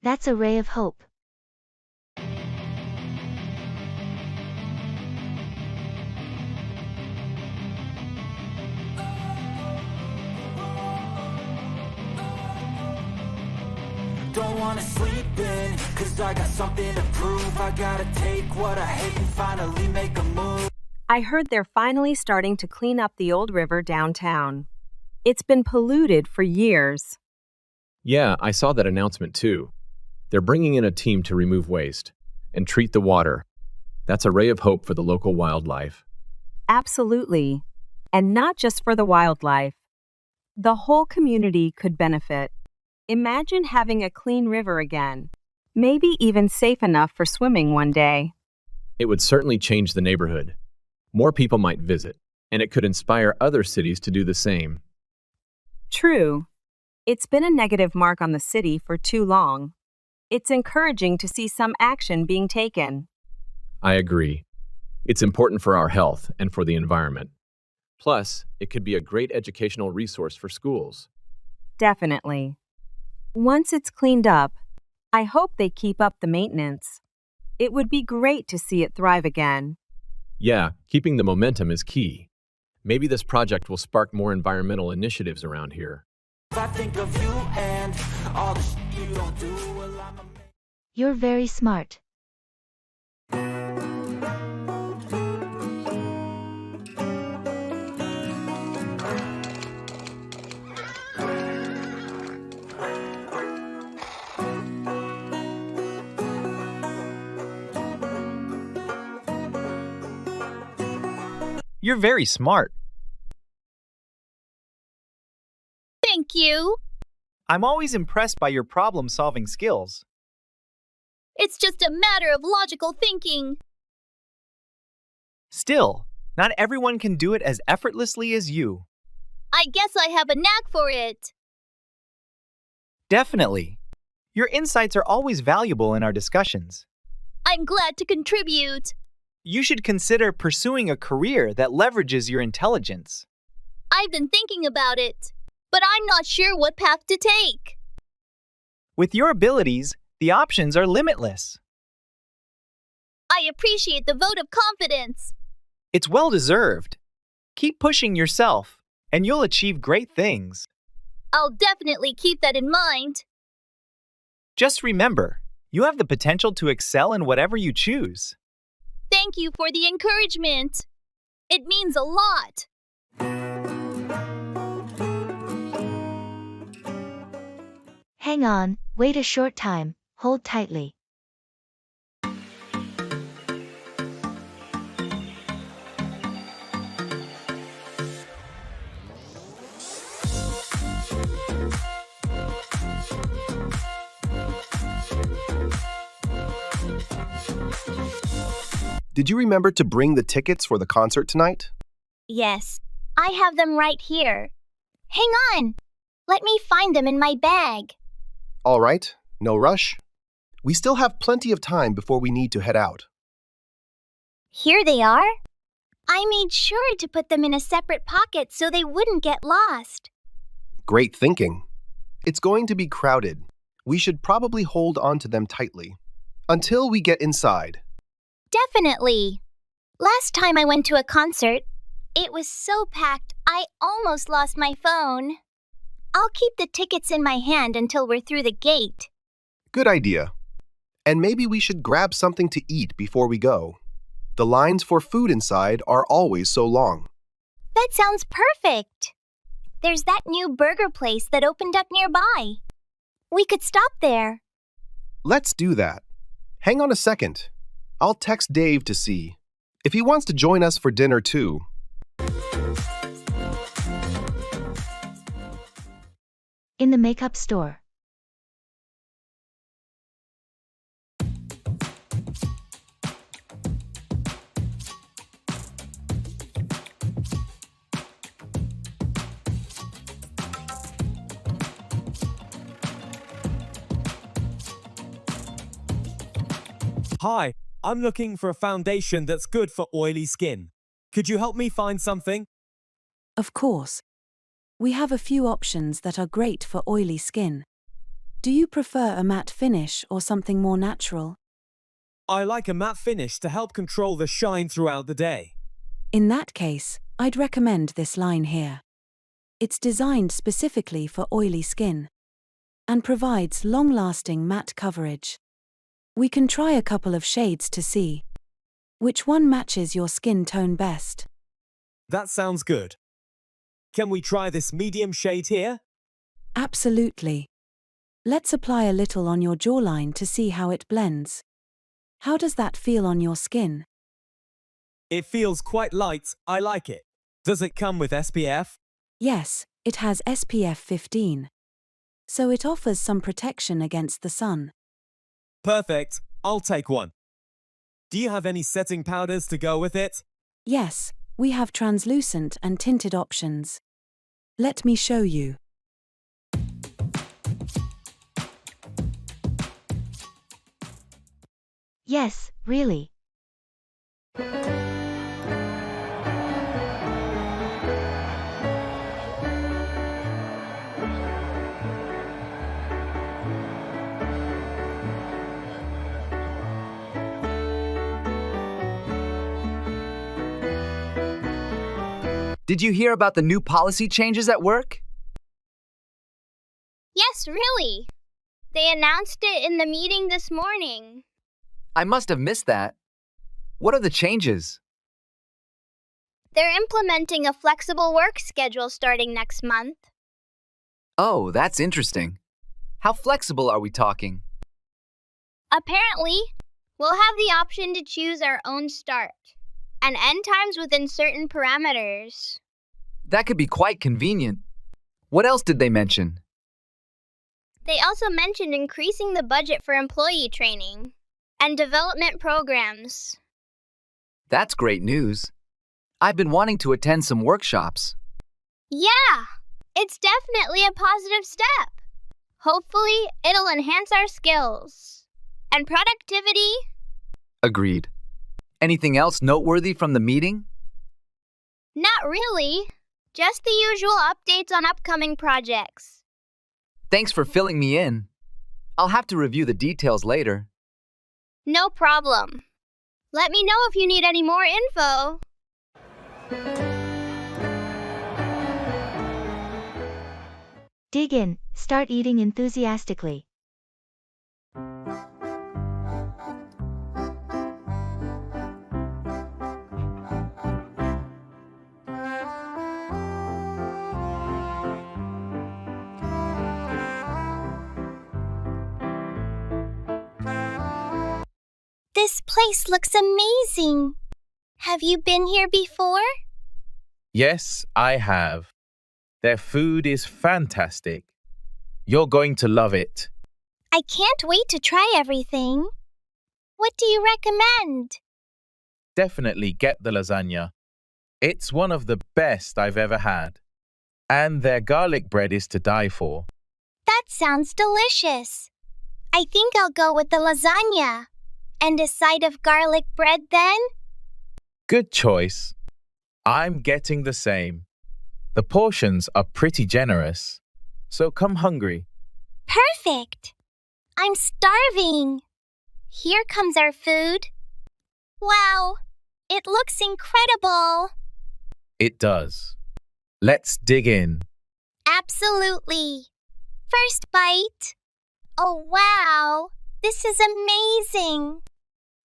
That's a ray of hope. Don't wanna sleep in, cause I got something to prove. I gotta take what I hate and finally make a move. I heard they're finally starting to clean up the old river downtown. It's been polluted for years. Yeah, I saw that announcement too. They're bringing in a team to remove waste and treat the water. That's a ray of hope for the local wildlife. Absolutely. And not just for the wildlife. The whole community could benefit. Imagine having a clean river again, maybe even safe enough for swimming one day. It would certainly change the neighborhood. More people might visit, and it could inspire other cities to do the same. True. It's been a negative mark on the city for too long. It's encouraging to see some action being taken. I agree. It's important for our health and for the environment. Plus, it could be a great educational resource for schools. Definitely. Once it's cleaned up, I hope they keep up the maintenance. It would be great to see it thrive again. Yeah, keeping the momentum is key. Maybe this project will spark more environmental initiatives around here. If I think of you and all the shit you don't do, well, I'm a... You're very smart. You're very smart. Thank you. I'm always impressed by your problem-solving skills. It's just a matter of logical thinking. Still, not everyone can do it as effortlessly as you. I guess I have a knack for it. Definitely. Your insights are always valuable in our discussions. I'm glad to contribute. You should consider pursuing a career that leverages your intelligence. I've been thinking about it, but I'm not sure what path to take. With your abilities, the options are limitless. I appreciate the vote of confidence. It's well-deserved. Keep pushing yourself, and you'll achieve great things. I'll definitely keep that in mind. Just remember, you have the potential to excel in whatever you choose. Thank you for the encouragement. It means a lot. Hang on, wait a short time, hold tightly. Did you remember to bring the tickets for the concert tonight? Yes, I have them right here. Hang on. Let me find them in my bag. All right, no rush. We still have plenty of time before we need to head out. Here they are. I made sure to put them in a separate pocket so they wouldn't get lost. Great thinking. It's going to be crowded. We should probably hold on to them tightly until we get inside. Definitely. Last time I went to a concert, it was so packed I almost lost my phone. I'll keep the tickets in my hand until we're through the gate. Good idea. And maybe we should grab something to eat before we go. The lines for food inside are always so long. That sounds perfect. There's that new burger place that opened up nearby. We could stop there. Let's do that. Hang on a second. I'll text Dave to see if he wants to join us for dinner too. In the makeup store. Hi, I'm looking for a foundation that's good for oily skin. Could you help me find something? Of course. We have a few options that are great for oily skin. Do you prefer a matte finish or something more natural? I like a matte finish to help control the shine throughout the day. In that case, I'd recommend this line here. It's designed specifically for oily skin and provides long-lasting matte coverage. We can try a couple of shades to see which one matches your skin tone best. That sounds good. Can we try this medium shade here? Absolutely. Let's apply a little on your jawline to see how it blends. How does that feel on your skin? It feels quite light, I like it. Does it come with SPF? Yes, it has SPF 15. So it offers some protection against the sun. Perfect, I'll take one. Do you have any setting powders to go with it? Yes, we have translucent and tinted options. Let me show you. Yes, really. Did you hear about the new policy changes at work? Yes, really. They announced it in the meeting this morning. I must have missed that. What are the changes? They're implementing a flexible work schedule starting next month. Oh, that's interesting. How flexible are we talking? Apparently, we'll have the option to choose our own start and end times within certain parameters. That could be quite convenient. What else did they mention? They also mentioned increasing the budget for employee training and development programs. That's great news. I've been wanting to attend some workshops. Yeah, it's definitely a positive step. Hopefully, it'll enhance our skills and productivity. Agreed. Anything else noteworthy from the meeting? Not really. Just the usual updates on upcoming projects. Thanks for filling me in. I'll have to review the details later. No problem. Let me know if you need any more info. Dig in, start eating enthusiastically. This place looks amazing. Have you been here before? Yes, I have. Their food is fantastic. You're going to love it. I can't wait to try everything. What do you recommend? Definitely get the lasagna. It's one of the best I've ever had. And their garlic bread is to die for. That sounds delicious. I think I'll go with the lasagna. And a side of garlic bread then? Good choice. I'm getting the same. The portions are pretty generous, so come hungry. Perfect. I'm starving. Here comes our food. Wow, it looks incredible. It does. Let's dig in. Absolutely. First bite. Oh, wow. This is amazing.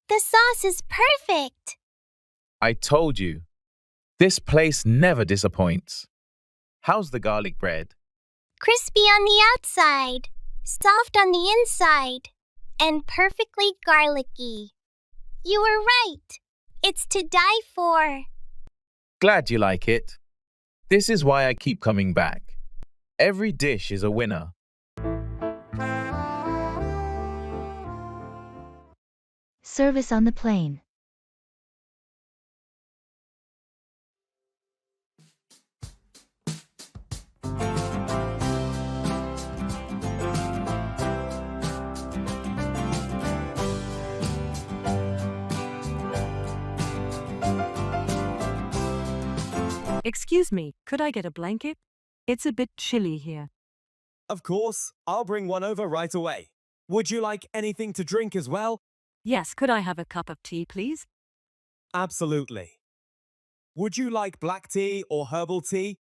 The sauce is perfect. I told you. This place never disappoints. How's the garlic bread? Crispy on the outside, soft on the inside, and perfectly garlicky. You were right. It's to die for. Glad you like it. This is why I keep coming back. Every dish is a winner. Service on the plane. Excuse me, could I get a blanket? It's a bit chilly here. Of course, I'll bring one over right away. Would you like anything to drink as well? Yes, could I have a cup of tea, please? Absolutely. Would you like black tea or herbal tea?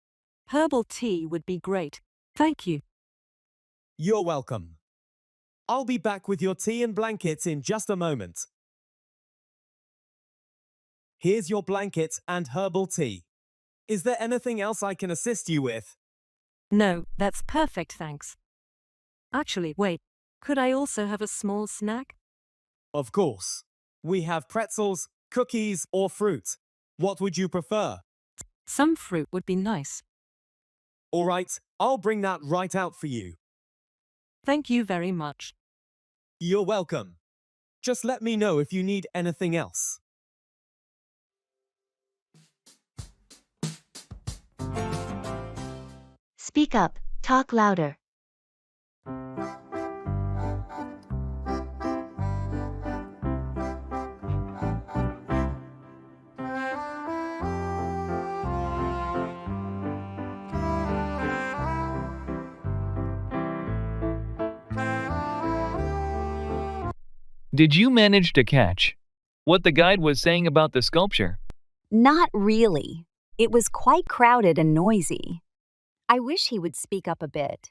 Herbal tea would be great. Thank you. You're welcome. I'll be back with your tea and blankets in just a moment. Here's your blanket and herbal tea. Is there anything else I can assist you with? No, that's perfect, thanks. Actually, wait, could I also have a small snack? Of course. We have pretzels, cookies, or fruit. What would you prefer? Some fruit would be nice. All right, I'll bring that right out for you. Thank you very much. You're welcome. Just let me know if you need anything else. Speak up, talk louder. Did you manage to catch what the guide was saying about the sculpture? Not really. It was quite crowded and noisy. I wish he would speak up a bit.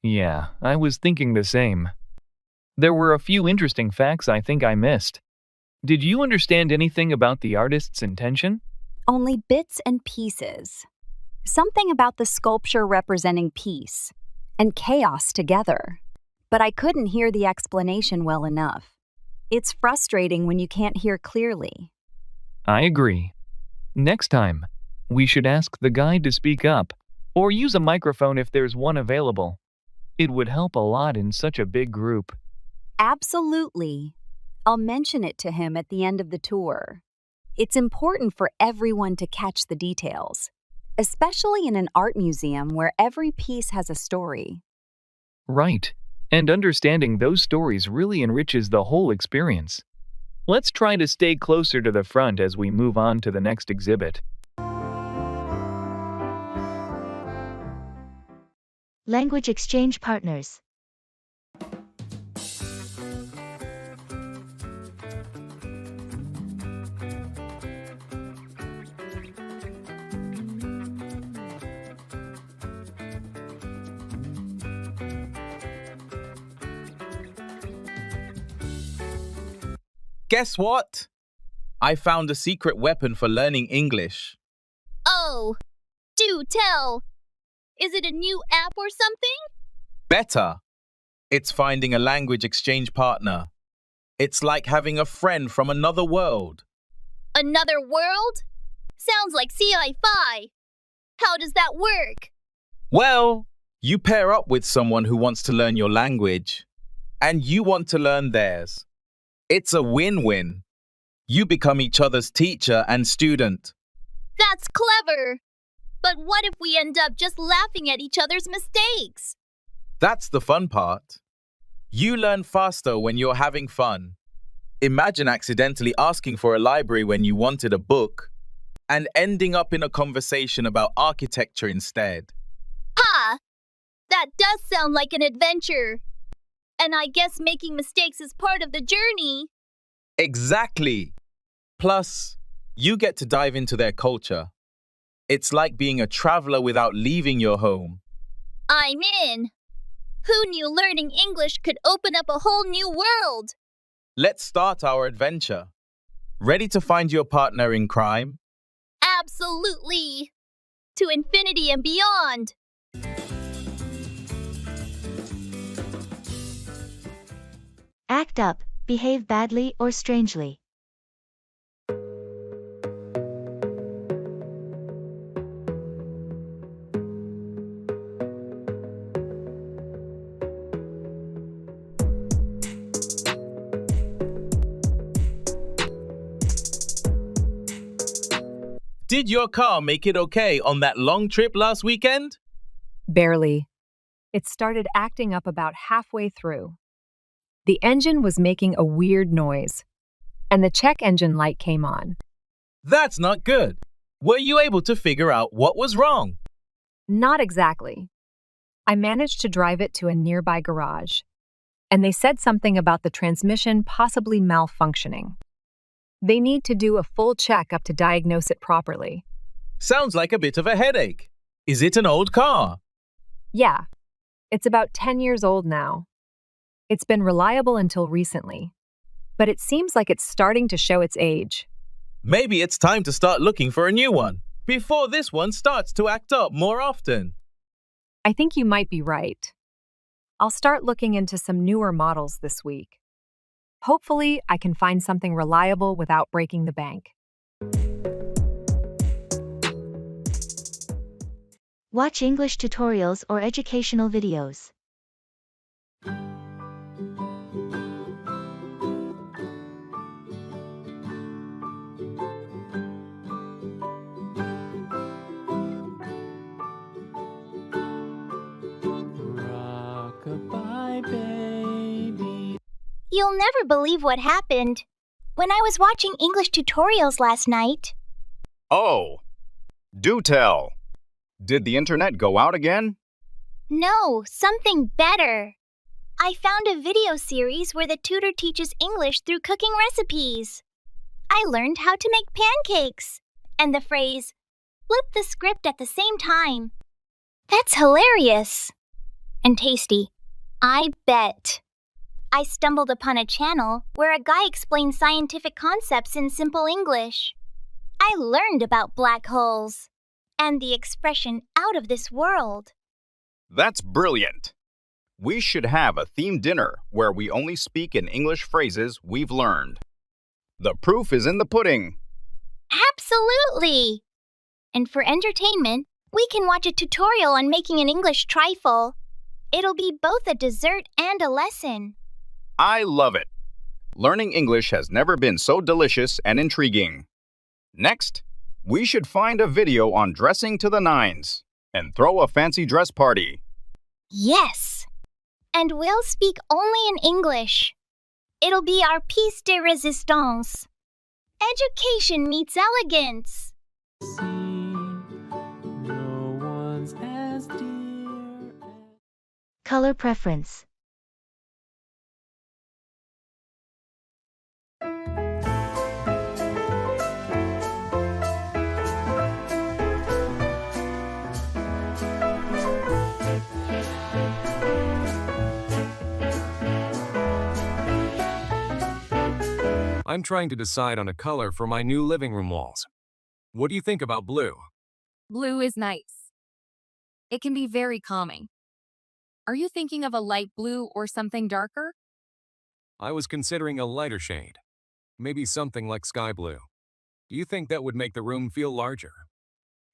Yeah, I was thinking the same. There were a few interesting facts I think I missed. Did you understand anything about the artist's intention? Only bits and pieces. Something about the sculpture representing peace and chaos together. But I couldn't hear the explanation well enough. It's frustrating when you can't hear clearly. I agree. Next time, we should ask the guide to speak up, or use a microphone if there's one available. It would help a lot in such a big group. Absolutely. I'll mention it to him at the end of the tour. It's important for everyone to catch the details, especially in an art museum where every piece has a story. Right. And understanding those stories really enriches the whole experience. Let's try to stay closer to the front as we move on to the next exhibit. Language exchange partners. Guess what? I found a secret weapon for learning English. Oh, do tell. Is it a new app or something? Better. It's finding a language exchange partner. It's like having a friend from another world. Another world? Sounds like sci-fi. How does that work? Well, you pair up with someone who wants to learn your language, and you want to learn theirs. It's a win-win. You become each other's teacher and student. That's clever. But what if we end up just laughing at each other's mistakes? That's the fun part. You learn faster when you're having fun. Imagine accidentally asking for a library when you wanted a book and ending up in a conversation about architecture instead. Ha! That does sound like an adventure. And I guess making mistakes is part of the journey. Exactly. Plus, you get to dive into their culture. It's like being a traveler without leaving your home. I'm in. Who knew learning English could open up a whole new world? Let's start our adventure. Ready to find your partner in crime? Absolutely. To infinity and beyond. Act up, behave badly or strangely. Did your car make it okay on that long trip last weekend? Barely. It started acting up about halfway through. The engine was making a weird noise, and the check engine light came on. That's not good. Were you able to figure out what was wrong? Not exactly. I managed to drive it to a nearby garage, and they said something about the transmission possibly malfunctioning. They need to do a full checkup to diagnose it properly. Sounds like a bit of a headache. Is it an old car? Yeah, it's about 10 years old now. It's been reliable until recently, but it seems like it's starting to show its age. Maybe it's time to start looking for a new one before this one starts to act up more often. I think you might be right. I'll start looking into some newer models this week. Hopefully, I can find something reliable without breaking the bank. Watch English tutorials or educational videos. You'll never believe what happened when I was watching English tutorials last night. Oh, do tell. Did the internet go out again? No, something better. I found a video series where the tutor teaches English through cooking recipes. I learned how to make pancakes and the phrase, flip the script at the same time. That's hilarious. And tasty. I bet. I stumbled upon a channel where a guy explained scientific concepts in simple English. I learned about black holes and the expression out of this world. That's brilliant. We should have a themed dinner where we only speak in English phrases we've learned. The proof is in the pudding. Absolutely! And for entertainment, we can watch a tutorial on making an English trifle. It'll be both a dessert and a lesson. I love it. Learning English has never been so delicious and intriguing. Next, we should find a video on dressing to the nines and throw a fancy dress party. Yes! And we'll speak only in English. It'll be our piece de resistance. Education meets elegance. Color preference. I'm trying to decide on a color for my new living room walls. What do you think about blue? Blue is nice. It can be very calming. Are you thinking of a light blue or something darker? I was considering a lighter shade. Maybe something like sky blue. Do you think that would make the room feel larger?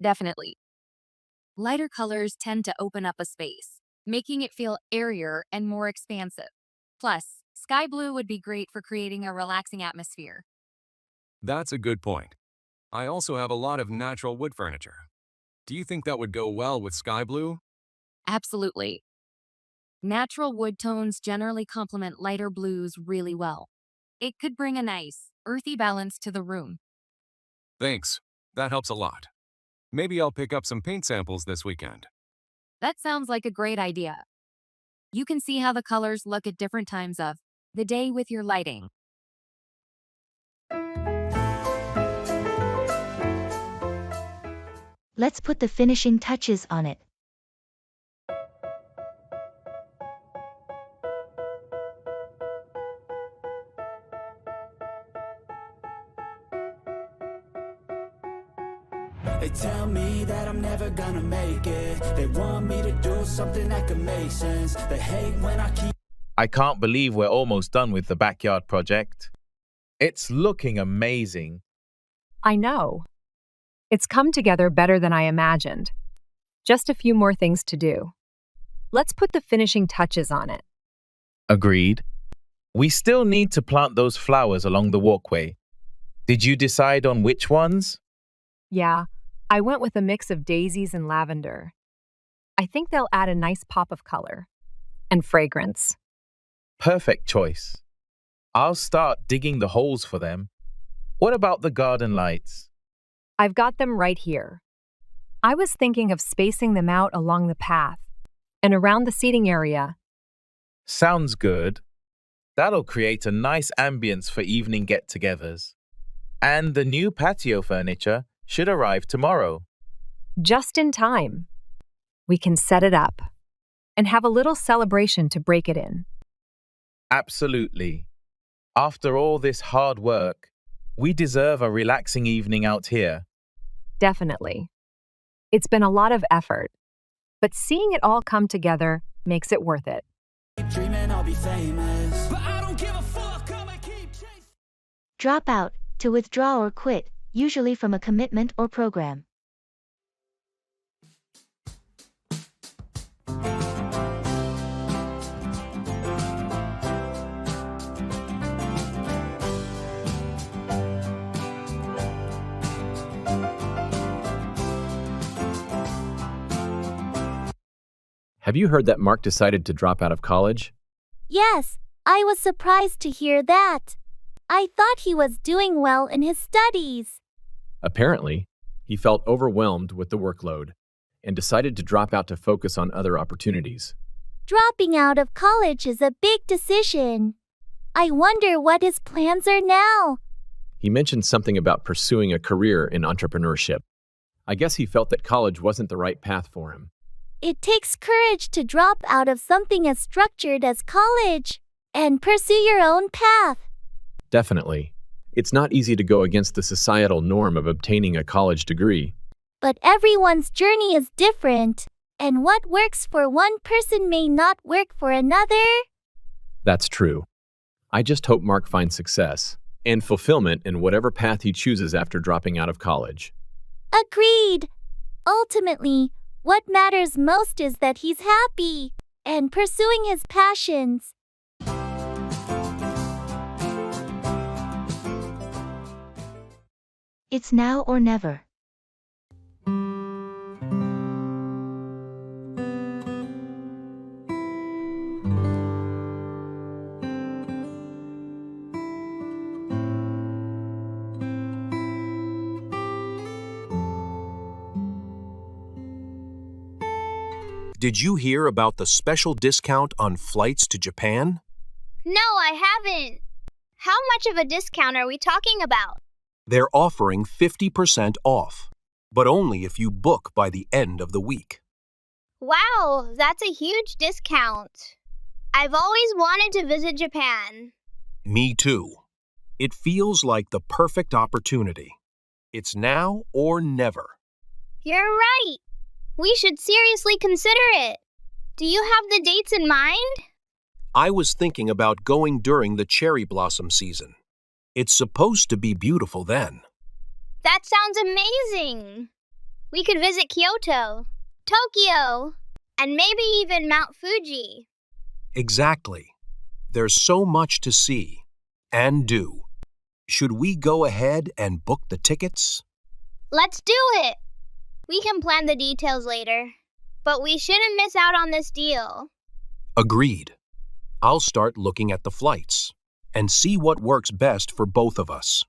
Definitely. Lighter colors tend to open up a space, making it feel airier and more expansive. Plus, sky blue would be great for creating a relaxing atmosphere. That's a good point. I also have a lot of natural wood furniture. Do you think that would go well with sky blue? Absolutely. Natural wood tones generally complement lighter blues really well. It could bring a nice, earthy balance to the room. Thanks. That helps a lot. Maybe I'll pick up some paint samples this weekend. That sounds like a great idea. You can see how the colors look at different times of the day with your lighting. Let's put the finishing touches on it. They tell me that I'm never gonna make it. They want me to do something that could make sense. They hate when I keep... I can't believe we're almost done with the backyard project. It's looking amazing. I know. It's come together better than I imagined. Just a few more things to do. Let's put the finishing touches on it. Agreed. We still need to plant those flowers along the walkway. Did you decide on which ones? Yeah, I went with a mix of daisies and lavender. I think they'll add a nice pop of color and fragrance. Perfect choice. I'll start digging the holes for them. What about the garden lights? I've got them right here. I was thinking of spacing them out along the path, and around the seating area. Sounds good. That'll create a nice ambience for evening get-togethers. And the new patio furniture should arrive tomorrow. Just in time. We can set it up and have a little celebration to break it in. Absolutely. After all this hard work, we deserve a relaxing evening out here. Definitely. It's been a lot of effort, but seeing it all come together makes it worth it. Dreaming I'll be famous, but I don't give a fuck, I'ma keep chasing. Drop out, to withdraw or quit, usually from a commitment or program. Have you heard that Mark decided to drop out of college? Yes, I was surprised to hear that. I thought he was doing well in his studies. Apparently, he felt overwhelmed with the workload and decided to drop out to focus on other opportunities. Dropping out of college is a big decision. I wonder what his plans are now. He mentioned something about pursuing a career in entrepreneurship. I guess he felt that college wasn't the right path for him. It takes courage to drop out of something as structured as college and pursue your own path. Definitely. It's not easy to go against the societal norm of obtaining a college degree. But everyone's journey is different, and what works for one person may not work for another. That's true. I just hope Mark finds success and fulfillment in whatever path he chooses after dropping out of college. Agreed. Ultimately, what matters most is that he's happy and pursuing his passions. It's now or never. Did you hear about the special discount on flights to Japan? No, I haven't. How much of a discount are we talking about? They're offering 50% off, but only if you book by the end of the week. Wow, that's a huge discount. I've always wanted to visit Japan. Me too. It feels like the perfect opportunity. It's now or never. You're right. We should seriously consider it. Do you have the dates in mind? I was thinking about going during the cherry blossom season. It's supposed to be beautiful then. That sounds amazing. We could visit Kyoto, Tokyo, and maybe even Mount Fuji. Exactly. There's so much to see and do. Should we go ahead and book the tickets? Let's do it. We can plan the details later, but we shouldn't miss out on this deal. Agreed. I'll start looking at the flights and see what works best for both of us.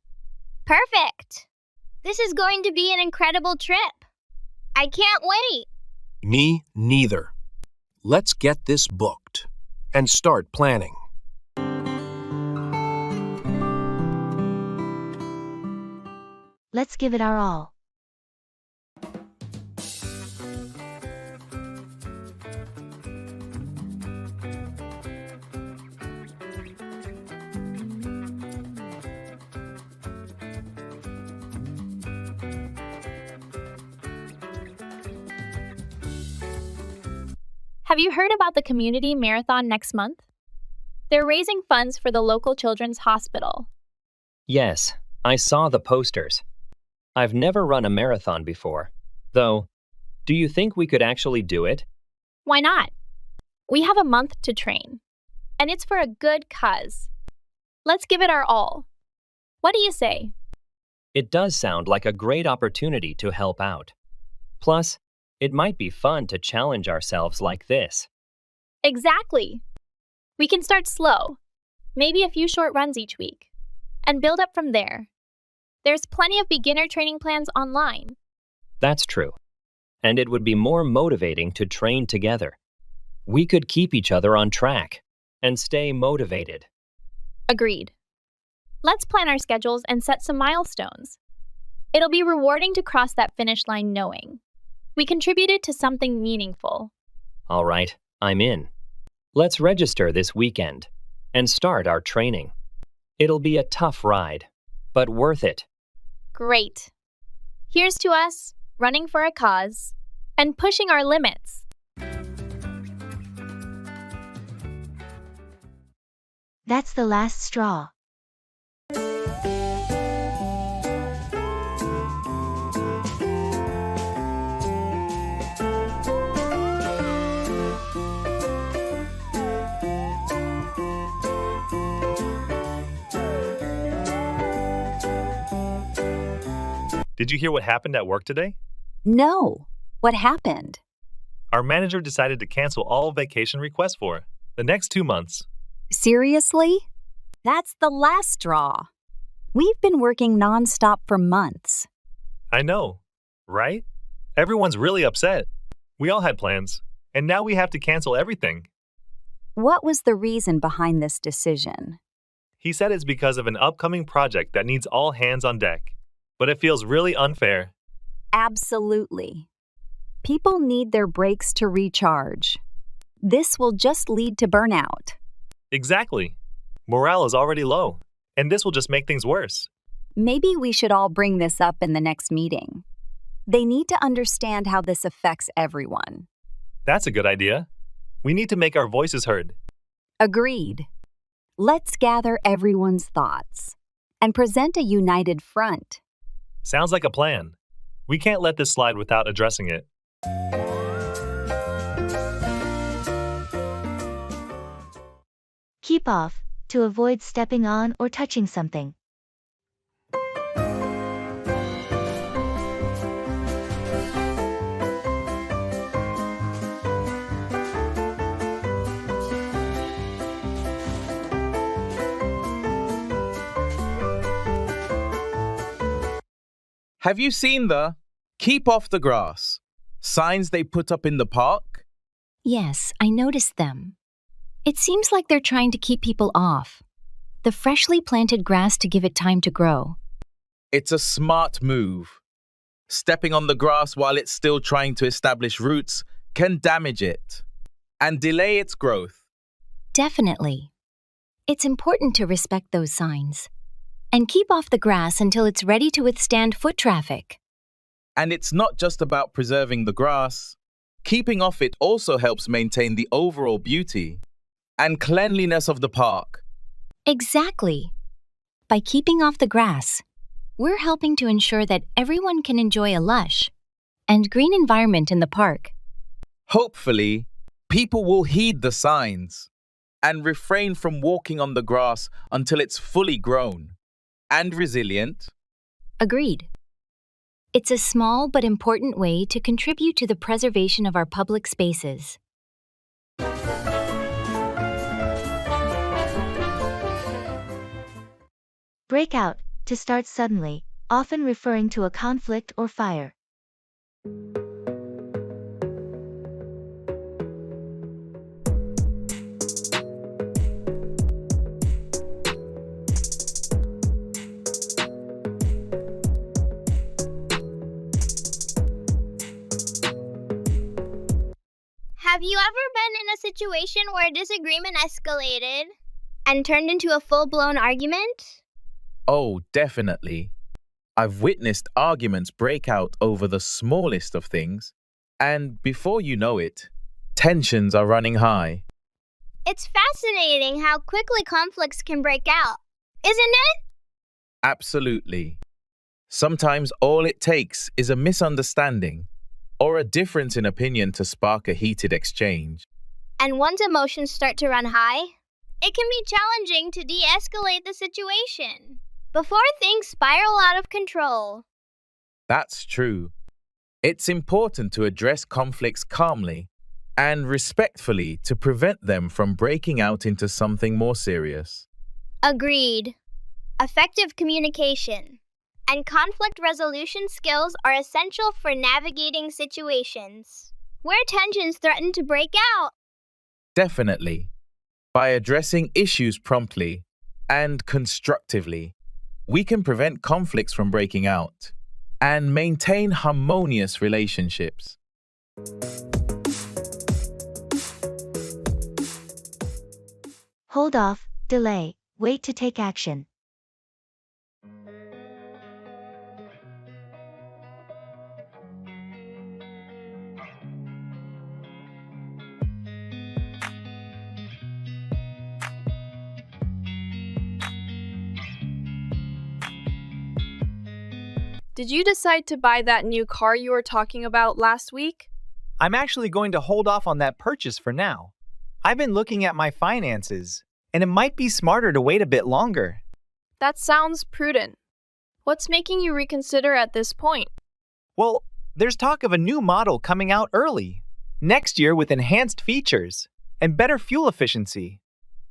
Perfect. This is going to be an incredible trip. I can't wait. Me neither. Let's get this booked and start planning. Let's give it our all. Have you heard about the community marathon next month? They're raising funds for the local children's hospital. Yes, I saw the posters. I've never run a marathon before. Though, do you think we could actually do it? Why not? We have a month to train, and it's for a good cause. Let's give it our all. What do you say? It does sound like a great opportunity to help out. Plus, it might be fun to challenge ourselves like this. Exactly. We can start slow, maybe a few short runs each week, and build up from there. There's plenty of beginner training plans online. That's true. And it would be more motivating to train together. We could keep each other on track and stay motivated. Agreed. Let's plan our schedules and set some milestones. It'll be rewarding to cross that finish line knowing we contributed to something meaningful. All right, I'm in. Let's register this weekend and start our training. It'll be a tough ride, but worth it. Great. Here's to us, running for a cause, and pushing our limits. That's the last straw. Did you hear what happened at work today? No. What happened? Our manager decided to cancel all vacation requests for the next 2 months. Seriously? That's the last straw. We've been working nonstop for months. I know, right? Everyone's really upset. We all had plans, and now we have to cancel everything. What was the reason behind this decision? He said it's because of an upcoming project that needs all hands on deck, but it feels really unfair. Absolutely. People need their breaks to recharge. This will just lead to burnout. Exactly. Morale is already low, and this will just make things worse. Maybe we should all bring this up in the next meeting. They need to understand how this affects everyone. That's a good idea. We need to make our voices heard. Agreed. Let's gather everyone's thoughts and present a united front. Sounds like a plan. We can't let this slide without addressing it. Keep off, to avoid stepping on or touching something. Have you seen the "Keep off the grass" signs they put up in the park? Yes, I noticed them. It seems like they're trying to keep people off the freshly planted grass to give it time to grow. It's a smart move. Stepping on the grass while it's still trying to establish roots can damage it and delay its growth. Definitely. It's important to respect those signs and keep off the grass until it's ready to withstand foot traffic. And it's not just about preserving the grass. Keeping off it also helps maintain the overall beauty and cleanliness of the park. Exactly. By keeping off the grass, we're helping to ensure that everyone can enjoy a lush and green environment in the park. Hopefully, people will heed the signs and refrain from walking on the grass until it's fully grown and resilient. Agreed. It's a small but important way to contribute to the preservation of our public spaces. Breakout, to start suddenly, often referring to a conflict or fire. Have you ever been in a situation where a disagreement escalated and turned into a full-blown argument? Oh, definitely. I've witnessed arguments break out over the smallest of things, and before you know it, tensions are running high. It's fascinating how quickly conflicts can break out, isn't it? Absolutely. Sometimes all it takes is a misunderstanding or a difference in opinion to spark a heated exchange. And once emotions start to run high, it can be challenging to de-escalate the situation before things spiral out of control. That's true. It's important to address conflicts calmly and respectfully to prevent them from breaking out into something more serious. Agreed. Effective communication and conflict resolution skills are essential for navigating situations where tensions threaten to break out. definitely. By addressing issues promptly and constructively, we can prevent conflicts from breaking out and maintain harmonious relationships. Hold off, delay, wait to take action. Did you decide to buy that new car you were talking about last week? I'm actually going to hold off on that purchase for now. I've been looking at my finances, and it might be smarter to wait a bit longer. That sounds prudent. What's making you reconsider at this point? Well, there's talk of a new model coming out early, next year with enhanced features and better fuel efficiency.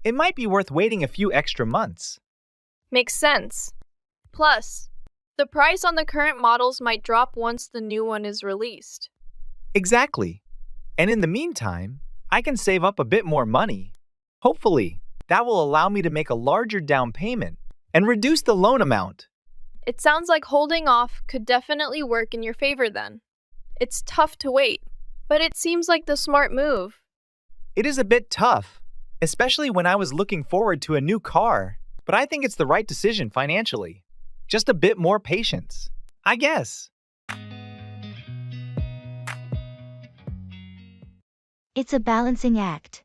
It might be worth waiting a few extra months. Makes sense. Plus, the price on the current models might drop once the new one is released. Exactly. And in the meantime, I can save up a bit more money. Hopefully, that will allow me to make a larger down payment and reduce the loan amount. It sounds like holding off could definitely work in your favor then. It's tough to wait, but it seems like the smart move. It is a bit tough, especially when I was looking forward to a new car, but I think it's the right decision financially. Just a bit more patience, I guess. It's a balancing act.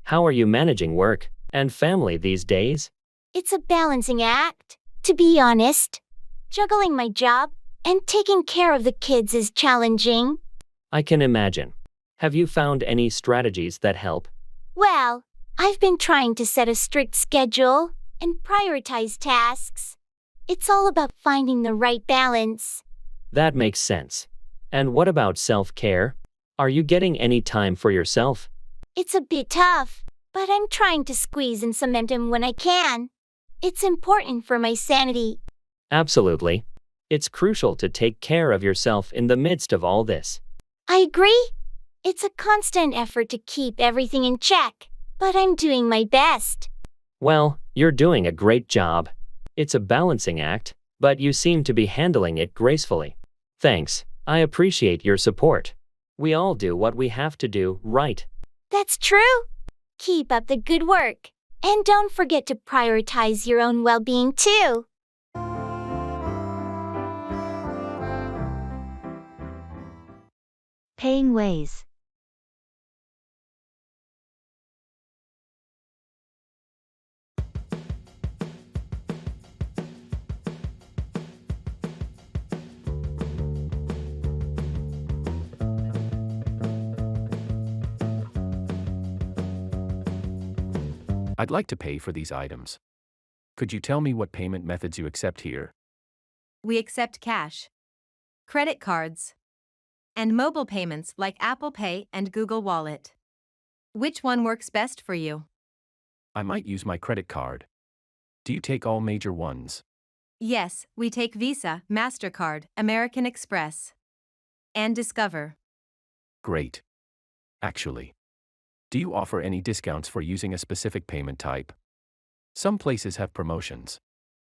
How are you managing work and family these days? It's a balancing act, to be honest. Juggling my job and taking care of the kids is challenging. I can imagine. Have you found any strategies that help? Well, I've been trying to set a strict schedule and prioritize tasks. It's all about finding the right balance. That makes sense. And what about self-care? Are you getting any time for yourself? It's a bit tough, but I'm trying to squeeze in some time when I can. It's important for my sanity. Absolutely. It's crucial to take care of yourself in the midst of all this. I agree. It's a constant effort to keep everything in check, but I'm doing my best. Well, you're doing a great job. It's a balancing act, but you seem to be handling it gracefully. Thanks. I appreciate your support. We all do what we have to do, right? That's true. Keep up the good work. And don't forget to prioritize your own well-being too. Paying ways. I'd like to pay for these items. Could you tell me what payment methods you accept here? We accept cash, credit cards, and mobile payments like Apple Pay and Google Wallet. Which one works best for you? I might use my credit card. Do you take all major ones? Yes, we take Visa, MasterCard, American Express, and Discover. Great. Actually, do you offer any discounts for using a specific payment type? Some places have promotions.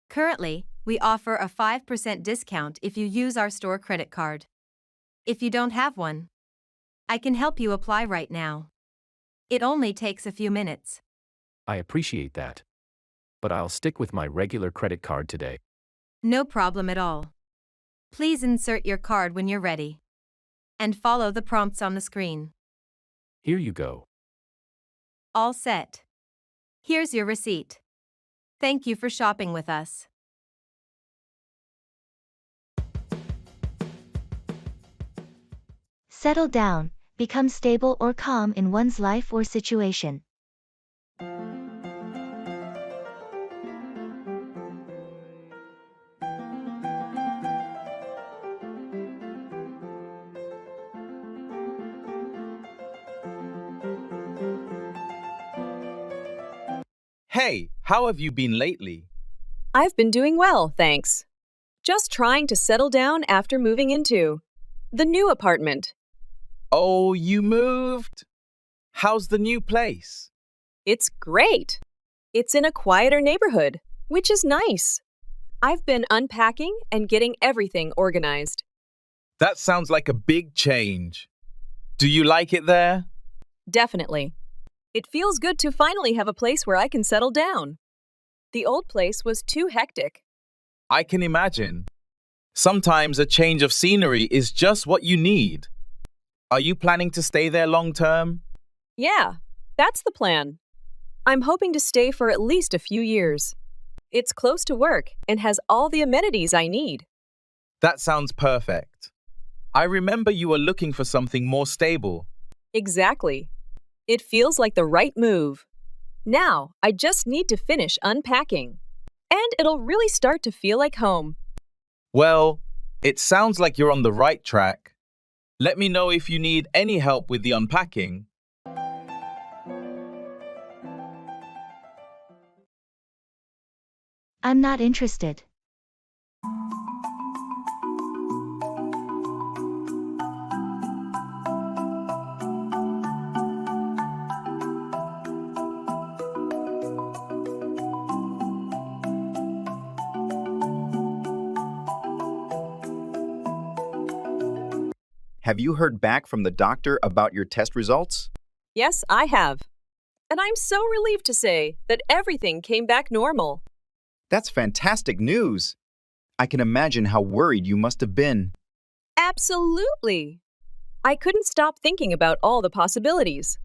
Currently, we offer a 5% discount if you use our store credit card. If you don't have one, I can help you apply right now. It only takes a few minutes. I appreciate that. But I'll stick with my regular credit card today. No problem at all. Please insert your card when you're ready. And follow the prompts on the screen. Here you go. All set. Here's your receipt. Thank you for shopping with us. Settle down, become stable or calm in one's life or situation. Hey, how have you been lately? I've been doing well, thanks. Just trying to settle down after moving into the new apartment. Oh, you moved? How's the new place? It's great. It's in a quieter neighborhood, which is nice. I've been unpacking and getting everything organized. That sounds like a big change. Do you like it there? Definitely. It feels good to finally have a place where I can settle down. The old place was too hectic. I can imagine. Sometimes a change of scenery is just what you need. Are you planning to stay there long term? Yeah, that's the plan. I'm hoping to stay for at least a few years. It's close to work and has all the amenities I need. That sounds perfect. I remember you were looking for something more stable. Exactly. It feels like the right move. Now, I just need to finish unpacking. And it'll really start to feel like home. Well, it sounds like you're on the right track. Let me know if you need any help with the unpacking. I'm not interested. Have you heard back from the doctor about your test results? Yes, I have. And I'm so relieved to say that everything came back normal. That's fantastic news. I can imagine how worried you must have been. Absolutely. I couldn't stop thinking about all the possibilities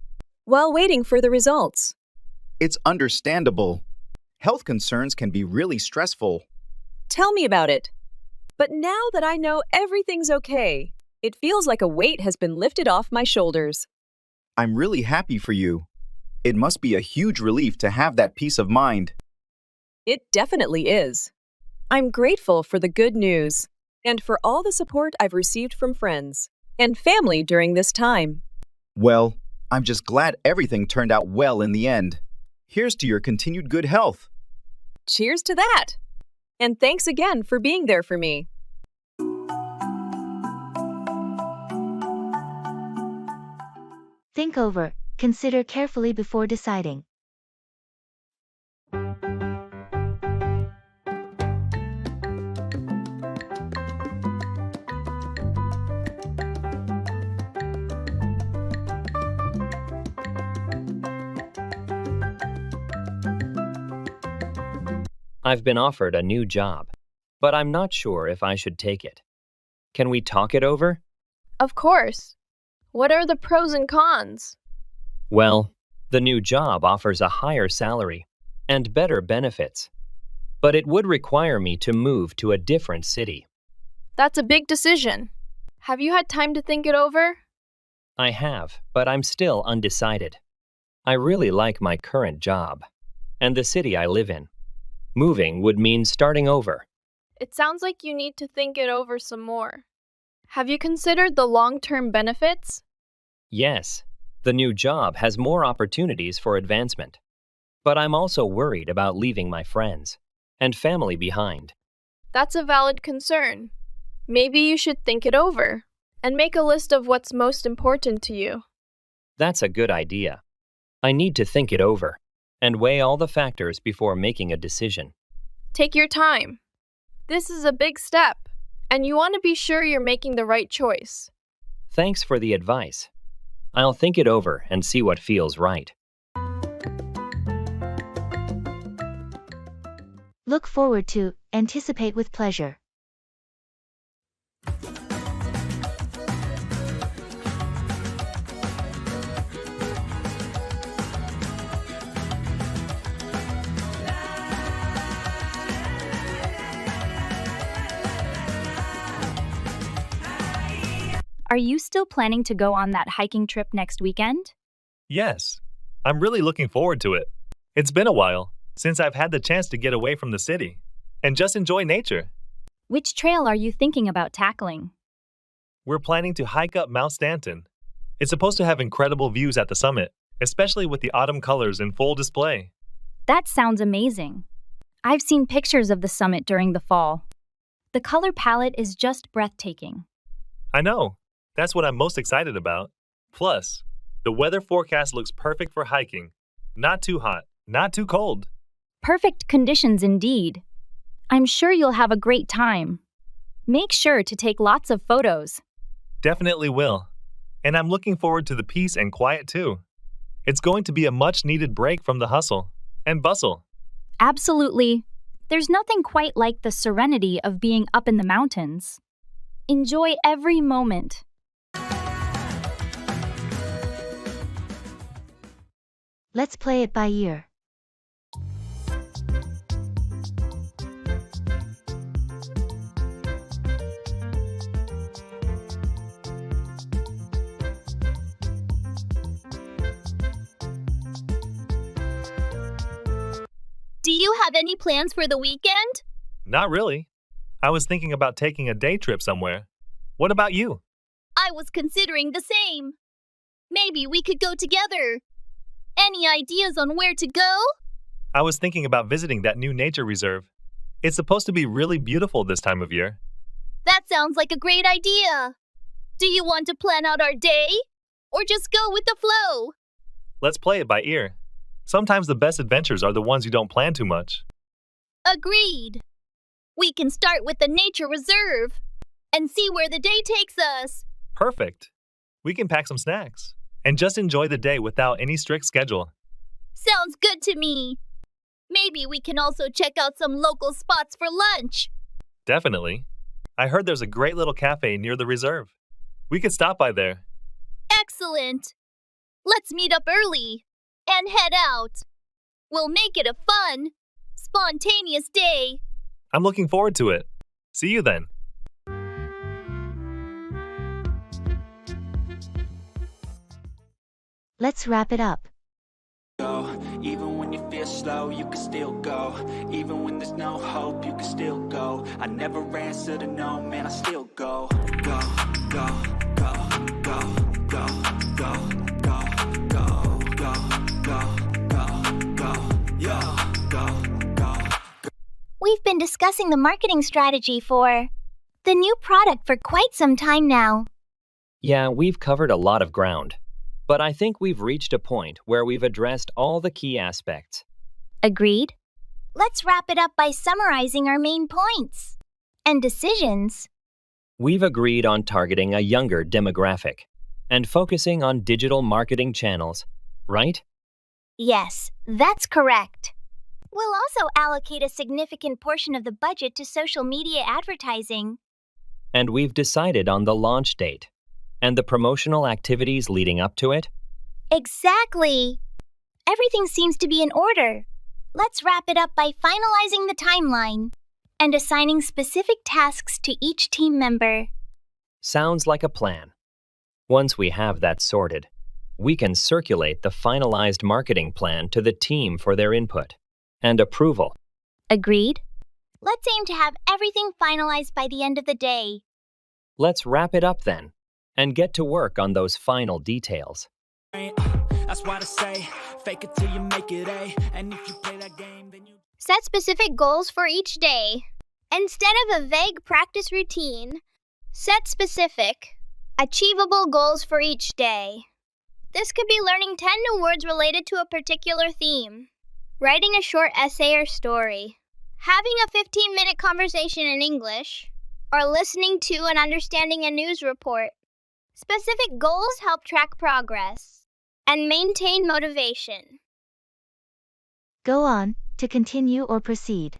while waiting for the results. It's understandable. Health concerns can be really stressful. Tell me about it. But now that I know everything's okay, it feels like a weight has been lifted off my shoulders. I'm really happy for you. It must be a huge relief to have that peace of mind. It definitely is. I'm grateful for the good news and for all the support I've received from friends and family during this time. Well, I'm just glad everything turned out well in the end. Here's to your continued good health. Cheers to that! And thanks again for being there for me. Think over, consider carefully before deciding. I've been offered a new job, but I'm not sure if I should take it. Can we talk it over? Of course. What are the pros and cons? Well, the new job offers a higher salary and better benefits, but it would require me to move to a different city. That's a big decision. Have you had time to think it over? I have, but I'm still undecided. I really like my current job and the city I live in. Moving would mean starting over. It sounds like you need to think it over some more. Have you considered the long-term benefits? Yes, the new job has more opportunities for advancement. But I'm also worried about leaving my friends and family behind. That's a valid concern. Maybe you should think it over and make a list of what's most important to you. That's a good idea. I need to think it over and weigh all the factors before making a decision. Take your time. This is a big step, and you want to be sure you're making the right choice. Thanks for the advice. I'll think it over and see what feels right. Look forward to, anticipate with pleasure. Are you still planning to go on that hiking trip next weekend? Yes, I'm really looking forward to it. It's been a while since I've had the chance to get away from the city and just enjoy nature. Which trail are you thinking about tackling? We're planning to hike up Mount Stanton. It's supposed to have incredible views at the summit, especially with the autumn colors in full display. That sounds amazing. I've seen pictures of the summit during the fall. The color palette is just breathtaking. I know. That's what I'm most excited about. Plus, the weather forecast looks perfect for hiking. Not too hot, not too cold. Perfect conditions indeed. I'm sure you'll have a great time. Make sure to take lots of photos. Definitely will. And I'm looking forward to the peace and quiet too. It's going to be a much-needed break from the hustle and bustle. Absolutely. There's nothing quite like the serenity of being up in the mountains. Enjoy every moment. Let's play it by ear. Do you have any plans for the weekend? Not really. I was thinking about taking a day trip somewhere. What about you? I was considering the same. Maybe we could go together. Any ideas on where to go? I was thinking about visiting that new nature reserve. It's supposed to be really beautiful this time of year. That sounds like a great idea. Do you want to plan out our day? Or just go with the flow? Let's play it by ear. Sometimes the best adventures are the ones you don't plan too much. Agreed. We can start with the nature reserve and see where the day takes us. Perfect. We can pack some snacks and just enjoy the day without any strict schedule. Sounds good to me. Maybe we can also check out some local spots for lunch. Definitely. I heard there's a great little cafe near the reserve. We could stop by there. Excellent. Let's meet up early and head out. We'll make it a fun, spontaneous day. I'm looking forward to it. See you then. Let's wrap it up. Go. Even when you feel slow, you can still go. Even when there's no hope, you can still go. I never answer to no, man, I still go. Go, go, go, go, go, go, go, go, go, go, go, go, go. We've been discussing the marketing strategy for the new product for quite some time now. Yeah, we've covered a lot of ground. But I think we've reached a point where we've addressed all the key aspects. Agreed? Let's wrap it up by summarizing our main points and decisions. We've agreed on targeting a younger demographic and focusing on digital marketing channels, right? Yes, that's correct. We'll also allocate a significant portion of the budget to social media advertising. And we've decided on the launch date and the promotional activities leading up to it. Exactly. Everything seems to be in order. Let's wrap it up by finalizing the timeline and assigning specific tasks to each team member. Sounds like a plan. Once we have that sorted, we can circulate the finalized marketing plan to the team for their input and approval. Agreed? Let's aim to have everything finalized by the end of the day. Let's wrap it up then and get to work on those final details. That's why I say, fake it till you make it A. And if you play that game, then you set specific goals for each day. Instead of a vague practice routine, set specific, achievable goals for each day. This could be learning 10 new words related to a particular theme, writing a short essay or story, having a 15-minute conversation in English, or listening to and understanding a news report. Specific goals help track progress and maintain motivation. Go on, to continue or proceed.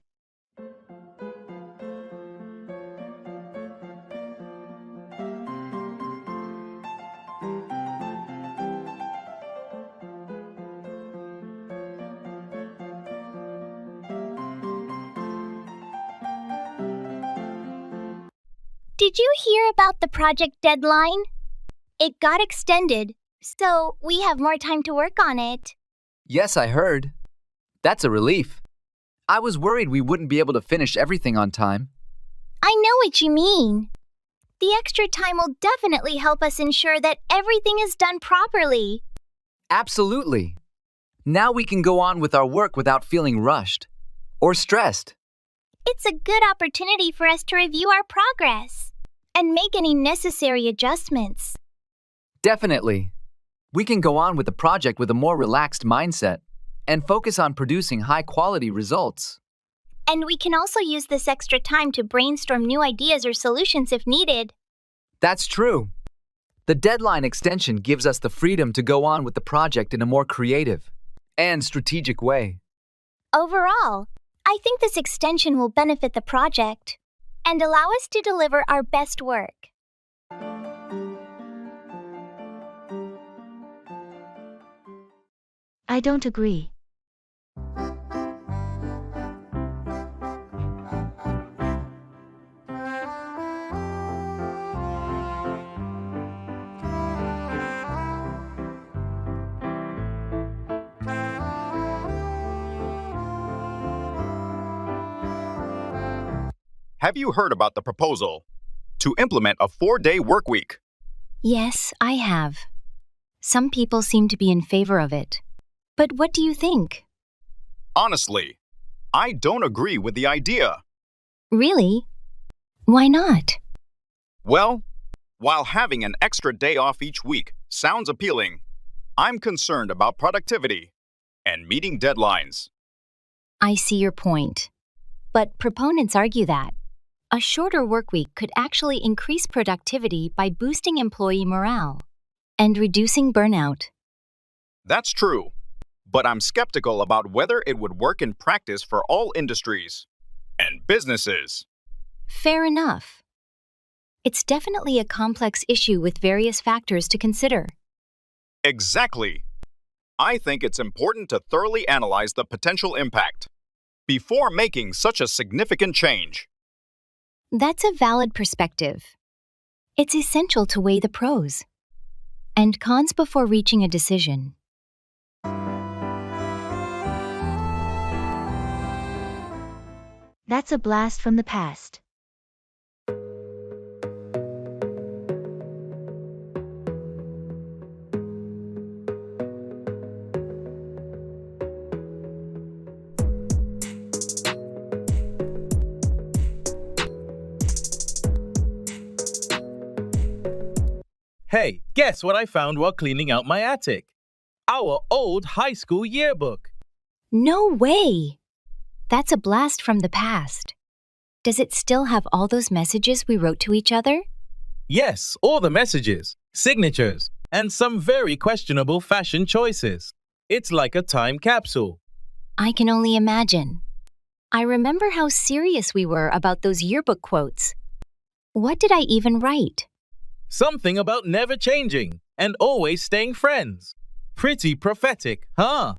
Did you hear about the project deadline? It got extended, so we have more time to work on it. Yes, I heard. That's a relief. I was worried we wouldn't be able to finish everything on time. I know what you mean. The extra time will definitely help us ensure that everything is done properly. Absolutely. Now we can go on with our work without feeling rushed or stressed. It's a good opportunity for us to review our progress and make any necessary adjustments. Definitely. We can go on with the project with a more relaxed mindset and focus on producing high-quality results. And we can also use this extra time to brainstorm new ideas or solutions if needed. That's true. The deadline extension gives us the freedom to go on with the project in a more creative and strategic way. Overall, I think this extension will benefit the project and allow us to deliver our best work. I don't agree. Have you heard about the proposal to implement a 4-day work week? Yes, I have. Some people seem to be in favor of it. But what do you think? Honestly, I don't agree with the idea. Really? Why not? Well, while having an extra day off each week sounds appealing, I'm concerned about productivity and meeting deadlines. I see your point. But proponents argue that a shorter work week could actually increase productivity by boosting employee morale and reducing burnout. That's true, but I'm skeptical about whether it would work in practice for all industries and businesses. Fair enough. It's definitely a complex issue with various factors to consider. Exactly. I think it's important to thoroughly analyze the potential impact before making such a significant change. That's a valid perspective. It's essential to weigh the pros and cons before reaching a decision. That's a blast from the past. Hey, guess what I found while cleaning out my attic? Our old high school yearbook. No way! That's a blast from the past. Does it still have all those messages we wrote to each other? Yes, all the messages, signatures, and some very questionable fashion choices. It's like a time capsule. I can only imagine. I remember how serious we were about those yearbook quotes. What did I even write? Something about never changing and always staying friends. Pretty prophetic, huh?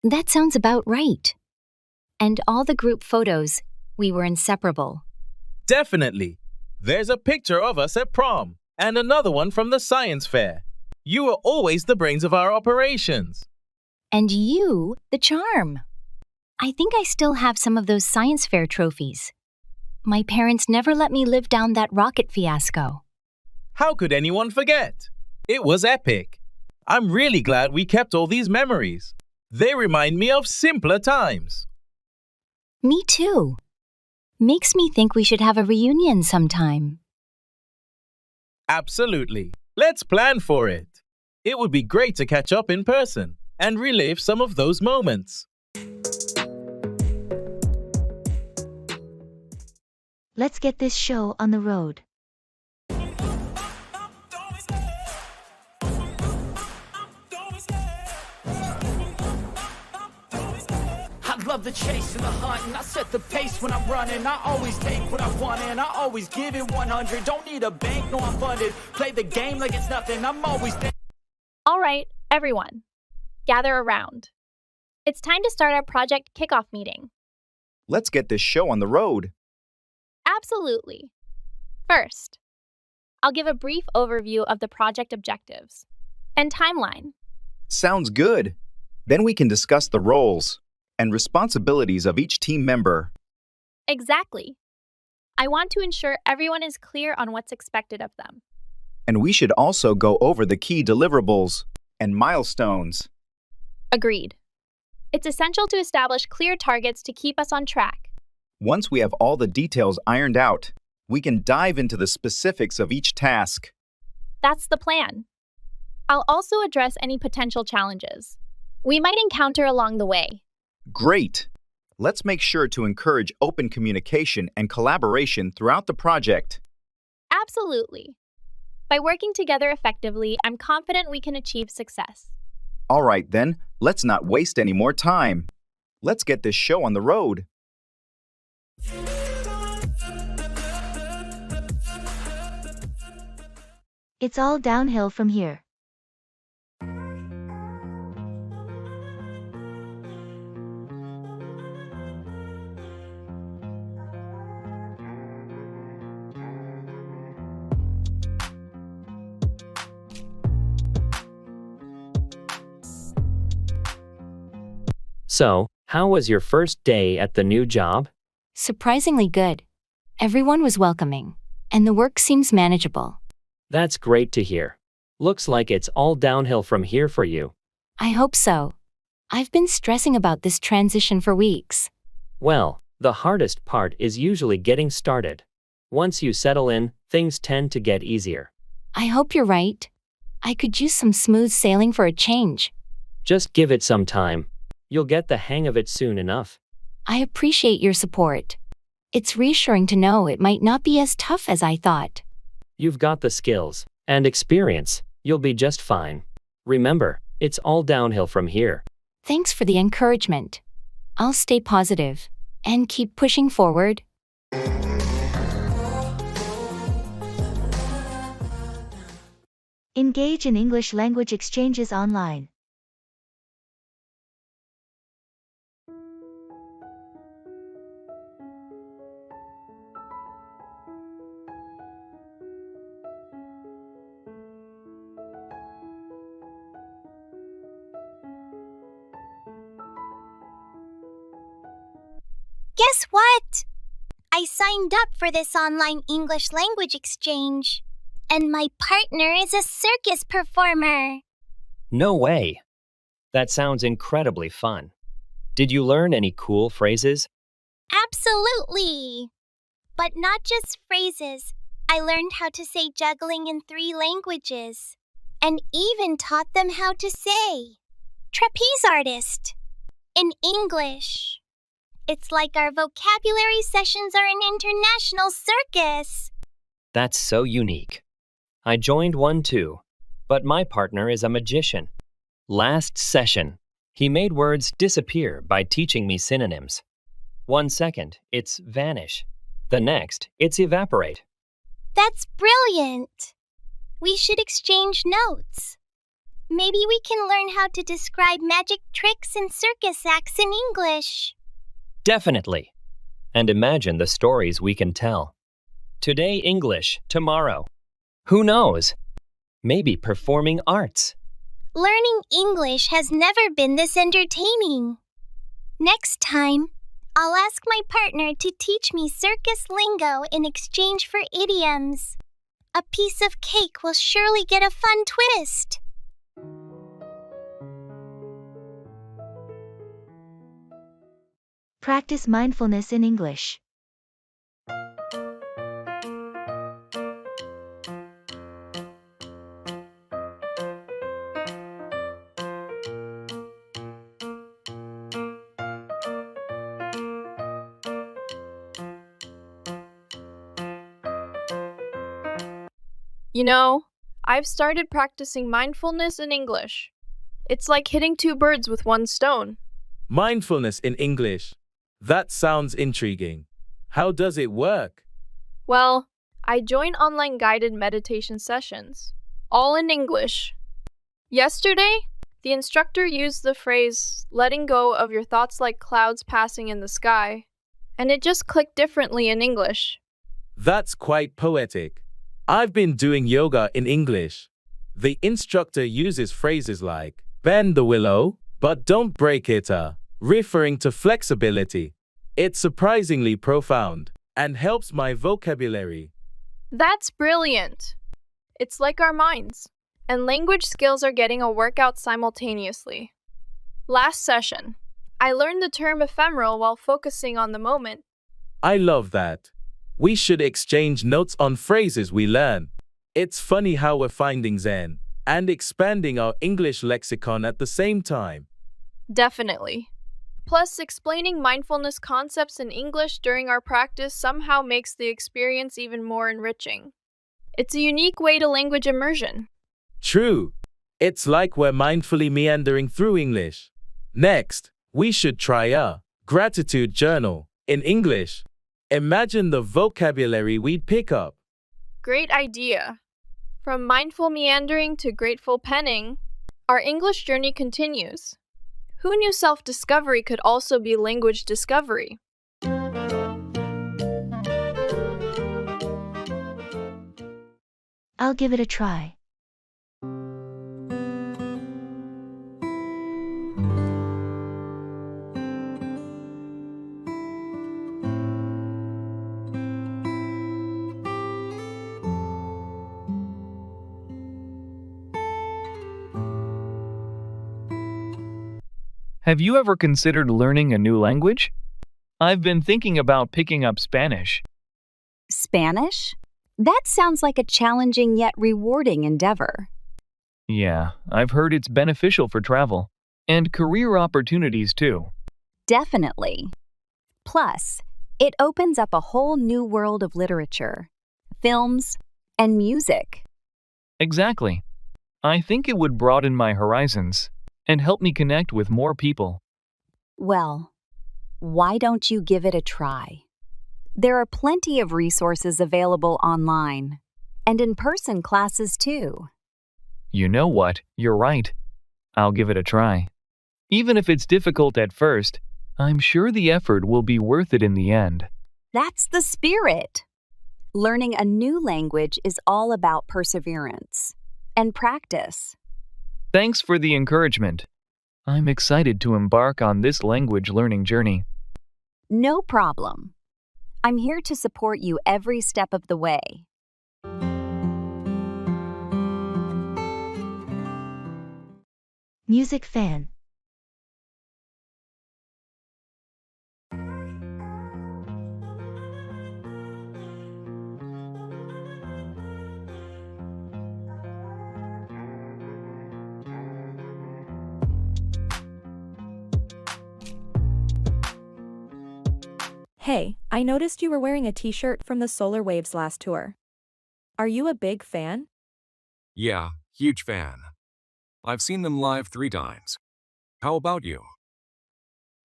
That sounds about right. And all the group photos, we were inseparable. Definitely. There's a picture of us at prom and another one from the science fair. You were always the brains of our operations. And you, the charm. I think I still have some of those science fair trophies. My parents never let me live down that rocket fiasco. How could anyone forget? It was epic. I'm really glad we kept all these memories. They remind me of simpler times. Me too. Makes me think we should have a reunion sometime. Absolutely. Let's plan for it. It would be great to catch up in person and relive some of those moments. Let's get this show on the road. I love the chase and the hunt, and I set the pace when I'm running. I always take what I want and I always give it 100. Don't need a bank, no I'm funded. Play the game like it's nothing, I'm always there. All right, everyone, gather around. It's time to start our project kickoff meeting. Let's get this show on the road. Absolutely. First, I'll give a brief overview of the project objectives and timeline. Sounds good. Then we can discuss the roles and responsibilities of each team member. Exactly. I want to ensure everyone is clear on what's expected of them. And we should also go over the key deliverables and milestones. Agreed. It's essential to establish clear targets to keep us on track. Once we have all the details ironed out, we can dive into the specifics of each task. That's the plan. I'll also address any potential challenges we might encounter along the way. Great! Let's make sure to encourage open communication and collaboration throughout the project. Absolutely. By working together effectively, I'm confident we can achieve success. All right, then, let's not waste any more time. Let's get this show on the road. It's all downhill from here. So, how was your first day at the new job? Surprisingly good. Everyone was welcoming, and the work seems manageable. That's great to hear. Looks like it's all downhill from here for you. I hope so. I've been stressing about this transition for weeks. Well, the hardest part is usually getting started. Once you settle in, things tend to get easier. I hope you're right. I could use some smooth sailing for a change. Just give it some time. You'll get the hang of it soon enough. I appreciate your support. It's reassuring to know it might not be as tough as I thought. You've got the skills and experience. You'll be just fine. Remember, it's all downhill from here. Thanks for the encouragement. I'll stay positive and keep pushing forward. Engage in English language exchanges online. Guess what? I signed up for this online English language exchange, and my partner is a circus performer. No way. That sounds incredibly fun. Did you learn any cool phrases? Absolutely. But not just phrases. I learned how to say juggling in 3 languages, and even taught them how to say trapeze artist in English. It's like our vocabulary sessions are an international circus. That's so unique. I joined one too, but my partner is a magician. Last session, he made words disappear by teaching me synonyms. 1 second, it's vanish. The next, it's evaporate. That's brilliant. We should exchange notes. Maybe we can learn how to describe magic tricks and circus acts in English. Definitely. And imagine the stories we can tell. Today English, tomorrow. Who knows? Maybe performing arts. Learning English has never been this entertaining. Next time, I'll ask my partner to teach me circus lingo in exchange for idioms. A piece of cake will surely get a fun twist. Practice mindfulness in English. You know, I've started practicing mindfulness in English. It's like hitting 2 birds with 1 stone. Mindfulness in English. That sounds intriguing. How does it work? Well, I join online guided meditation sessions, all in English. Yesterday, the instructor used the phrase, letting go of your thoughts like clouds passing in the sky, and it just clicked differently in English. That's quite poetic. I've been doing yoga in English. The instructor uses phrases like, bend the willow, but don't break it, referring to flexibility. It's surprisingly profound and helps my vocabulary. That's brilliant. It's like our minds, and language skills are getting a workout simultaneously. Last session, I learned the term ephemeral while focusing on the moment. I love that. We should exchange notes on phrases we learn. It's funny how we're finding Zen and expanding our English lexicon at the same time. Definitely. Plus, explaining mindfulness concepts in English during our practice somehow makes the experience even more enriching. It's a unique way to language immersion. True. It's like we're mindfully meandering through English. Next, we should try a gratitude journal in English. Imagine the vocabulary we'd pick up. Great idea. From mindful meandering to grateful penning, our English journey continues. Who knew self-discovery could also be language discovery? I'll give it a try. Have you ever considered learning a new language? I've been thinking about picking up Spanish. Spanish? That sounds like a challenging yet rewarding endeavor. Yeah, I've heard it's beneficial for travel and career opportunities too. Definitely. Plus, it opens up a whole new world of literature, films, and music. Exactly. I think it would broaden my horizons and help me connect with more people. Well, why don't you give it a try? There are plenty of resources available online, and in-person classes too. You know what? You're right. I'll give it a try. Even if it's difficult at first, I'm sure the effort will be worth it in the end. That's the spirit. Learning a new language is all about perseverance and practice. Thanks for the encouragement. I'm excited to embark on this language learning journey. No problem. I'm here to support you every step of the way. Music fan. Hey, I noticed you were wearing a t-shirt from the Solar Waves last tour. Are you a big fan? Yeah, huge fan. I've seen them live 3 times. How about you?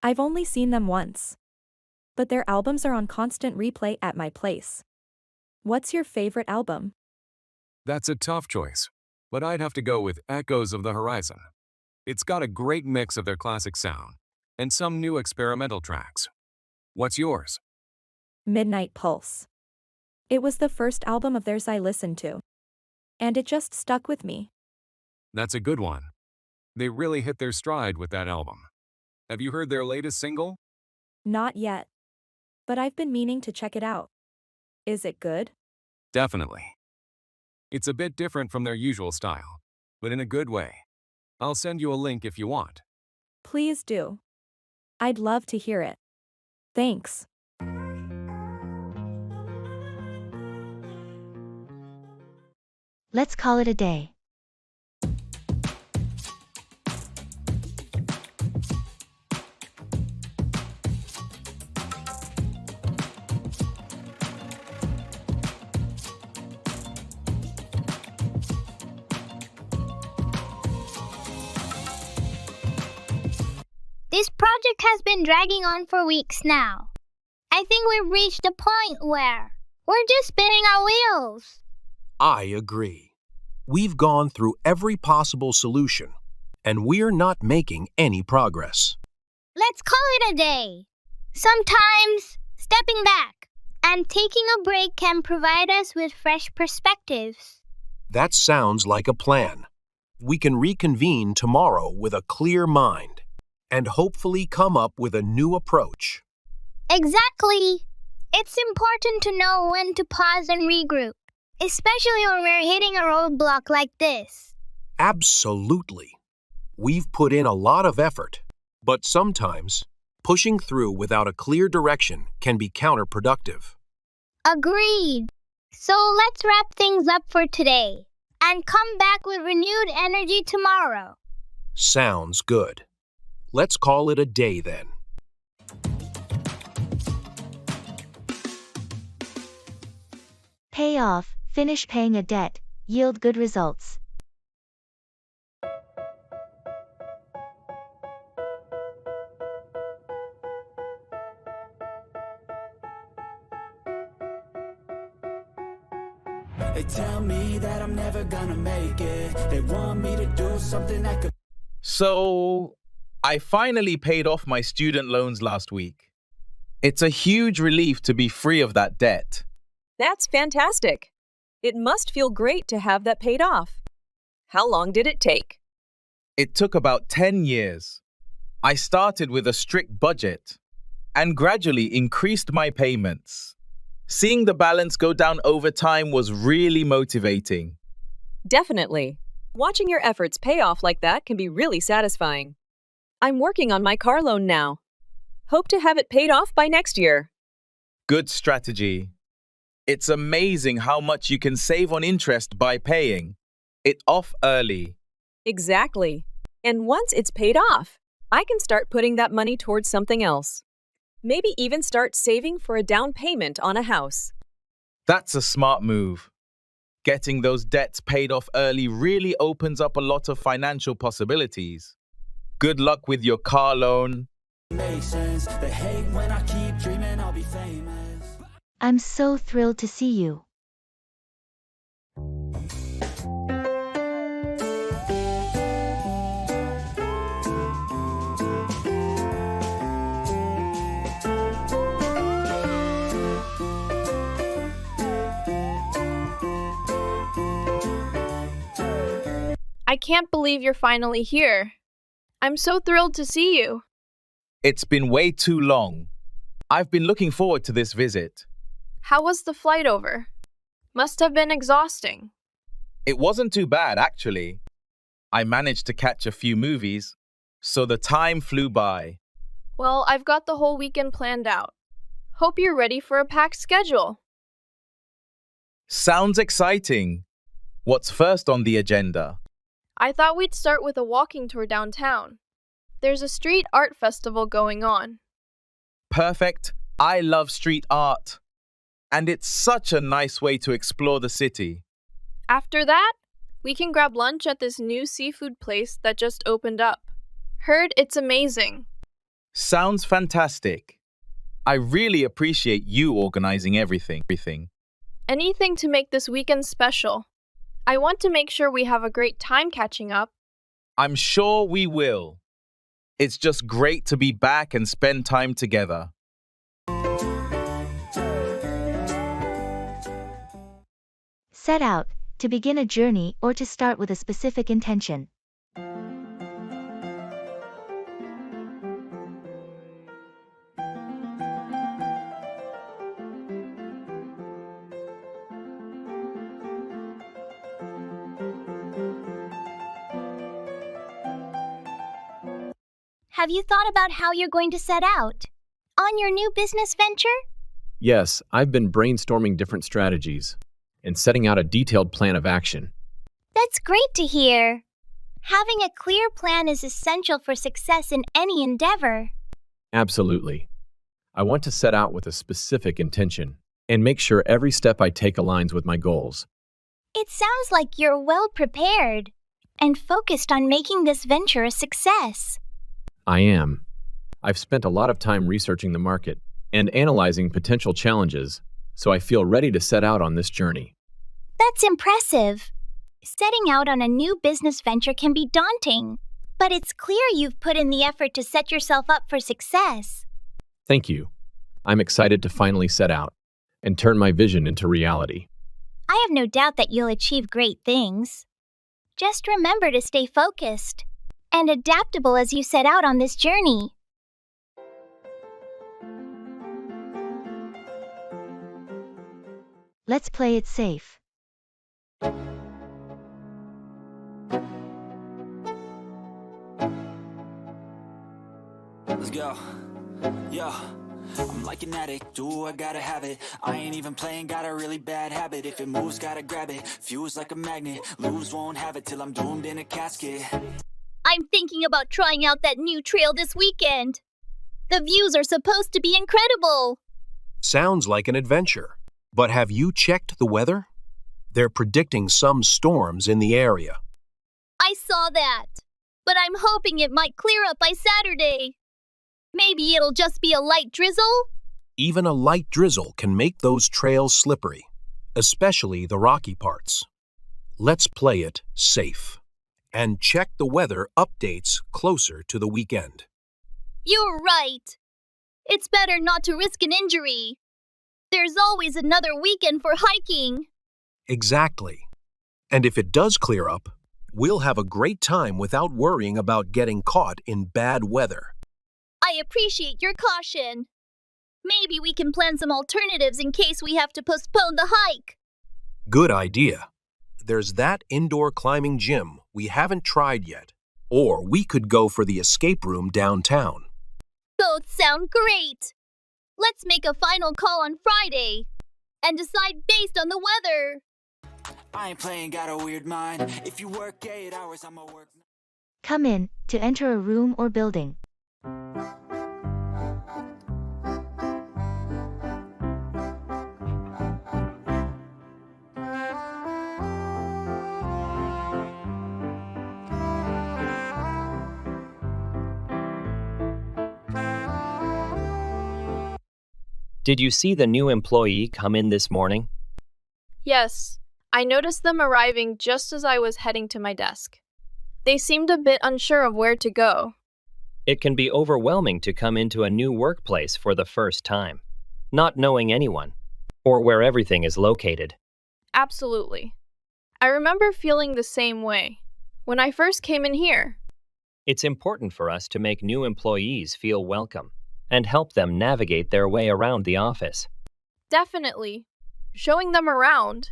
I've only seen them once. But their albums are on constant replay at my place. What's your favorite album? That's a tough choice, but I'd have to go with Echoes of the Horizon. It's got a great mix of their classic sound and some new experimental tracks. What's yours? Midnight Pulse. It was the first album of theirs I listened to. And it just stuck with me. That's a good one. They really hit their stride with that album. Have you heard their latest single? Not yet. But I've been meaning to check it out. Is it good? Definitely. It's a bit different from their usual style, but in a good way. I'll send you a link if you want. Please do. I'd love to hear it. Thanks. Let's call it a day. This project has been dragging on for weeks now. I think we've reached a point where we're just spinning our wheels. I agree. We've gone through every possible solution, and we're not making any progress. Let's call it a day. Sometimes stepping back and taking a break can provide us with fresh perspectives. That sounds like a plan. We can reconvene tomorrow with a clear mind and hopefully come up with a new approach. Exactly. It's important to know when to pause and regroup, especially when we're hitting a roadblock like this. Absolutely. We've put in a lot of effort, But sometimes, pushing through without a clear direction can be counterproductive. Agreed. So let's wrap things up for today and come back with renewed energy tomorrow. Sounds good. Let's call it a day then. Pay off, finish paying a debt, yield good results. They tell me that I'm never gonna make it. They want me to do something that could... So, I finally paid off my student loans last week. It's a huge relief to be free of that debt. That's fantastic. It must feel great to have that paid off. How long did it take? It took about 10 years. I started with a strict budget and gradually increased my payments. Seeing the balance go down over time was really motivating. Definitely. Watching your efforts pay off like that can be really satisfying. I'm working on my car loan now. Hope to have it paid off by next year. Good strategy. It's amazing how much you can save on interest by paying it off early. Exactly. And once it's paid off, I can start putting that money towards something else. Maybe even start saving for a down payment on a house. That's a smart move. Getting those debts paid off early really opens up a lot of financial possibilities. Good luck with your car loan. Makes sense. They hate when I keep dreaming I'll be famous. I'm so thrilled to see you. I can't believe you're finally here. I'm so thrilled to see you. It's been way too long. I've been looking forward to this visit. How was the flight over? Must have been exhausting. It wasn't too bad, actually. I managed to catch a few movies, so the time flew by. Well, I've got the whole weekend planned out. Hope you're ready for a packed schedule. Sounds exciting. What's first on the agenda? I thought we'd start with a walking tour downtown. There's a street art festival going on. Perfect. I love street art. And it's such a nice way to explore the city. After that, we can grab lunch at this new seafood place that just opened up. Heard it's amazing. Sounds fantastic. I really appreciate you organizing everything. Anything to make this weekend special. I want to make sure we have a great time catching up. I'm sure we will. It's just great to be back and spend time together. Set out, to begin a journey or to start with a specific intention. Have you thought about how you're going to set out? On your new business venture? Yes, I've been brainstorming different strategies and setting out a detailed plan of action. That's great to hear. Having a clear plan is essential for success in any endeavor. Absolutely. I want to set out with a specific intention and make sure every step I take aligns with my goals. It sounds like you're well prepared and focused on making this venture a success. I am. I've spent a lot of time researching the market and analyzing potential challenges, so I feel ready to set out on this journey. That's impressive. Setting out on a new business venture can be daunting, but it's clear you've put in the effort to set yourself up for success. Thank you. I'm excited to finally set out and turn my vision into reality. I have no doubt that you'll achieve great things. Just remember to stay focused and adaptable as you set out on this journey. Let's play it safe. Let's go. Yo. I'm like an addict, do I gotta have it. I ain't even playing, got a really bad habit. If it moves, gotta grab it. Fuse like a magnet, lose, won't have it till I'm doomed in a casket. I'm thinking about trying out that new trail this weekend. The views are supposed to be incredible. Sounds like an adventure. But have you checked the weather? They're predicting some storms in the area. I saw that, but I'm hoping it might clear up by Saturday. Maybe it'll just be a light drizzle? Even a light drizzle can make those trails slippery, especially the rocky parts. Let's play it safe and check the weather updates closer to the weekend. You're right. It's better not to risk an injury. There's always another weekend for hiking. Exactly. And if it does clear up, we'll have a great time without worrying about getting caught in bad weather. I appreciate your caution. Maybe we can plan some alternatives in case we have to postpone the hike. Good idea. There's that indoor climbing gym we haven't tried yet. Or we could go for the escape room downtown. Both sound great. Let's make a final call on Friday and decide based on the weather. I ain't playing, got a weird mind. If you work 8 hours, I'ma work. Come in to enter a room or building. Did you see the new employee come in this morning? Yes, I noticed them arriving just as I was heading to my desk. They seemed a bit unsure of where to go. It can be overwhelming to come into a new workplace for the first time, not knowing anyone, or where everything is located. Absolutely. I remember feeling the same way when I first came in here. It's important for us to make new employees feel welcome and help them navigate their way around the office. Definitely. Showing them around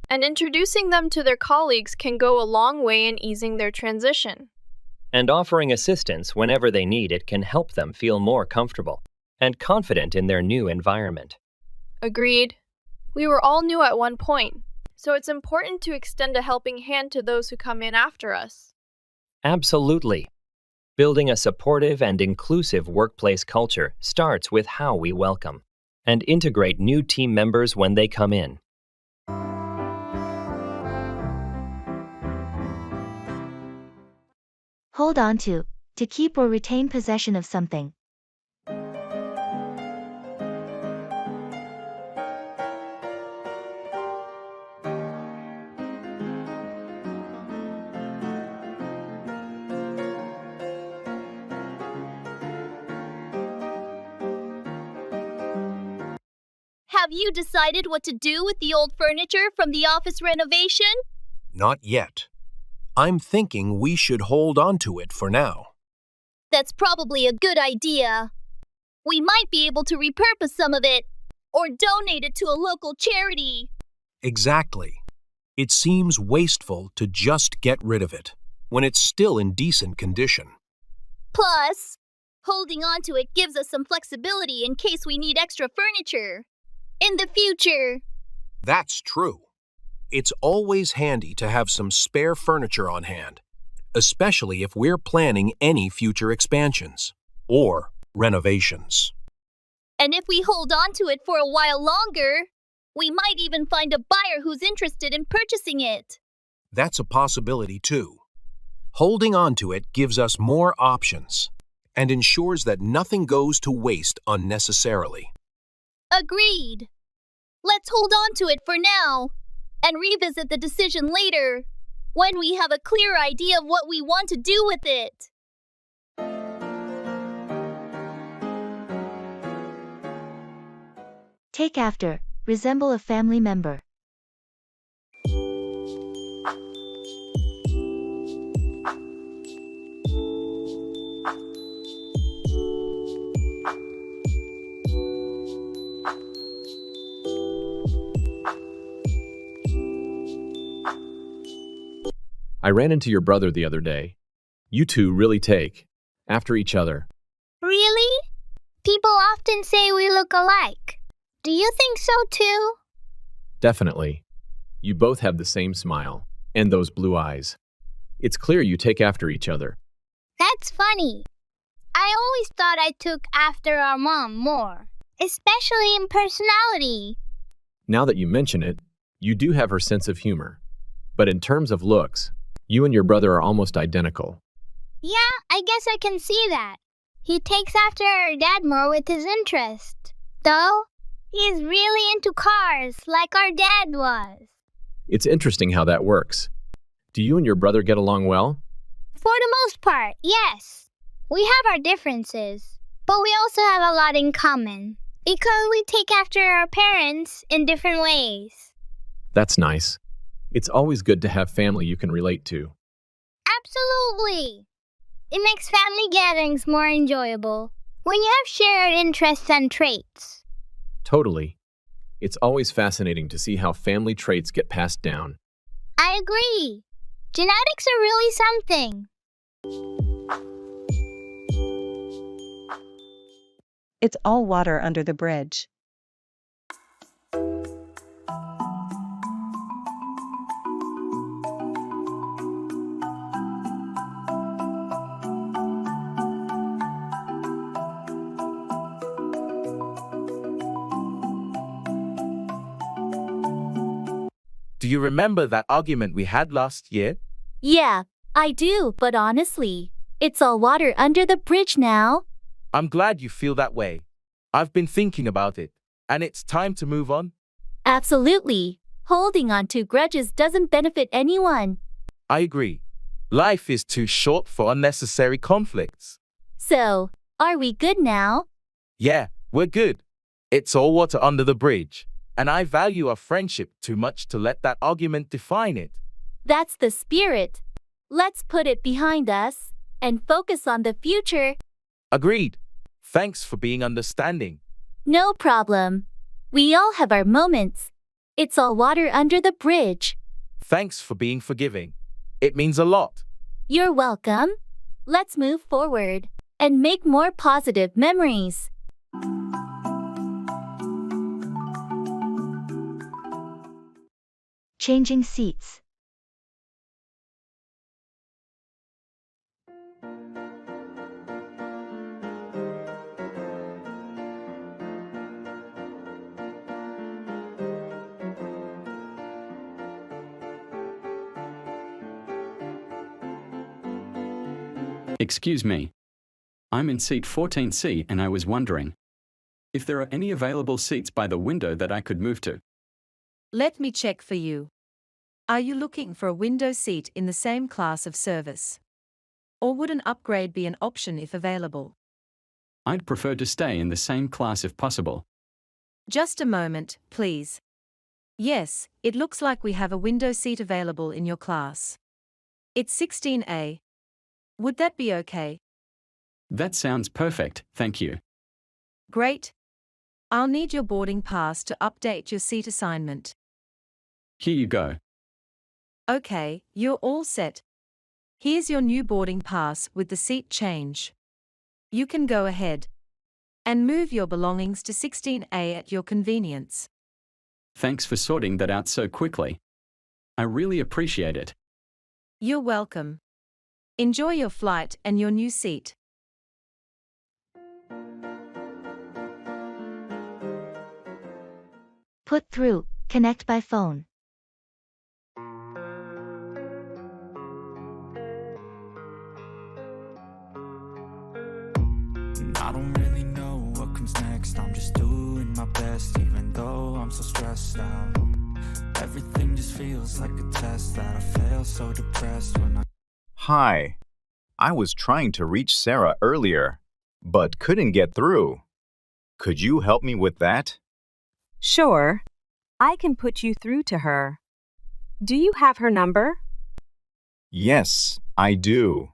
and introducing them to their colleagues can go a long way in easing their transition. And offering assistance whenever they need it can help them feel more comfortable and confident in their new environment. Agreed. We were all new at one point, so it's important to extend a helping hand to those who come in after us. Absolutely. Building a supportive and inclusive workplace culture starts with how we welcome and integrate new team members when they come in. Hold on to keep or retain possession of something. Have you decided what to do with the old furniture from the office renovation? Not yet. I'm thinking we should hold on to it for now. That's probably a good idea. We might be able to repurpose some of it or donate it to a local charity. Exactly. It seems wasteful to just get rid of it when it's still in decent condition. Plus, holding on to it gives us some flexibility in case we need extra furniture in the future. That's true. It's always handy to have some spare furniture on hand, especially if we're planning any future expansions or renovations. And if we hold on to it for a while longer, we might even find a buyer who's interested in purchasing it. That's a possibility too. Holding on to it gives us more options and ensures that nothing goes to waste unnecessarily. Agreed. Let's hold on to it for now and revisit the decision later when we have a clear idea of what we want to do with it. Take after, resemble a family member. I ran into your brother the other day. You two really take after each other. Really? People often say we look alike. Do you think so too? Definitely. You both have the same smile and those blue eyes. It's clear you take after each other. That's funny. I always thought I took after our mom more, especially in personality. Now that you mention it, you do have her sense of humor. But in terms of looks, you and your brother are almost identical. Yeah, I guess I can see that. He takes after our dad more with his interest. Though, he's really into cars, like our dad was. It's interesting how that works. Do you and your brother get along well? For the most part, yes. We have our differences, but we also have a lot in common, because we take after our parents in different ways. That's nice. It's always good to have family you can relate to. Absolutely. It makes family gatherings more enjoyable when you have shared interests and traits. Totally. It's always fascinating to see how family traits get passed down. I agree. Genetics are really something. It's all water under the bridge. Do you remember that argument we had last year? Yeah, I do, but honestly, it's all water under the bridge now. I'm glad you feel that way. I've been thinking about it, and it's time to move on. Absolutely. Holding on to grudges doesn't benefit anyone. I agree. Life is too short for unnecessary conflicts. So, are we good now? Yeah, we're good. It's all water under the bridge, and I value our friendship too much to let that argument define it. That's the spirit. Let's put it behind us and focus on the future. Agreed. Thanks for being understanding. No problem. We all have our moments. It's all water under the bridge. Thanks for being forgiving. It means a lot. You're welcome. Let's move forward and make more positive memories. Changing seats. Excuse me. I'm in seat 14C and I was wondering if there are any available seats by the window that I could move to. Let me check for you. Are you looking for a window seat in the same class of service? Or would an upgrade be an option if available? I'd prefer to stay in the same class if possible. Just a moment, please. Yes, it looks like we have a window seat available in your class. It's 16A. Would that be okay? That sounds perfect, thank you. Great. I'll need your boarding pass to update your seat assignment. Here you go. Okay, you're all set. Here's your new boarding pass with the seat change. You can go ahead and move your belongings to 16A at your convenience. Thanks for sorting that out so quickly. I really appreciate it. You're welcome. Enjoy your flight and your new seat. Put through, connect by phone. I don't really know what comes next. I'm just doing my best, even though I'm so stressed out. Everything just feels like a test that I fail, so depressed when I... Hi. I was trying to reach Sarah earlier, but couldn't get through. Could you help me with that? Sure. I can put you through to her. Do you have her number? Yes, I do.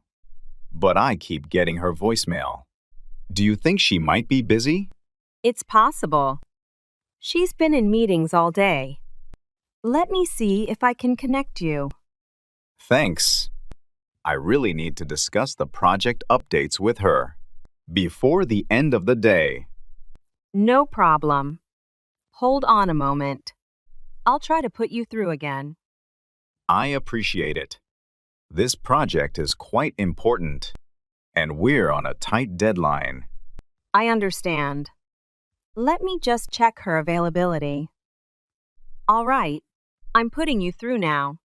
But I keep getting her voicemail. Do you think she might be busy? It's possible. She's been in meetings all day. Let me see if I can connect you. Thanks. I really need to discuss the project updates with her. Before the end of the day. No problem. Hold on a moment. I'll try to put you through again. I appreciate it. This project is quite important, and we're on a tight deadline. I understand. Let me just check her availability. All right, I'm putting you through now.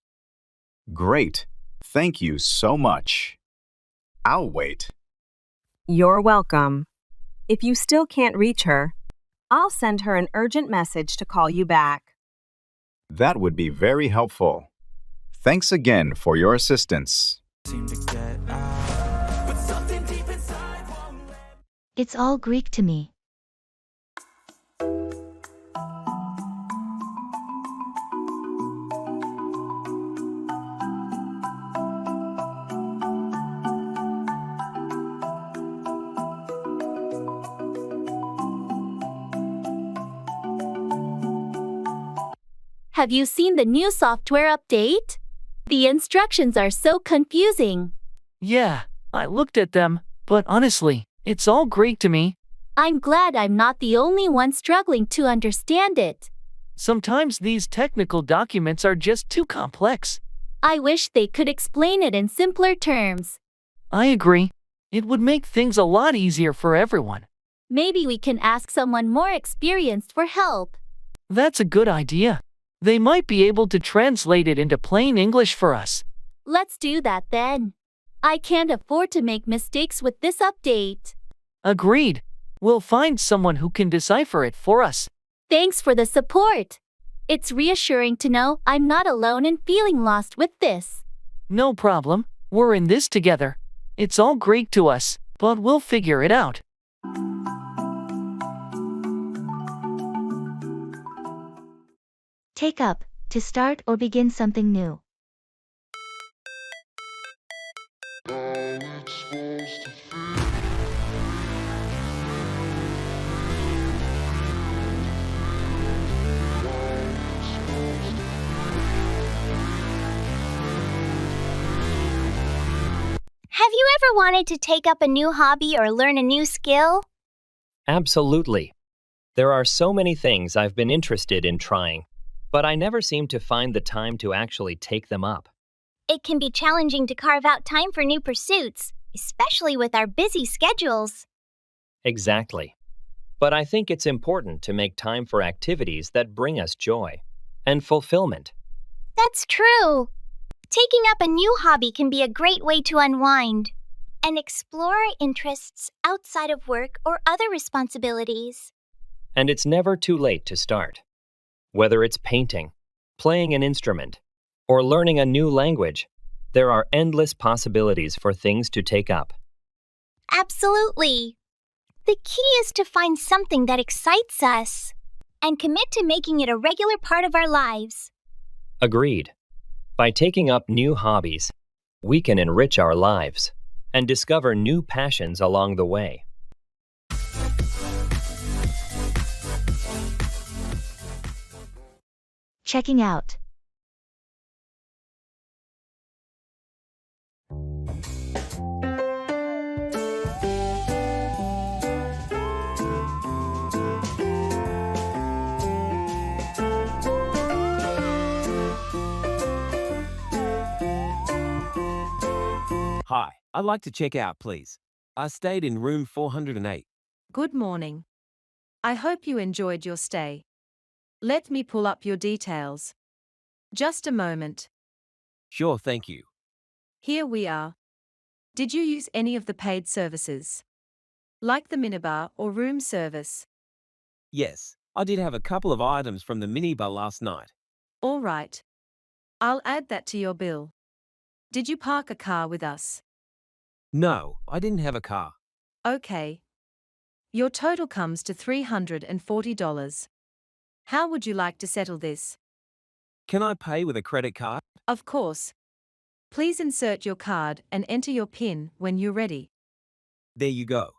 Great. Thank you so much. I'll wait. You're welcome. If you still can't reach her, I'll send her an urgent message to call you back. That would be very helpful. Thanks again for your assistance. It's all Greek to me. Have you seen the new software update? The instructions are so confusing. Yeah, I looked at them, but honestly, it's all Greek to me. I'm glad I'm not the only one struggling to understand it. Sometimes these technical documents are just too complex. I wish they could explain it in simpler terms. I agree. It would make things a lot easier for everyone. Maybe we can ask someone more experienced for help. That's a good idea. They might be able to translate it into plain English for us. Let's do that then. I can't afford to make mistakes with this update. Agreed. We'll find someone who can decipher it for us. Thanks for the support. It's reassuring to know I'm not alone in feeling lost with this. No problem. We're in this together. It's all Greek to us, but we'll figure it out. Take up, to start or begin something new. Have you ever wanted to take up a new hobby or learn a new skill? Absolutely. There are so many things I've been interested in trying, but I never seem to find the time to actually take them up. It can be challenging to carve out time for new pursuits, especially with our busy schedules. Exactly. But I think it's important to make time for activities that bring us joy and fulfillment. That's true. Taking up a new hobby can be a great way to unwind and explore our interests outside of work or other responsibilities. And it's never too late to start. Whether it's painting, playing an instrument, or learning a new language, there are endless possibilities for things to take up. Absolutely. The key is to find something that excites us and commit to making it a regular part of our lives. Agreed. By taking up new hobbies, we can enrich our lives and discover new passions along the way. Checking out. Hi, I'd like to check out, please. I stayed in room 408. Good morning. I hope you enjoyed your stay. Let me pull up your details. Just a moment. Sure, thank you. Here we are. Did you use any of the paid services? Like the minibar or room service? Yes, I did have a couple of items from the minibar last night. All right. I'll add that to your bill. Did you park a car with us? No, I didn't have a car. Okay. Your total comes to $340. How would you like to settle this? Can I pay with a credit card? Of course. Please insert your card and enter your PIN when you're ready. There you go.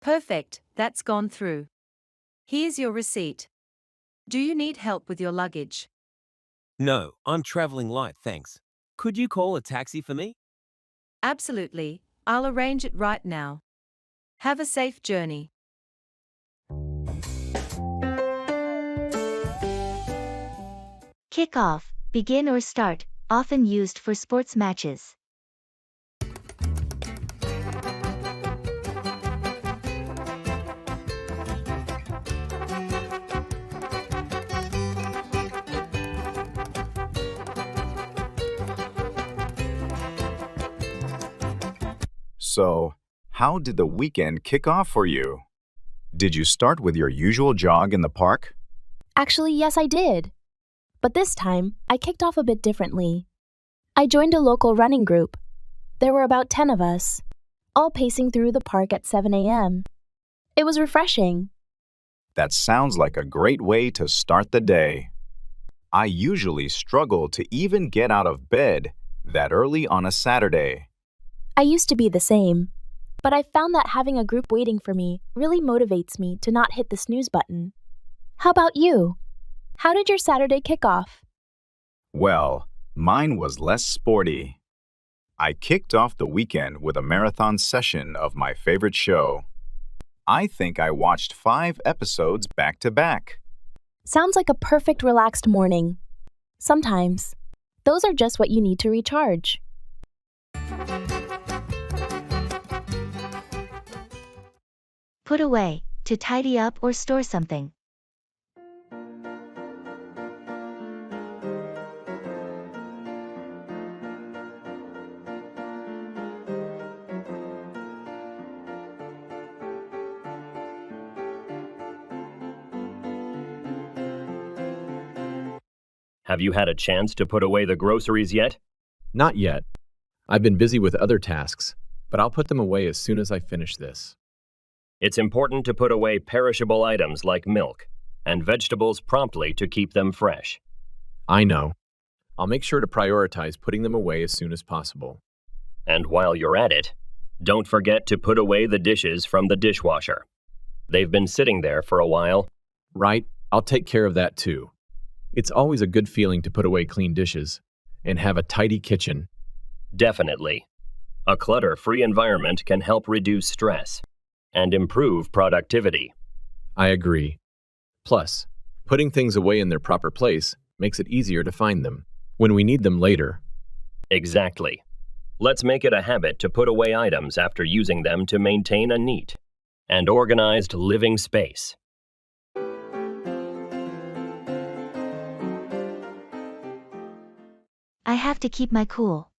Perfect, that's gone through. Here's your receipt. Do you need help with your luggage? No, I'm traveling light, thanks. Could you call a taxi for me? Absolutely, I'll arrange it right now. Have a safe journey. Kick off, begin or start, often used for sports matches. So, how did the weekend kick off for you? Did you start with your usual jog in the park? Actually, yes, I did. But this time, I kicked off a bit differently. I joined a local running group. There were about 10 of us, all pacing through the park at 7 a.m. It was refreshing. That sounds like a great way to start the day. I usually struggle to even get out of bed that early on a Saturday. I used to be the same, but I found that having a group waiting for me really motivates me to not hit the snooze button. How about you? How did your Saturday kick off? Well, mine was less sporty. I kicked off the weekend with a marathon session of my favorite show. I think I watched 5 episodes back to back. Sounds like a perfect relaxed morning. Sometimes, those are just what you need to recharge. Put away, to tidy up or store something. Have you had a chance to put away the groceries yet? Not yet. I've been busy with other tasks, but I'll put them away as soon as I finish this. It's important to put away perishable items like milk and vegetables promptly to keep them fresh. I know. I'll make sure to prioritize putting them away as soon as possible. And while you're at it, don't forget to put away the dishes from the dishwasher. They've been sitting there for a while. Right, I'll take care of that too. It's always a good feeling to put away clean dishes and have a tidy kitchen. Definitely. A clutter-free environment can help reduce stress and improve productivity. I agree. Plus, putting things away in their proper place makes it easier to find them when we need them later. Exactly. Let's make it a habit to put away items after using them to maintain a neat and organized living space. I have to keep my cool.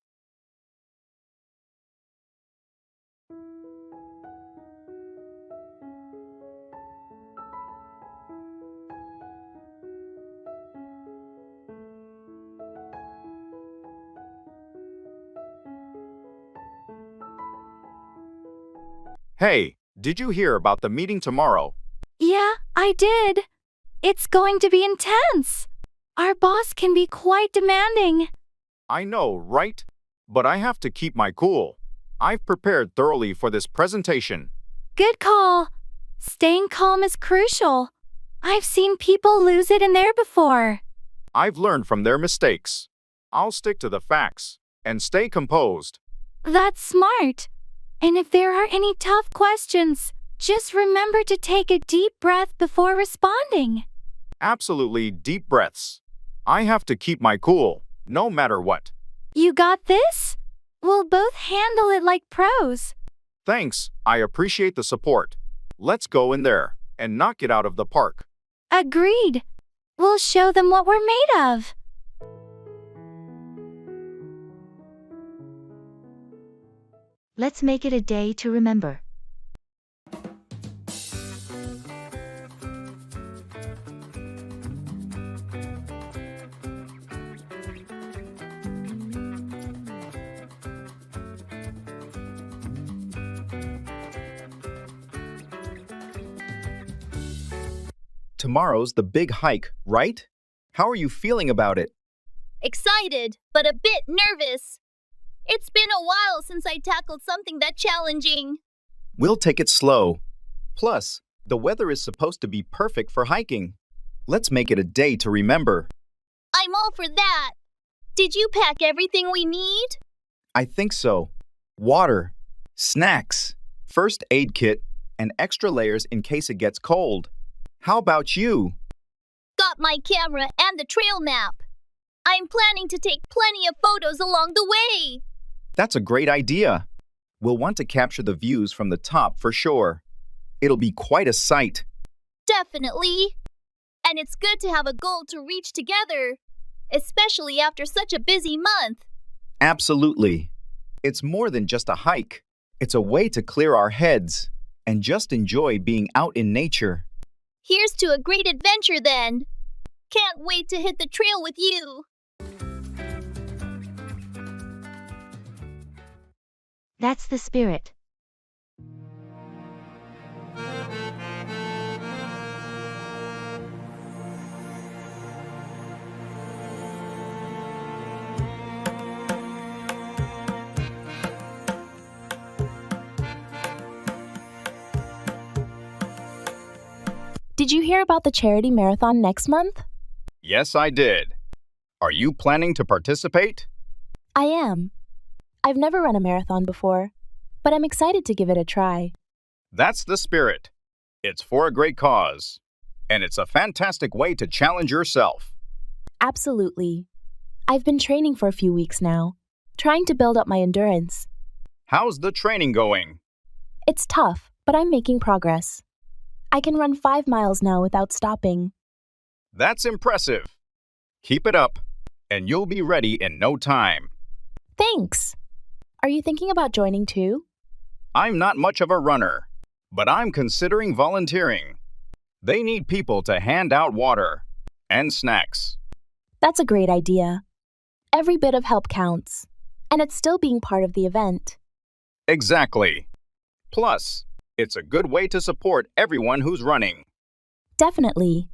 Hey, did you hear about the meeting tomorrow? Yeah, I did. It's going to be intense. Our boss can be quite demanding. I know, right? But I have to keep my cool. I've prepared thoroughly for this presentation. Good call. Staying calm is crucial. I've seen people lose it in there before. I've learned from their mistakes. I'll stick to the facts and stay composed. That's smart. And if there are any tough questions, just remember to take a deep breath before responding. Absolutely deep breaths. I have to keep my cool, no matter what. You got this? We'll both handle it like pros. Thanks, I appreciate the support. Let's go in there and knock it out of the park. Agreed. We'll show them what we're made of. Let's make it a day to remember. Tomorrow's the big hike, right? How are you feeling about it? Excited, but a bit nervous. It's been a while since I tackled something that challenging. We'll take it slow. Plus, the weather is supposed to be perfect for hiking. Let's make it a day to remember. I'm all for that. Did you pack everything we need? I think so. Water, snacks, first aid kit, and extra layers in case it gets cold. How about you? Got my camera and the trail map. I'm planning to take plenty of photos along the way. That's a great idea. We'll want to capture the views from the top for sure. It'll be quite a sight. Definitely. And it's good to have a goal to reach together, especially after such a busy month. Absolutely. It's more than just a hike. It's a way to clear our heads and just enjoy being out in nature. Here's to a great adventure then. Can't wait to hit the trail with you. That's the spirit. Did you hear about the charity marathon next month? Yes, I did. Are you planning to participate? I am. I've never run a marathon before, but I'm excited to give it a try. That's the spirit. It's for a great cause, and it's a fantastic way to challenge yourself. Absolutely. I've been training for a few weeks now, trying to build up my endurance. How's the training going? It's tough, but I'm making progress. I can run 5 miles now without stopping. That's impressive. Keep it up, and you'll be ready in no time. Thanks. Are you thinking about joining too? I'm not much of a runner, but I'm considering volunteering. They need people to hand out water and snacks. That's a great idea. Every bit of help counts, and it's still being part of the event. Exactly. Plus, it's a good way to support everyone who's running. Definitely.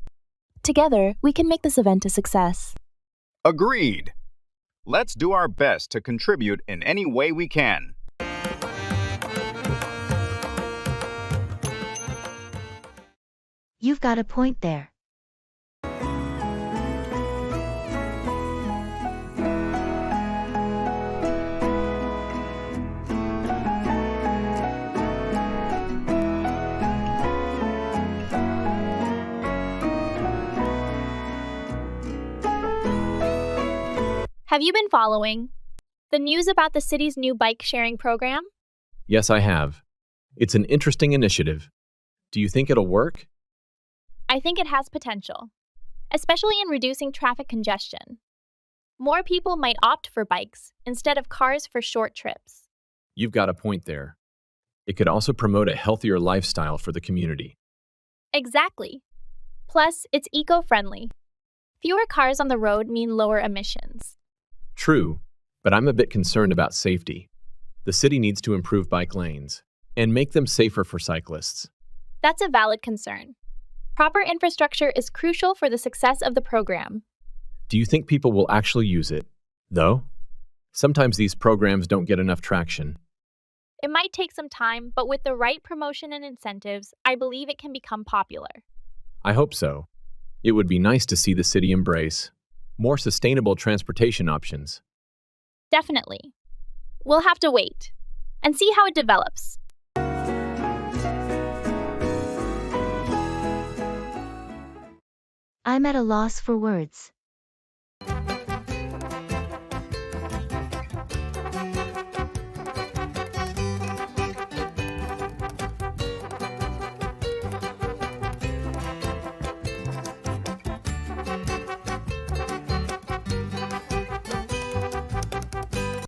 Together, we can make this event a success. Agreed. Let's do our best to contribute in any way we can. You've got a point there. Have you been following the news about the city's new bike sharing program? Yes, I have. It's an interesting initiative. Do you think it'll work? I think it has potential, especially in reducing traffic congestion. More people might opt for bikes instead of cars for short trips. You've got a point there. It could also promote a healthier lifestyle for the community. Exactly. Plus, it's eco-friendly. Fewer cars on the road mean lower emissions. True, but I'm a bit concerned about safety. The city needs to improve bike lanes and make them safer for cyclists. That's a valid concern. Proper infrastructure is crucial for the success of the program. Do you think people will actually use it, though? Sometimes these programs don't get enough traction. It might take some time, but with the right promotion and incentives, I believe it can become popular. I hope so. It would be nice to see the city embrace more sustainable transportation options. Definitely. We'll have to wait and see how it develops. I'm at a loss for words.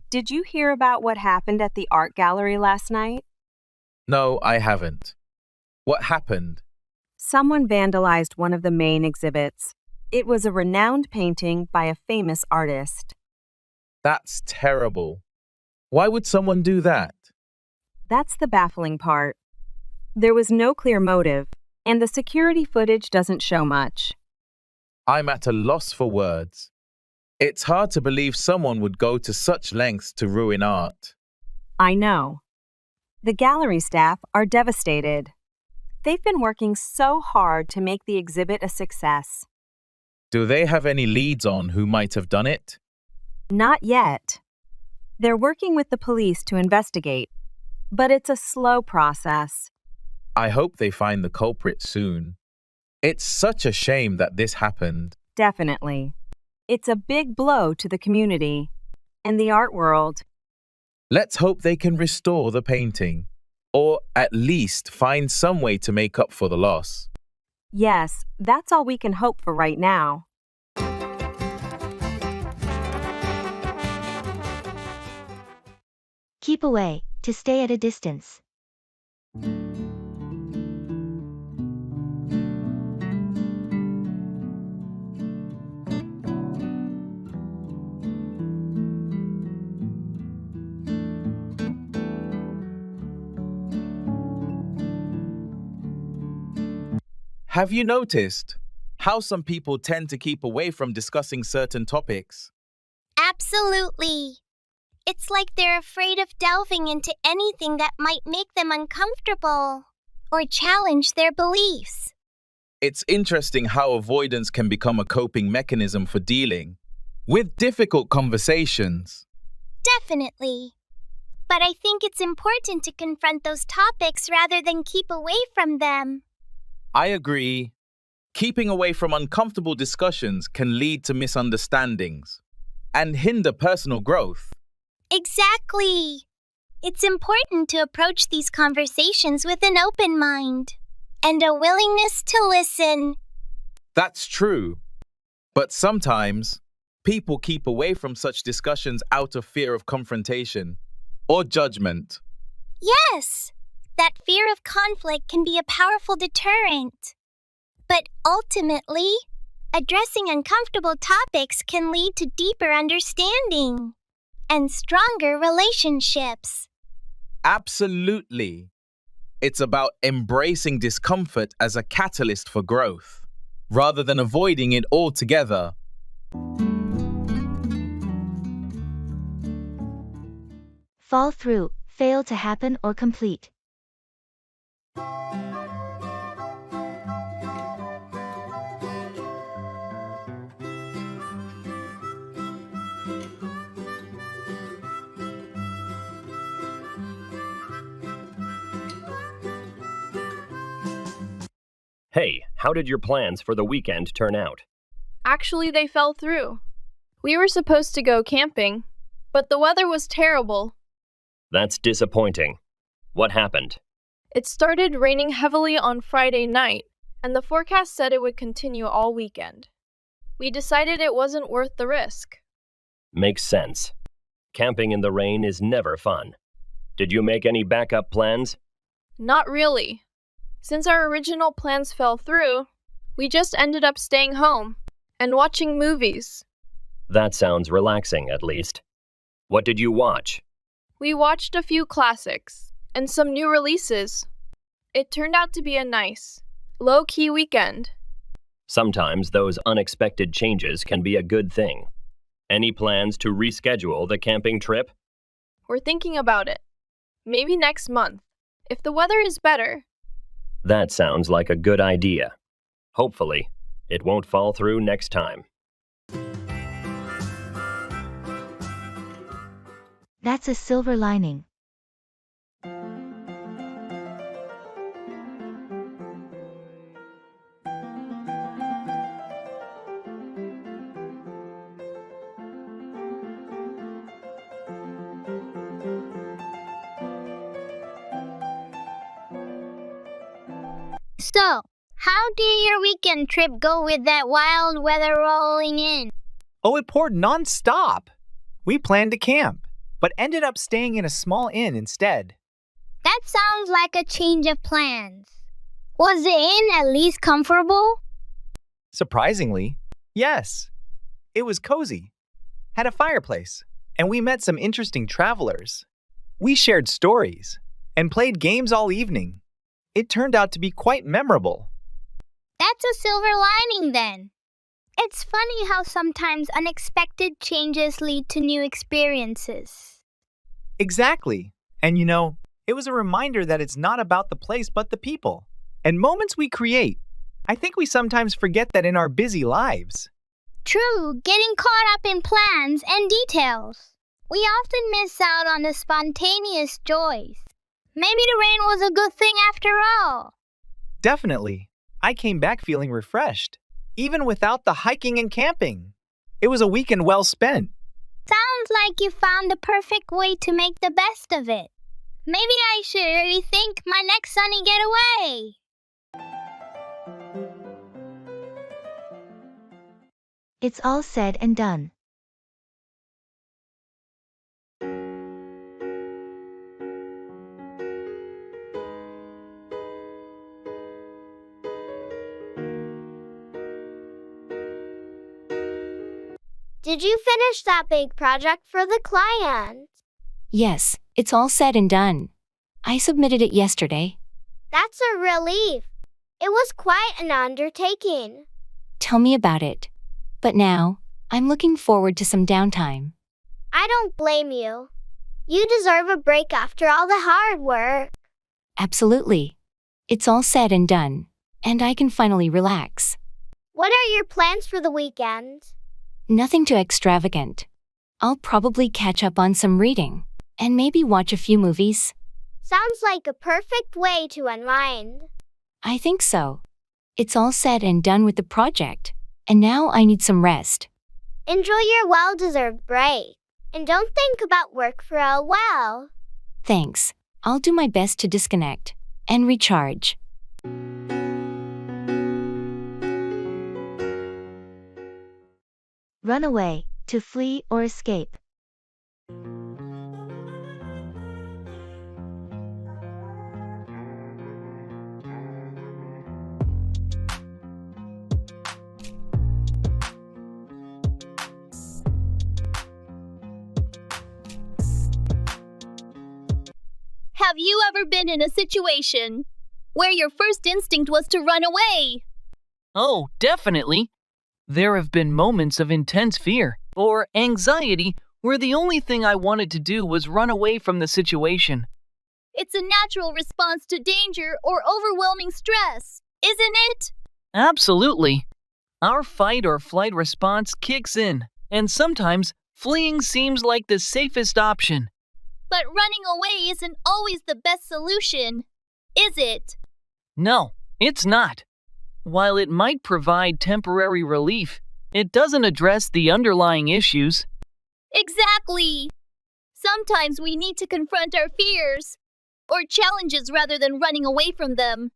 Did you hear about what happened at the art gallery last night? No, I haven't. What happened? Someone vandalized one of the main exhibits. It was a renowned painting by a famous artist. That's terrible. Why would someone do that? That's the baffling part. There was no clear motive, and the security footage doesn't show much. I'm at a loss for words. It's hard to believe someone would go to such lengths to ruin art. I know. The gallery staff are devastated. They've been working so hard to make the exhibit a success. Do they have any leads on who might have done it? Not yet. They're working with the police to investigate, but it's a slow process. I hope they find the culprit soon. It's such a shame that this happened. Definitely. It's a big blow to the community and the art world. Let's hope they can restore the painting, or at least find some way to make up for the loss. Yes, that's all we can hope for right now. Keep away, to stay at a distance. Have you noticed how some people tend to keep away from discussing certain topics? Absolutely. It's like they're afraid of delving into anything that might make them uncomfortable or challenge their beliefs. It's interesting how avoidance can become a coping mechanism for dealing with difficult conversations. Definitely. But I think it's important to confront those topics rather than keep away from them. I agree. Keeping away from uncomfortable discussions can lead to misunderstandings and hinder personal growth. Exactly. It's important to approach these conversations with an open mind and a willingness to listen. That's true. But sometimes, people keep away from such discussions out of fear of confrontation or judgment. Yes, that fear of conflict can be a powerful deterrent. But ultimately, addressing uncomfortable topics can lead to deeper understanding and stronger relationships. Absolutely. It's about embracing discomfort as a catalyst for growth, rather than avoiding it altogether. Fall through, fail to happen or complete. Hey, how did your plans for the weekend turn out? Actually, they fell through. We were supposed to go camping, but the weather was terrible. That's disappointing. What happened? It started raining heavily on Friday night, and the forecast said it would continue all weekend. We decided it wasn't worth the risk. Makes sense. Camping in the rain is never fun. Did you make any backup plans? Not really. Since our original plans fell through, we just ended up staying home and watching movies. That sounds relaxing, at least. What did you watch? We watched a few classics and some new releases. It turned out to be a nice, low-key weekend. Sometimes those unexpected changes can be a good thing. Any plans to reschedule the camping trip? We're thinking about it. Maybe next month, if the weather is better. That sounds like a good idea. Hopefully, it won't fall through next time. That's a silver lining. So, how did your weekend trip go with that wild weather rolling in? Oh, it poured non-stop. We planned to camp, but ended up staying in a small inn instead. That sounds like a change of plans. Was the inn at least comfortable? Surprisingly, yes. It was cozy, had a fireplace, and we met some interesting travelers. We shared stories and played games all evening. It turned out to be quite memorable. That's a silver lining then. It's funny how sometimes unexpected changes lead to new experiences. Exactly. And you know, it was a reminder that it's not about the place but the people and moments we create. I think we sometimes forget that in our busy lives. True, getting caught up in plans and details. We often miss out on the spontaneous joys. Maybe the rain was a good thing after all. Definitely. I came back feeling refreshed, even without the hiking and camping. It was a weekend well spent. Sounds like you found the perfect way to make the best of it. Maybe I should rethink my next sunny getaway. It's all said and done. Did you finish that big project for the client? Yes, it's all said and done. I submitted it yesterday. That's a relief. It was quite an undertaking. Tell me about it. But now, I'm looking forward to some downtime. I don't blame you. You deserve a break after all the hard work. Absolutely. It's all said and done, and I can finally relax. What are your plans for the weekend? Nothing too extravagant. I'll probably catch up on some reading, and maybe watch a few movies. Sounds like a perfect way to unwind. I think so. It's all said and done with the project, and now I need some rest. Enjoy your well-deserved break, and don't think about work for a while. Thanks. I'll do my best to disconnect and recharge. Run away, to flee or escape. Have you ever been in a situation where your first instinct was to run away? Oh, definitely. There have been moments of intense fear or anxiety where the only thing I wanted to do was run away from the situation. It's a natural response to danger or overwhelming stress, isn't it? Absolutely. Our fight or flight response kicks in, and sometimes fleeing seems like the safest option. But running away isn't always the best solution, is it? No, it's not. While it might provide temporary relief, it doesn't address the underlying issues. Exactly. Sometimes we need to confront our fears or challenges rather than running away from them.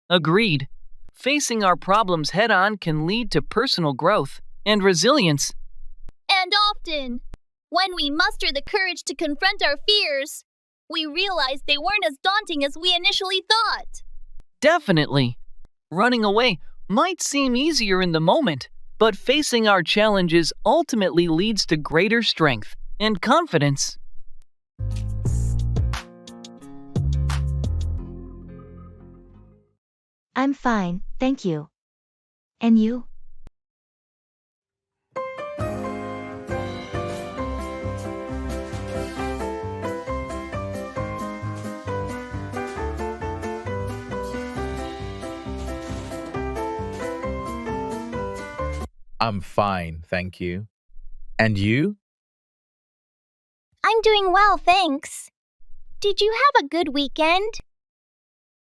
Agreed. Facing our problems head-on can lead to personal growth and resilience. And often, when we muster the courage to confront our fears, we realize they weren't as daunting as we initially thought. Definitely. Running away might seem easier in the moment, but facing our challenges ultimately leads to greater strength and confidence. I'm fine, thank you. And you? I'm fine, thank you. And you? I'm doing well, thanks. Did you have a good weekend?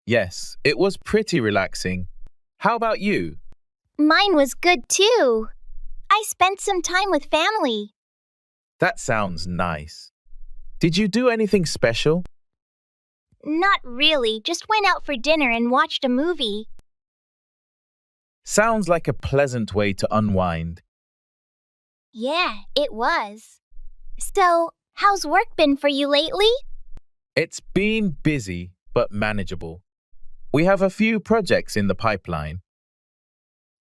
Yes, it was pretty relaxing. How about you? Mine was good too. I spent some time with family. That sounds nice. Did you do anything special? Not really, just went out for dinner and watched a movie. Sounds like a pleasant way to unwind. Yeah, it was. So, how's work been for you lately? It's been busy, but manageable. We have a few projects in the pipeline.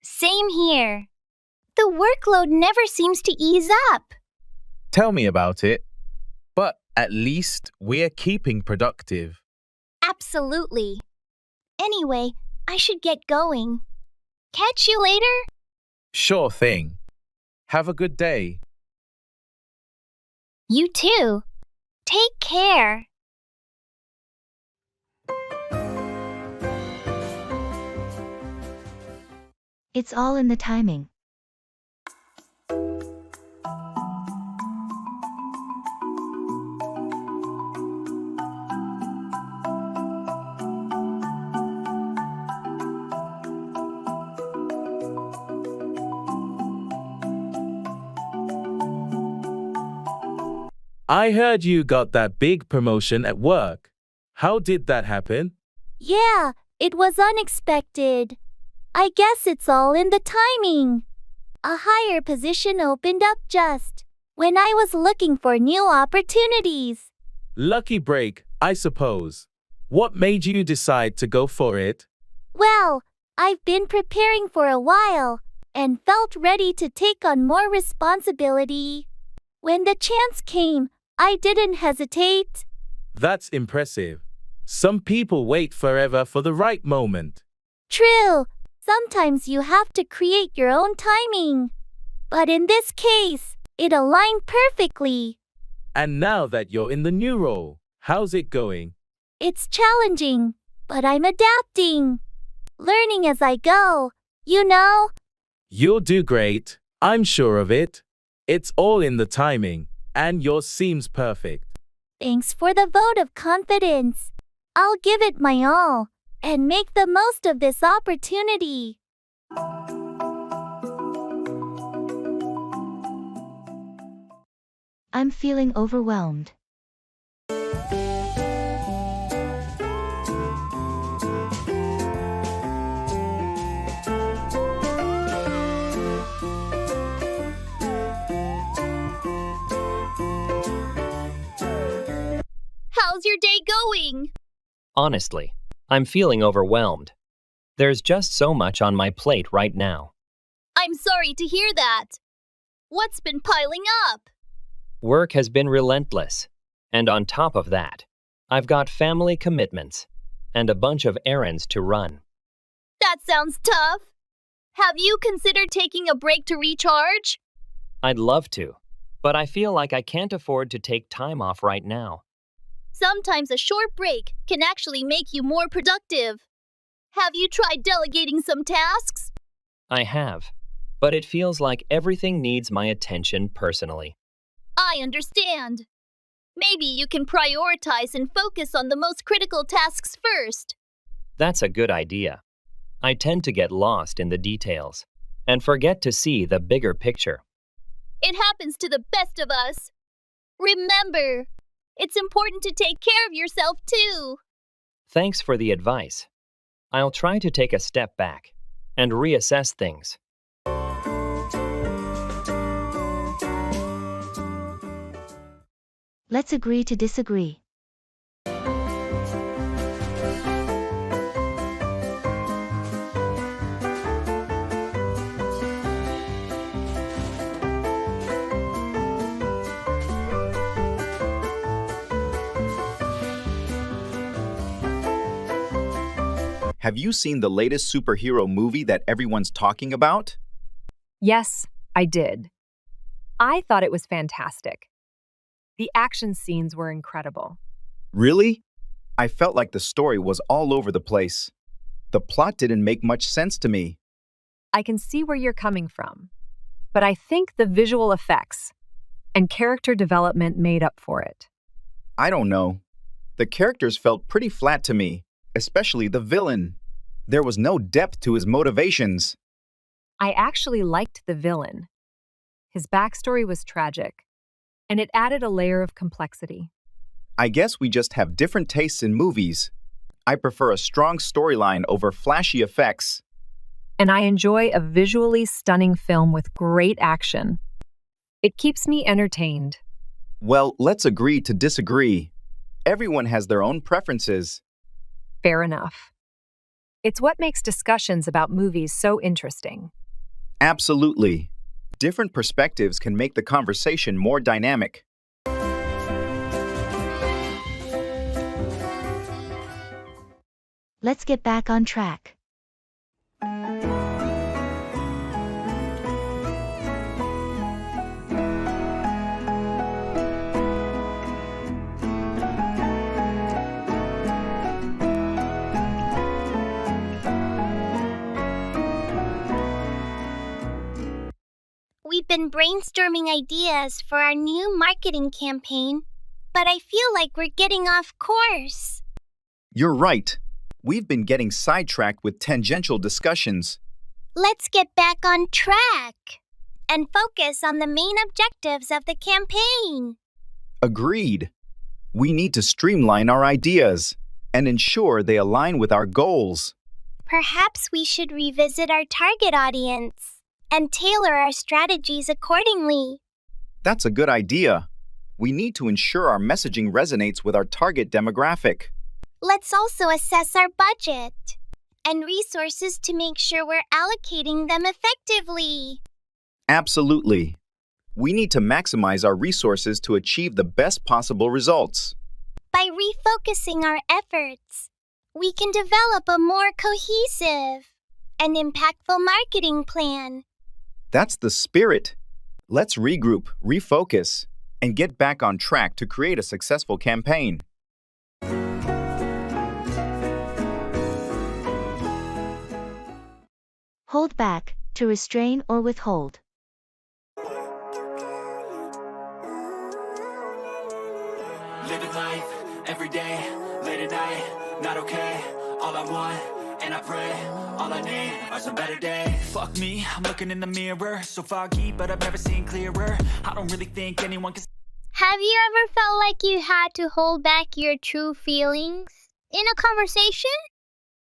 Same here. The workload never seems to ease up. Tell me about it. But at least we're keeping productive. Absolutely. Anyway, I should get going. Catch you later? Sure thing. Have a good day. You too. Take care. It's all in the timing. I heard you got that big promotion at work. How did that happen? Yeah, it was unexpected. I guess it's all in the timing. A higher position opened up just when I was looking for new opportunities. Lucky break, I suppose. What made you decide to go for it? Well, I've been preparing for a while and felt ready to take on more responsibility. When the chance came, I didn't hesitate. That's impressive. Some people wait forever for the right moment. True, sometimes you have to create your own timing. But in this case, it aligned perfectly. And now that you're in the new role, how's it going? It's challenging, but I'm adapting. Learning as I go, you know. You'll do great, I'm sure of it. It's all in the timing, and yours seems perfect. Thanks for the vote of confidence. I'll give it my all and make the most of this opportunity. I'm feeling overwhelmed. How's your day going? Honestly, I'm feeling overwhelmed. There's just so much on my plate right now. I'm sorry to hear that. What's been piling up? Work has been relentless. And on top of that, I've got family commitments and a bunch of errands to run. That sounds tough. Have you considered taking a break to recharge? I'd love to, but I feel like I can't afford to take time off right now. Sometimes a short break can actually make you more productive. Have you tried delegating some tasks? I have, but it feels like everything needs my attention personally. I understand. Maybe you can prioritize and focus on the most critical tasks first. That's a good idea. I tend to get lost in the details and forget to see the bigger picture. It happens to the best of us. Remember, it's important to take care of yourself too. Thanks for the advice. I'll try to take a step back and reassess things. Let's agree to disagree. Have you seen the latest superhero movie that everyone's talking about? Yes, I did. I thought it was fantastic. The action scenes were incredible. Really? I felt like the story was all over the place. The plot didn't make much sense to me. I can see where you're coming from, but I think the visual effects and character development made up for it. I don't know. The characters felt pretty flat to me, especially the villain. There was no depth to his motivations. I actually liked the villain. His backstory was tragic, and it added a layer of complexity. I guess we just have different tastes in movies. I prefer a strong storyline over flashy effects. And I enjoy a visually stunning film with great action. It keeps me entertained. Well, let's agree to disagree. Everyone has their own preferences. Fair enough. It's what makes discussions about movies so interesting. Absolutely. Different perspectives can make the conversation more dynamic. Let's get back on track. We've been brainstorming ideas for our new marketing campaign, but I feel like we're getting off course. You're right. We've been getting sidetracked with tangential discussions. Let's get back on track and focus on the main objectives of the campaign. Agreed. We need to streamline our ideas and ensure they align with our goals. Perhaps we should revisit our target audience and tailor our strategies accordingly. That's a good idea. We need to ensure our messaging resonates with our target demographic. Let's also assess our budget and resources to make sure we're allocating them effectively. Absolutely. We need to maximize our resources to achieve the best possible results. By refocusing our efforts, we can develop a more cohesive and impactful marketing plan. That's the spirit. Let's regroup, refocus, and get back on track to create a successful campaign. Hold back, to restrain or withhold. Living life, every day, late at night, not okay. All I want, and I pray, all I need are some better days. Fuck me, I'm looking in the mirror, so foggy, but I've never seen clearer. I don't really think anyone can. Have you ever felt like you had to hold back your true feelings in a conversation?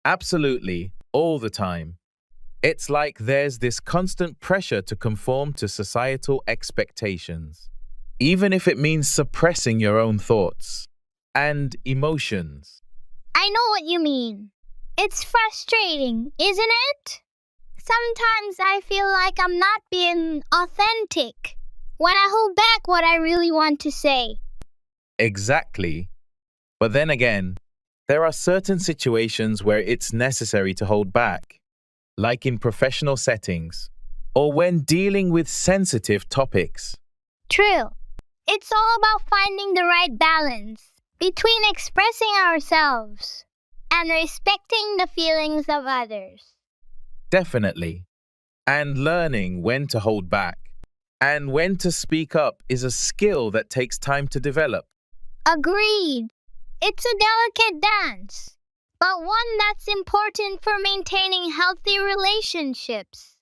Absolutely, all the time. It's like there's this constant pressure to conform to societal expectations, even if it means suppressing your own thoughts and emotions. I know what you mean. It's frustrating, isn't it? Sometimes I feel like I'm not being authentic when I hold back what I really want to say. Exactly. But then again, there are certain situations where it's necessary to hold back, like in professional settings or when dealing with sensitive topics. True. It's all about finding the right balance between expressing ourselves and respecting the feelings of others. Definitely. And learning when to hold back and when to speak up is a skill that takes time to develop. Agreed. It's a delicate dance, but one that's important for maintaining healthy relationships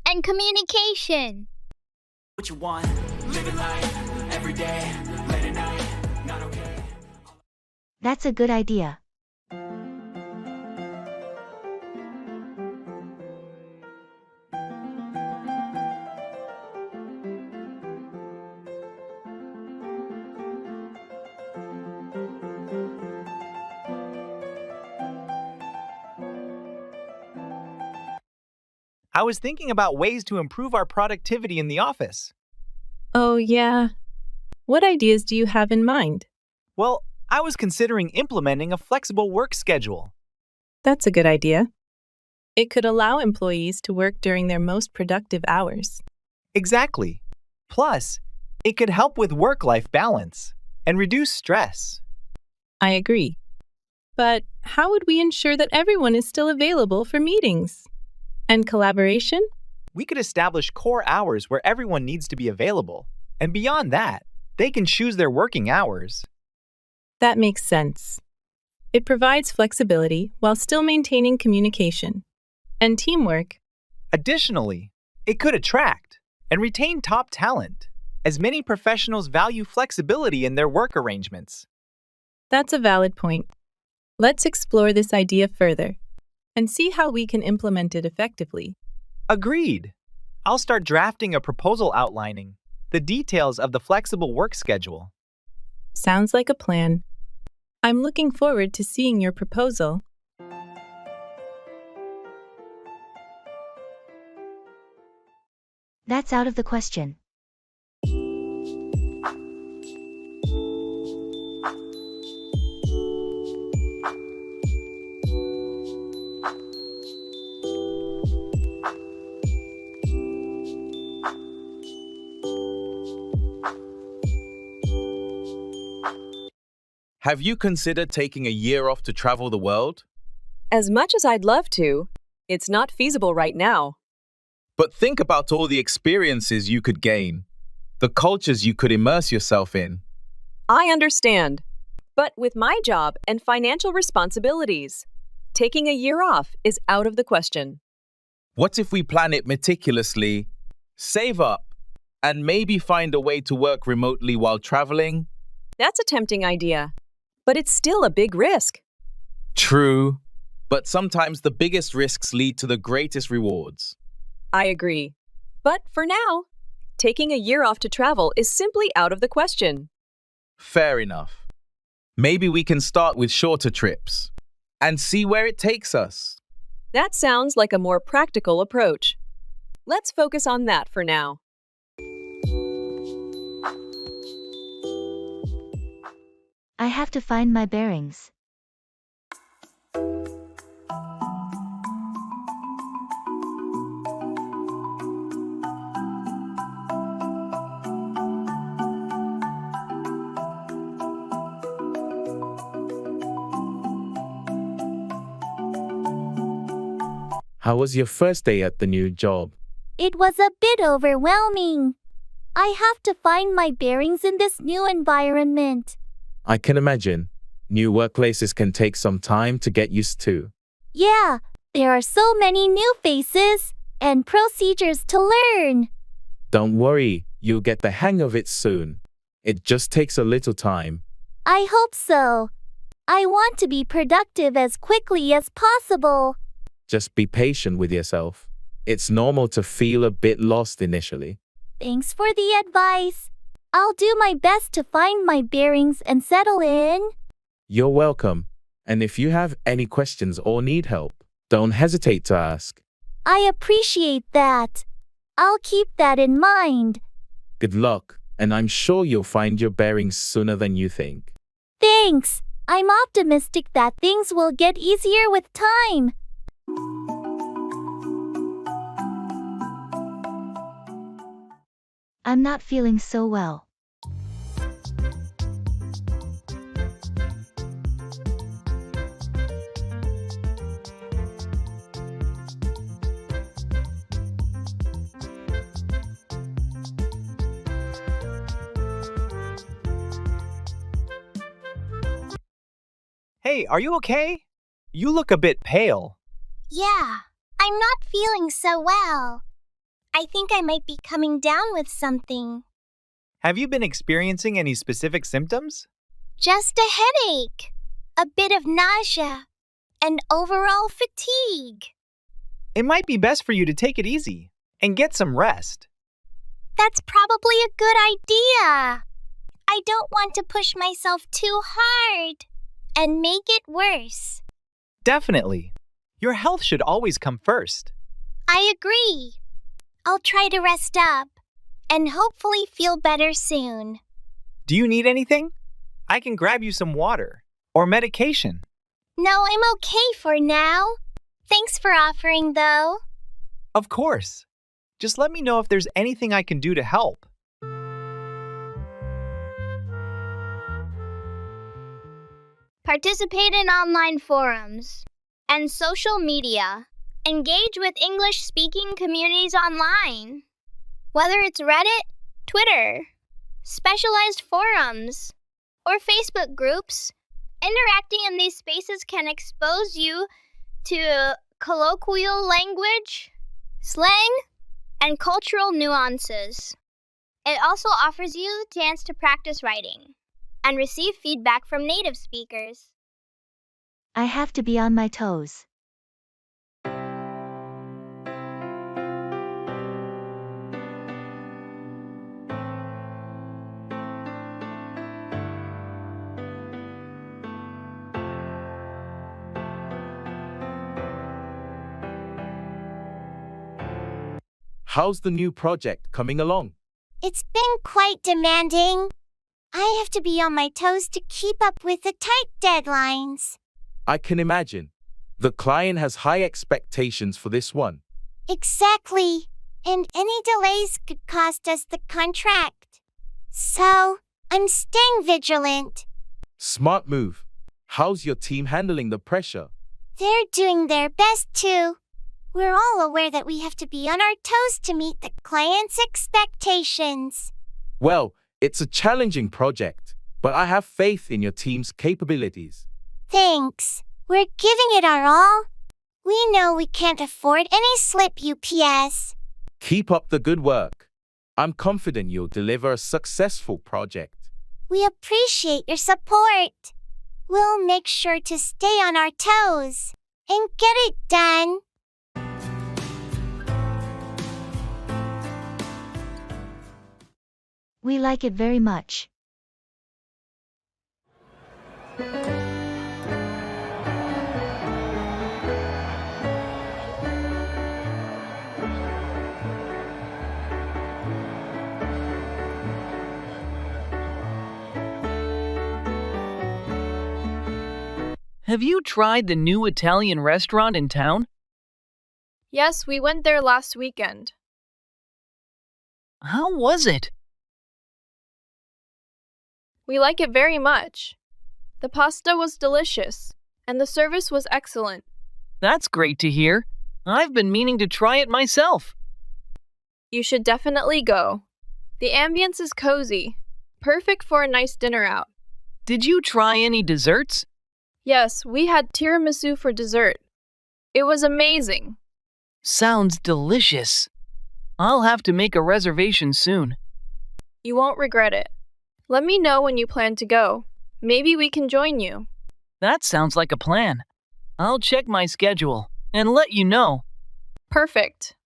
and communication. What you want, living life, every day, late at night, not okay. That's a good idea. I was thinking about ways to improve our productivity in the office. Oh, yeah. What ideas do you have in mind? Well, I was considering implementing a flexible work schedule. That's a good idea. It could allow employees to work during their most productive hours. Exactly. Plus, it could help with work-life balance and reduce stress. I agree. But how would we ensure that everyone is still available for meetings? And collaboration? We could establish core hours where everyone needs to be available. And beyond that, they can choose their working hours. That makes sense. It provides flexibility while still maintaining communication and teamwork. Additionally, it could attract and retain top talent, as many professionals value flexibility in their work arrangements. That's a valid point. Let's explore this idea further and see how we can implement it effectively. Agreed. I'll start drafting a proposal outlining the details of the flexible work schedule. Sounds like a plan. I'm looking forward to seeing your proposal. That's out of the question. Have you considered taking a year off to travel the world? As much as I'd love to, it's not feasible right now. But think about all the experiences you could gain, the cultures you could immerse yourself in. I understand. But with my job and financial responsibilities, taking a year off is out of the question. What if we plan it meticulously, save up, and maybe find a way to work remotely while traveling? That's a tempting idea, but it's still a big risk. True, but sometimes the biggest risks lead to the greatest rewards. I agree. But for now, taking a year off to travel is simply out of the question. Fair enough. Maybe we can start with shorter trips and see where it takes us. That sounds like a more practical approach. Let's focus on that for now. I have to find my bearings. How was your first day at the new job? It was a bit overwhelming. I have to find my bearings in this new environment. I can imagine. New workplaces can take some time to get used to. Yeah, there are so many new faces and procedures to learn. Don't worry, you'll get the hang of it soon. It just takes a little time. I hope so. I want to be productive as quickly as possible. Just be patient with yourself. It's normal to feel a bit lost initially. Thanks for the advice. I'll do my best to find my bearings and settle in. You're welcome. And if you have any questions or need help, don't hesitate to ask. I appreciate that. I'll keep that in mind. Good luck, and I'm sure you'll find your bearings sooner than you think. Thanks. I'm optimistic that things will get easier with time. I'm not feeling so well. Hey, are you okay? You look a bit pale. Yeah, I'm not feeling so well. I think I might be coming down with something. Have you been experiencing any specific symptoms? Just a headache, a bit of nausea, and overall fatigue. It might be best for you to take it easy and get some rest. That's probably a good idea. I don't want to push myself too hard and make it worse. Definitely. Your health should always come first. I agree. I'll try to rest up and hopefully feel better soon. Do you need anything? I can grab you some water or medication. No, I'm okay for now. Thanks for offering, though. Of course. Just let me know if there's anything I can do to help. Participate in online forums and social media. Engage with English-speaking communities online. Whether it's Reddit, Twitter, specialized forums, or Facebook groups, interacting in these spaces can expose you to colloquial language, slang, and cultural nuances. It also offers you the chance to practice writing and receive feedback from native speakers. I have to be on my toes. How's the new project coming along? It's been quite demanding. I have to be on my toes to keep up with the tight deadlines. I can imagine. The client has high expectations for this one. Exactly. And any delays could cost us the contract. So, I'm staying vigilant. Smart move. How's your team handling the pressure? They're doing their best too. We're all aware that we have to be on our toes to meet the client's expectations. Well, it's a challenging project, but I have faith in your team's capabilities. Thanks. We're giving it our all. We know we can't afford any slip, UPS. Keep up the good work. I'm confident you'll deliver a successful project. We appreciate your support. We'll make sure to stay on our toes and get it done. We like it very much. Have you tried the new Italian restaurant in town? Yes, we went there last weekend. How was it? We like it very much. The pasta was delicious, and the service was excellent. That's great to hear. I've been meaning to try it myself. You should definitely go. The ambience is cozy, perfect for a nice dinner out. Did you try any desserts? Yes, we had tiramisu for dessert. It was amazing. Sounds delicious. I'll have to make a reservation soon. You won't regret it. Let me know when you plan to go. Maybe we can join you. That sounds like a plan. I'll check my schedule and let you know. Perfect.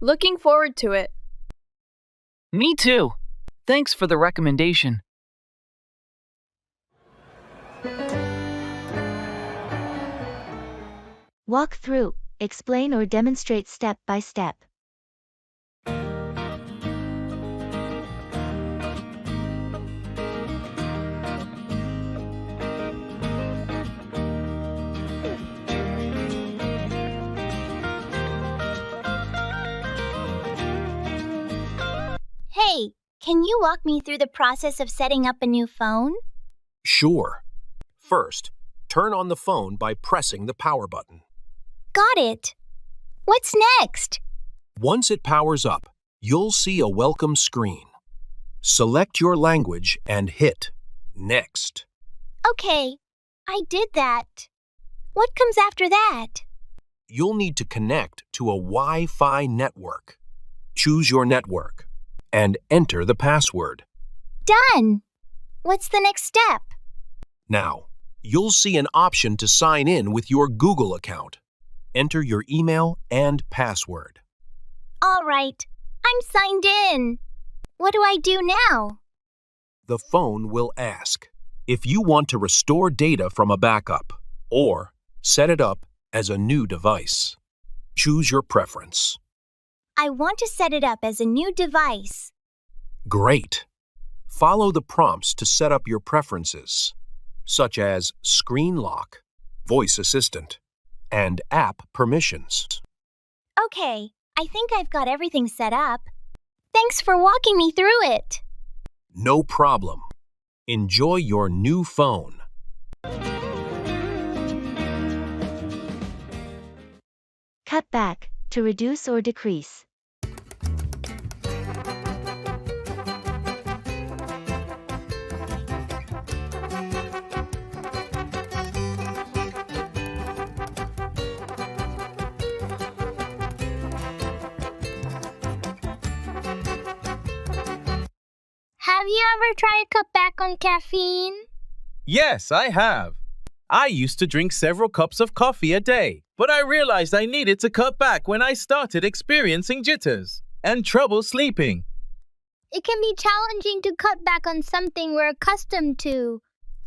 Looking forward to it. Me too. Thanks for the recommendation. Walk through, explain or demonstrate step by step. Hey, can you walk me through the process of setting up a new phone? Sure. First, turn on the phone by pressing the power button. Got it. What's next? Once it powers up, you'll see a welcome screen. Select your language and hit Next. Okay, I did that. What comes after that? You'll need to connect to a Wi-Fi network. Choose your network and enter the password. Done. What's the next step? Now, you'll see an option to sign in with your Google account. Enter your email and password. All right, I'm signed in. What do I do now? The phone will ask if you want to restore data from a backup or set it up as a new device. Choose your preference. I want to set it up as a new device. Great. Follow the prompts to set up your preferences, such as screen lock, voice assistant, and app permissions. Okay, I think I've got everything set up. Thanks for walking me through it. No problem. Enjoy your new phone. Cut back, to reduce or decrease. Have you ever tried to cut back on caffeine? Yes, I have. I used to drink several cups of coffee a day, but I realized I needed to cut back when I started experiencing jitters and trouble sleeping. It can be challenging to cut back on something we're accustomed to,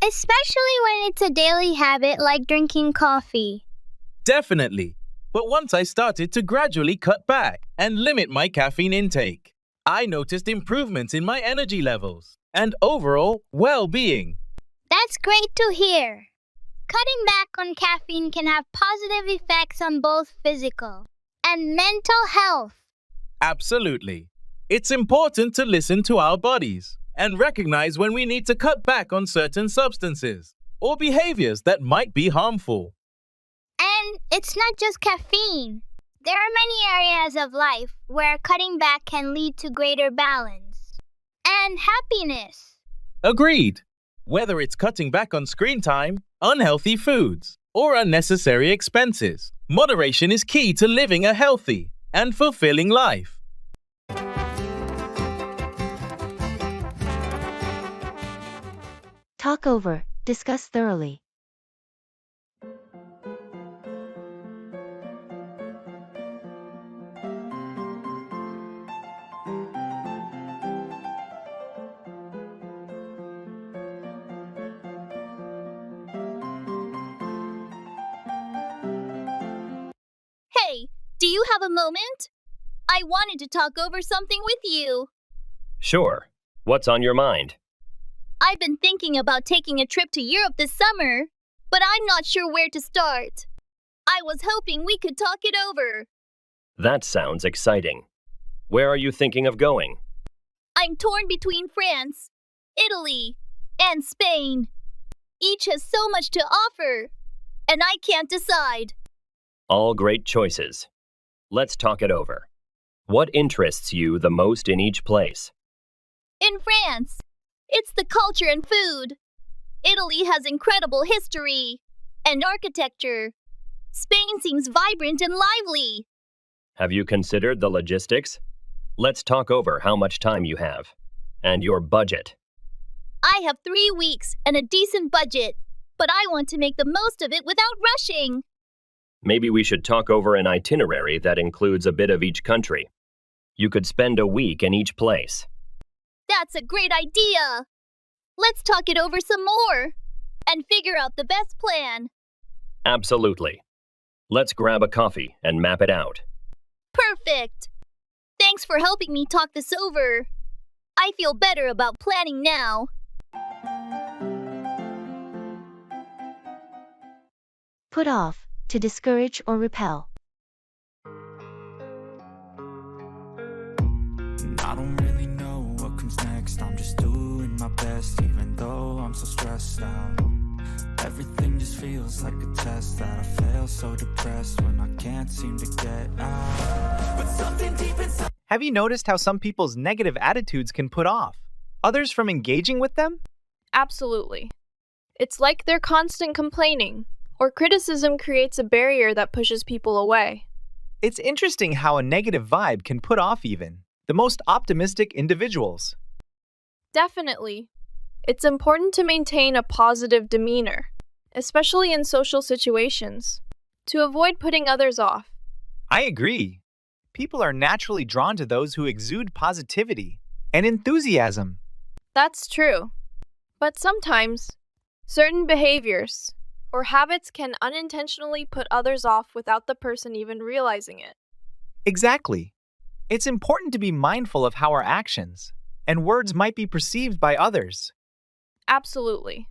especially when it's a daily habit like drinking coffee. Definitely. But once I started to gradually cut back and limit my caffeine intake, I noticed improvements in my energy levels and overall well-being. That's great to hear. Cutting back on caffeine can have positive effects on both physical and mental health. Absolutely. It's important to listen to our bodies and recognize when we need to cut back on certain substances or behaviors that might be harmful. And it's not just caffeine. There are many areas of life where cutting back can lead to greater balance and happiness. Agreed. Whether it's cutting back on screen time, unhealthy foods, or unnecessary expenses, moderation is key to living a healthy and fulfilling life. Talk over, discuss thoroughly. Hey, do you have a moment? I wanted to talk over something with you. Sure. What's on your mind? I've been thinking about taking a trip to Europe this summer, but I'm not sure where to start. I was hoping we could talk it over. That sounds exciting. Where are you thinking of going? I'm torn between France, Italy, and Spain. Each has so much to offer, and I can't decide. All great choices. Let's talk it over. What interests you the most in each place? In France, it's the culture and food. Italy has incredible history and architecture. Spain seems vibrant and lively. Have you considered the logistics? Let's talk over how much time you have and your budget. I have 3 weeks and a decent budget, but I want to make the most of it without rushing. Maybe we should talk over an itinerary that includes a bit of each country. You could spend a week in each place. That's a great idea. Let's talk it over some more and figure out the best plan. Absolutely. Let's grab a coffee and map it out. Perfect. Thanks for helping me talk this over. I feel better about planning now. Put off, to discourage or repel. I don't really know what comes next. I'm just doing my best, even though I'm so stressed out. Everything just feels like a test that I fail, so depressed when I can't seem to get out. But something deep inside. Have you noticed how some people's negative attitudes can put off others from engaging with them? Absolutely. It's like they're constant complaining, or criticism creates a barrier that pushes people away. It's interesting how a negative vibe can put off even the most optimistic individuals. Definitely. It's important to maintain a positive demeanor, especially in social situations, to avoid putting others off. I agree. People are naturally drawn to those who exude positivity and enthusiasm. That's true. But sometimes, certain behaviors or habits can unintentionally put others off without the person even realizing it. Exactly. It's important to be mindful of how our actions and words might be perceived by others. Absolutely.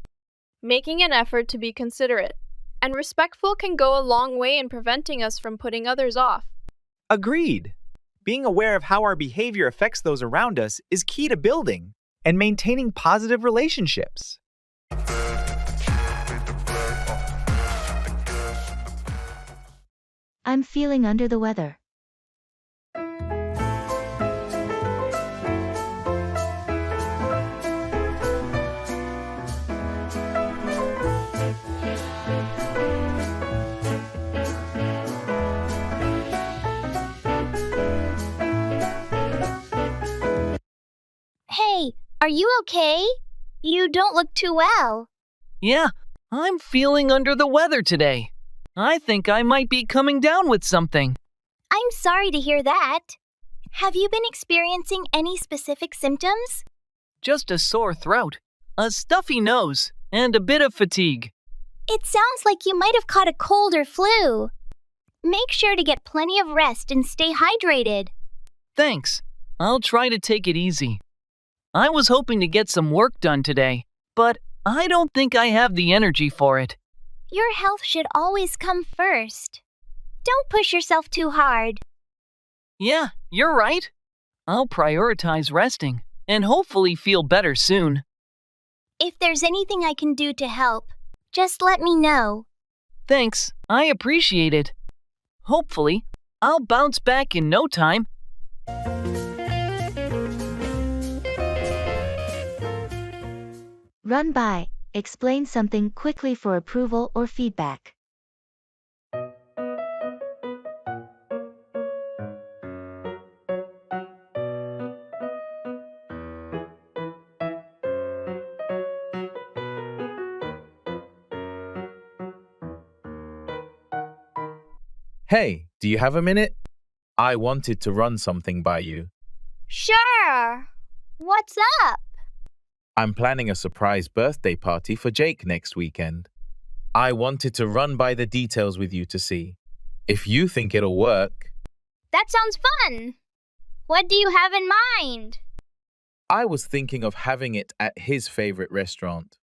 Making an effort to be considerate and respectful can go a long way in preventing us from putting others off. Agreed. Being aware of how our behavior affects those around us is key to building and maintaining positive relationships. I'm feeling under the weather. Hey, are you okay? You don't look too well. Yeah, I'm feeling under the weather today. I think I might be coming down with something. I'm sorry to hear that. Have you been experiencing any specific symptoms? Just a sore throat, a stuffy nose, and a bit of fatigue. It sounds like you might have caught a cold or flu. Make sure to get plenty of rest and stay hydrated. Thanks. I'll try to take it easy. I was hoping to get some work done today, but I don't think I have the energy for it. Your health should always come first. Don't push yourself too hard. Yeah, you're right. I'll prioritize resting and hopefully feel better soon. If there's anything I can do to help, just let me know. Thanks, I appreciate it. Hopefully, I'll bounce back in no time. Run by, explain something quickly for approval or feedback. Hey, do you have a minute? I wanted to run something by you. Sure. What's up? I'm planning a surprise birthday party for Jake next weekend. I wanted to run by the details with you to see if you think it'll work. That sounds fun. What do you have in mind? I was thinking of having it at his favorite restaurant.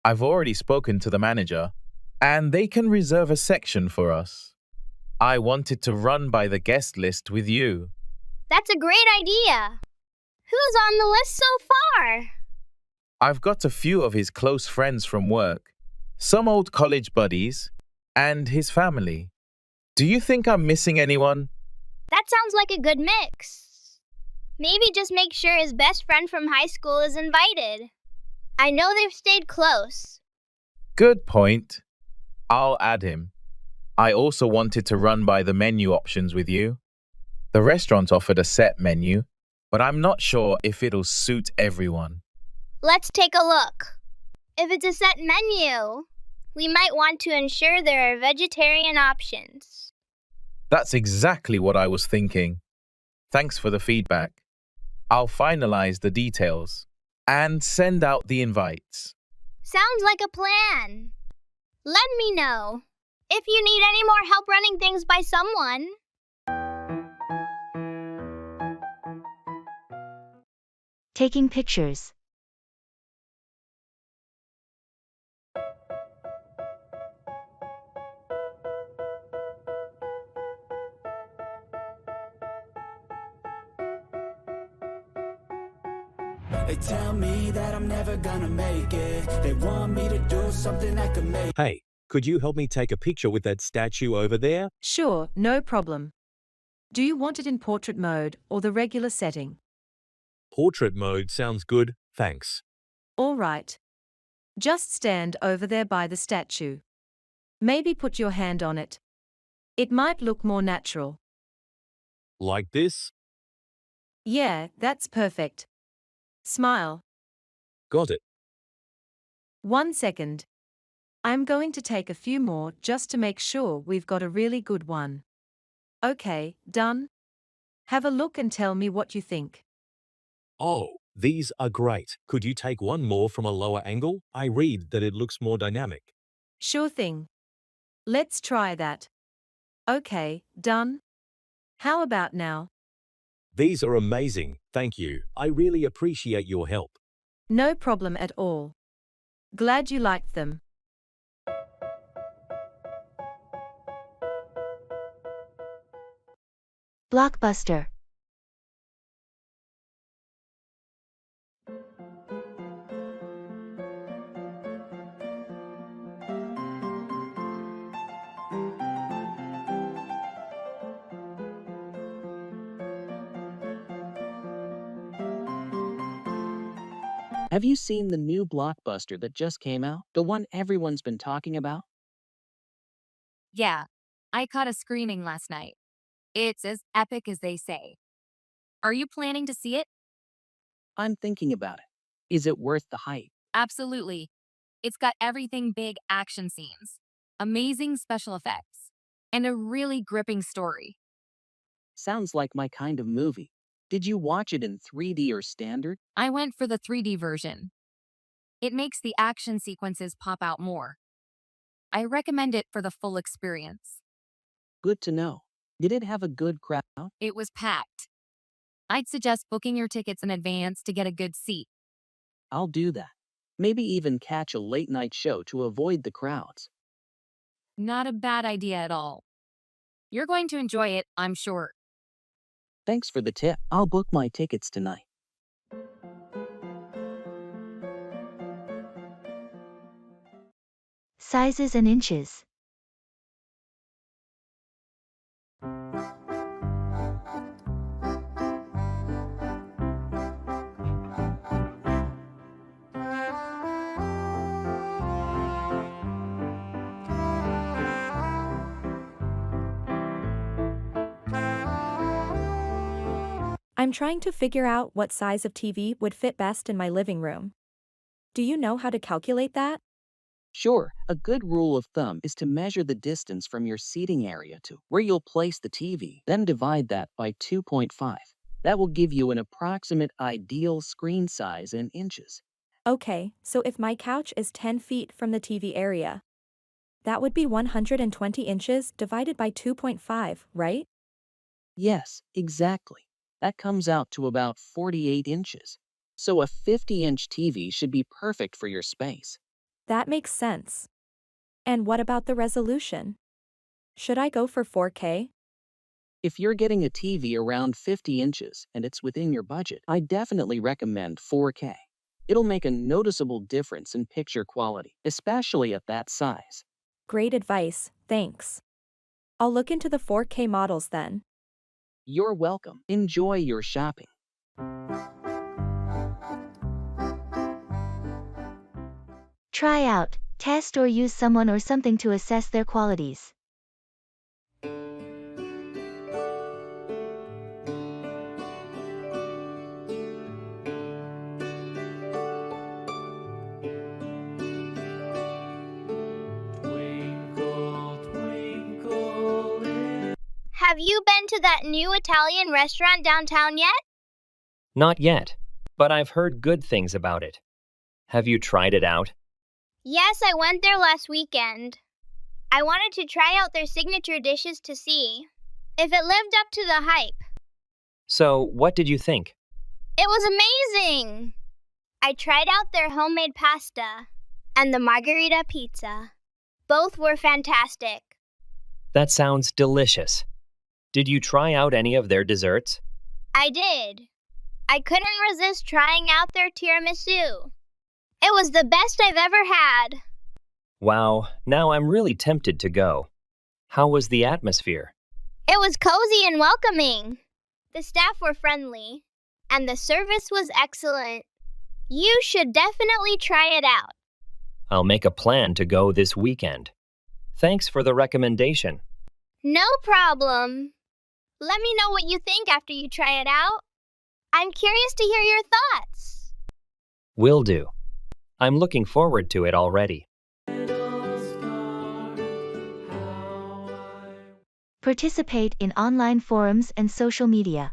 I've already spoken to the manager, and they can reserve a section for us. I wanted to run by the guest list with you. That's a great idea. Who's on the list so far? I've got a few of his close friends from work, some old college buddies, and his family. Do you think I'm missing anyone? That sounds like a good mix. Maybe just make sure his best friend from high school is invited. I know they've stayed close. Good point. I'll add him. I also wanted to run by the menu options with you. The restaurant offered a set menu, but I'm not sure if it'll suit everyone. Let's take a look. If it's a set menu, we might want to ensure there are vegetarian options. That's exactly what I was thinking. Thanks for the feedback. I'll finalize the details and send out the invites. Sounds like a plan. Let me know if you need any more help running things by someone. Taking pictures. They tell me that I'm never gonna make it. They want me to do something that could make. Hey, could you help me take a picture with that statue over there? Sure, no problem. Do you want it in portrait mode or the regular setting? Portrait mode sounds good, thanks. All right. Just stand over there by the statue. Maybe put your hand on it. It might look more natural. Like this? Yeah, that's perfect. Smile. Got it. 1 second. I'm going to take a few more just to make sure we've got a really good one. Okay, done. Have a look and tell me what you think. Oh, these are great. Could you take one more from a lower angle? I read that it looks more dynamic. Sure thing. Let's try that. Okay, done. How about now? These are amazing, thank you. I really appreciate your help. No problem at all. Glad you liked them. Blockbuster. Have you seen the new blockbuster that just came out? The one everyone's been talking about? Yeah, I caught a screening last night. It's as epic as they say. Are you planning to see it? I'm thinking about it. Is it worth the hype? Absolutely. It's got everything big action scenes, amazing special effects, and a really gripping story. Sounds like my kind of movie. Did you watch it in 3D or standard? I went for the 3D version. It makes the action sequences pop out more. I recommend it for the full experience. Good to know. Did it have a good crowd? It was packed. I'd suggest booking your tickets in advance to get a good seat. I'll do that. Maybe even catch a late night show to avoid the crowds. Not a bad idea at all. You're going to enjoy it, I'm sure. Thanks for the tip. I'll book my tickets tonight. Sizes and inches. I'm trying to figure out what size of TV would fit best in my living room. Do you know how to calculate that? Sure, a good rule of thumb is to measure the distance from your seating area to where you'll place the TV, then divide that by 2.5. That will give you an approximate ideal screen size in inches. Okay, so if my couch is 10 feet from the TV area, that would be 120 inches divided by 2.5, right? Yes, exactly. That comes out to about 48 inches. So a 50-inch TV should be perfect for your space. That makes sense. And what about the resolution? Should I go for 4K? If you're getting a TV around 50 inches and it's within your budget, I definitely recommend 4K. It'll make a noticeable difference in picture quality, especially at that size. Great advice, thanks. I'll look into the 4K models then. You're welcome. Enjoy your shopping. Try out, test or use someone or something to assess their qualities. Have you been to that new Italian restaurant downtown yet? Not yet, but I've heard good things about it. Have you tried it out? Yes, I went there last weekend. I wanted to try out their signature dishes to see if it lived up to the hype. So, what did you think? It was amazing! I tried out their homemade pasta and the margherita pizza. Both were fantastic. That sounds delicious. Did you try out any of their desserts? I did. I couldn't resist trying out their tiramisu. It was the best I've ever had. Wow, now I'm really tempted to go. How was the atmosphere? It was cozy and welcoming. The staff were friendly, and the service was excellent. You should definitely try it out. I'll make a plan to go this weekend. Thanks for the recommendation. No problem. Let me know what you think after you try it out. I'm curious to hear your thoughts. Will do. I'm looking forward to it already. Participate in online forums and social media.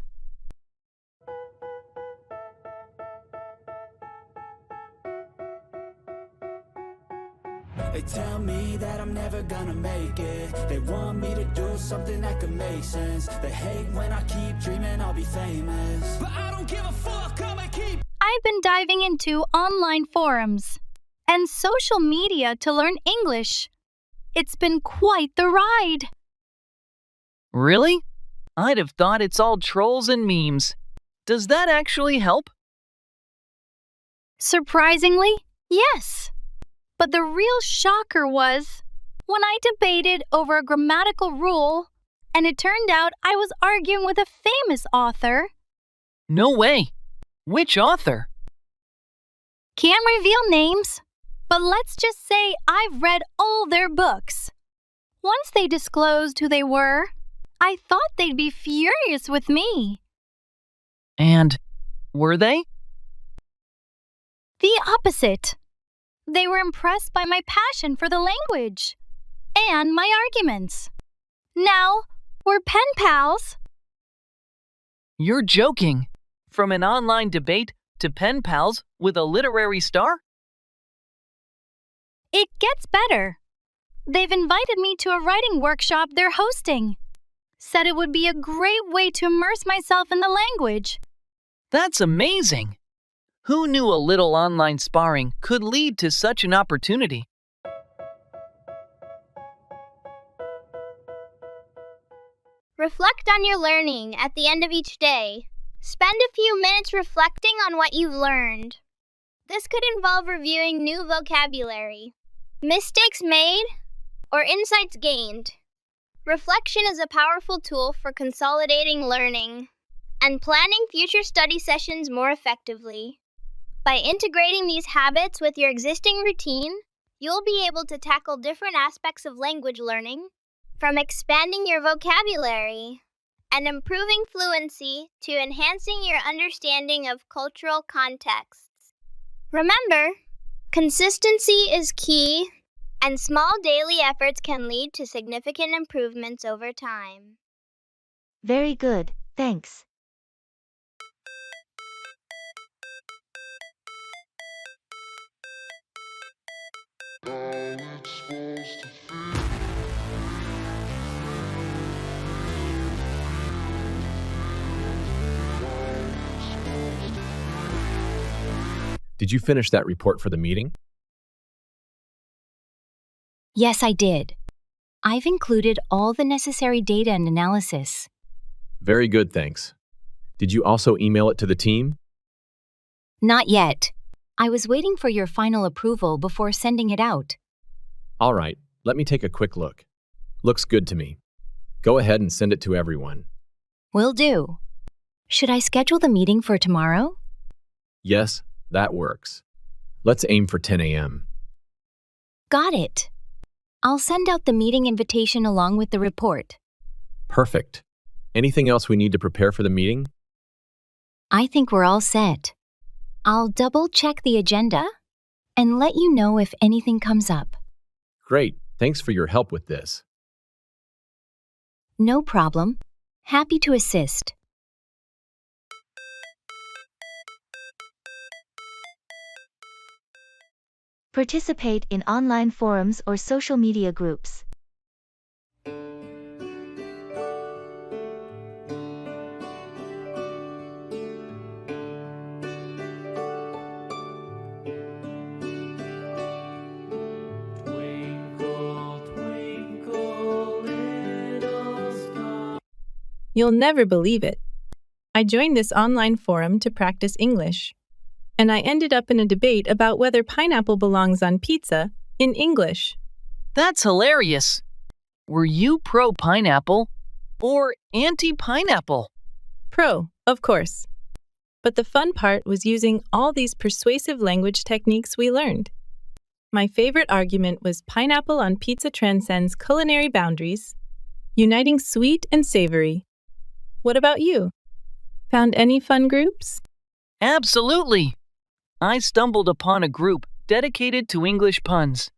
They tell me that I'm never gonna make it. They want me to do something that could make sense. They hate when I keep dreaming I'll be famous, but I don't give a fuck, I'ma keep. I've been diving into online forums and social media to learn English. It's been quite the ride. Really? I'd have thought it's all trolls and memes. Does that actually help? Surprisingly, yes. But the real shocker was when I debated over a grammatical rule, and it turned out I was arguing with a famous author. No way. Which author? Can't reveal names, but let's just say I've read all their books. Once they disclosed who they were, I thought they'd be furious with me. And were they? The opposite. They were impressed by my passion for the language and my arguments. Now, we're pen pals. You're joking. From an online debate to pen pals with a literary star? It gets better. They've invited me to a writing workshop they're hosting. Said it would be a great way to immerse myself in the language. That's amazing. Who knew a little online sparring could lead to such an opportunity? Reflect on your learning at the end of each day. Spend a few minutes reflecting on what you've learned. This could involve reviewing new vocabulary, mistakes made, or insights gained. Reflection is a powerful tool for consolidating learning and planning future study sessions more effectively. By integrating these habits with your existing routine, you'll be able to tackle different aspects of language learning, from expanding your vocabulary and improving fluency to enhancing your understanding of cultural contexts. Remember, consistency is key, And small daily efforts can lead to significant improvements over time. Very good, thanks. Did you finish that report for the meeting? Yes, I did. I've included all the necessary data and analysis. Very good, thanks. Did you also email it to the team? Not yet. I was waiting for your final approval before sending it out. All right, let me take a quick look. Looks good to me. Go ahead and send it to everyone. Will do. Should I schedule the meeting for tomorrow? Yes, that works. Let's aim for 10 a.m. Got it. I'll send out the meeting invitation along with the report. Perfect. Anything else we need to prepare for the meeting? I think we're all set. I'll double-check the agenda and let you know if anything comes up. Great. Thanks for your help with this. No problem. Happy to assist. Participate in online forums or social media groups. You'll never believe it. I joined this online forum to practice English, and I ended up in a debate about whether pineapple belongs on pizza in English. That's hilarious. Were you pro-pineapple or anti-pineapple? Pro, of course. But the fun part was using all these persuasive language techniques we learned. My favorite argument was pineapple on pizza transcends culinary boundaries, uniting sweet and savory. What about you? Found any fun groups? Absolutely. I stumbled upon a group dedicated to English puns.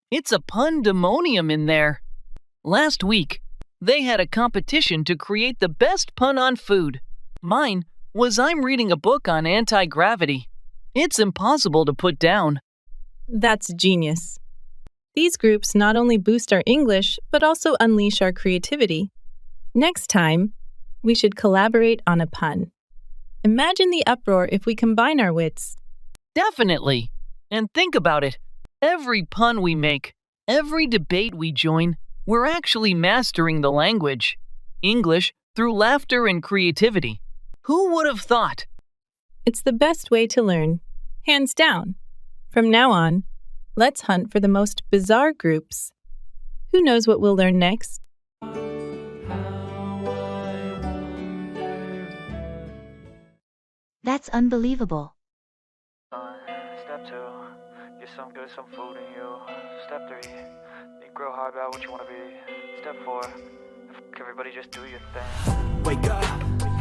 It's a pundemonium in there. Last week, they had a competition to create the best pun on food. Mine was I'm reading a book on anti-gravity. It's impossible to put down. That's genius. These groups not only boost our English, but also unleash our creativity. Next time, we should collaborate on a pun. Imagine the uproar if we combine our wits. Definitely. And think about it. Every pun we make, every debate we join, we're actually mastering the language. English through laughter and creativity. Who would have thought? It's the best way to learn. Hands down. From now on, let's hunt for the most bizarre groups. Who knows what we'll learn next? That's unbelievable. Step 2, get some good, some food in you. Step 3, think real hard about what you want to be. Step 4, everybody just do your thing. Wake up,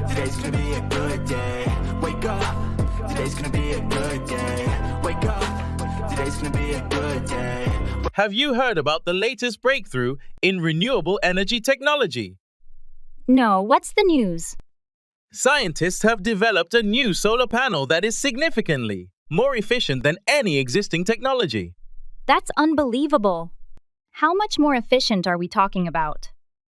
today's gonna be a good day. Wake up, today's gonna be a good day. Wake up, today's gonna be a good day. Have you heard about the latest breakthrough in renewable energy technology? No, what's the news? Scientists have developed a new solar panel that is significantly more efficient than any existing technology. That's unbelievable. How much more efficient are we talking about?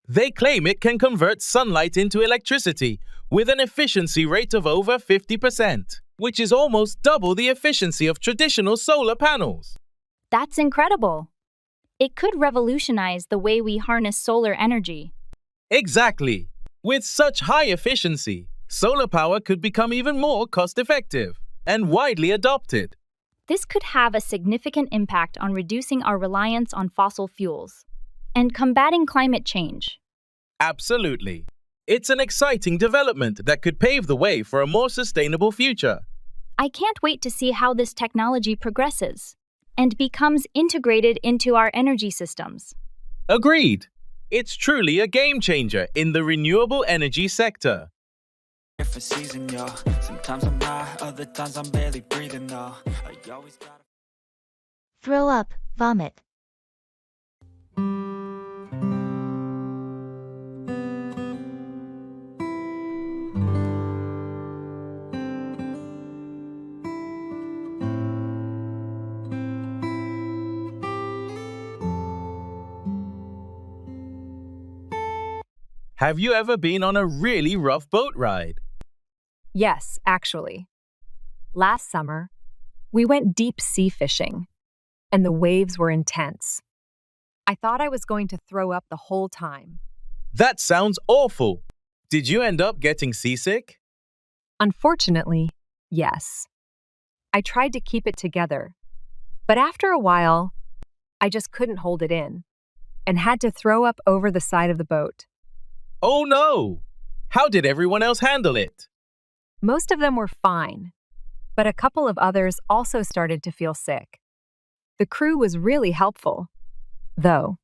They claim it can convert sunlight into electricity with an efficiency rate of over 50%, which is almost double the efficiency of traditional solar panels. That's incredible. It could revolutionize the way we harness solar energy. Exactly. With such high efficiency, solar power could become even more cost-effective and widely adopted. This could have a significant impact on reducing our reliance on fossil fuels and combating climate change. Absolutely. It's an exciting development that could pave the way for a more sustainable future. I can't wait to see how this technology progresses and becomes integrated into our energy systems. Agreed. It's truly a game changer in the renewable energy sector. For season, yo. Sometimes I'm high, other times I'm barely breathing, though. I always gotta Throw up, vomit. Have you ever been on a really rough boat ride? Yes, actually. Last summer, we went deep sea fishing, and the waves were intense. I thought I was going to throw up the whole time. That sounds awful. Did you end up getting seasick? Unfortunately, yes. I tried to keep it together, but after a while, I just couldn't hold it in and had to throw up over the side of the boat. Oh no! How did everyone else handle it? Most of them were fine, but a couple of others also started to feel sick. The crew was really helpful, though.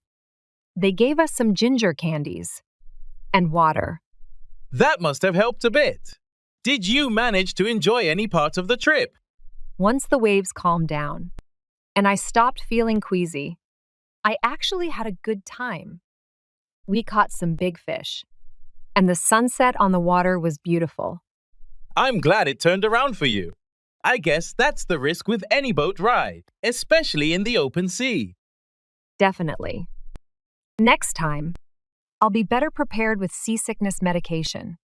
They gave us some ginger candies and water. That must have helped a bit. Did you manage to enjoy any part of the trip? Once the waves calmed down and I stopped feeling queasy, I actually had a good time. We caught some big fish, and the sunset on the water was beautiful. I'm glad it turned around for you. I guess that's the risk with any boat ride, especially in the open sea. Definitely. Next time, I'll be better prepared with seasickness medication.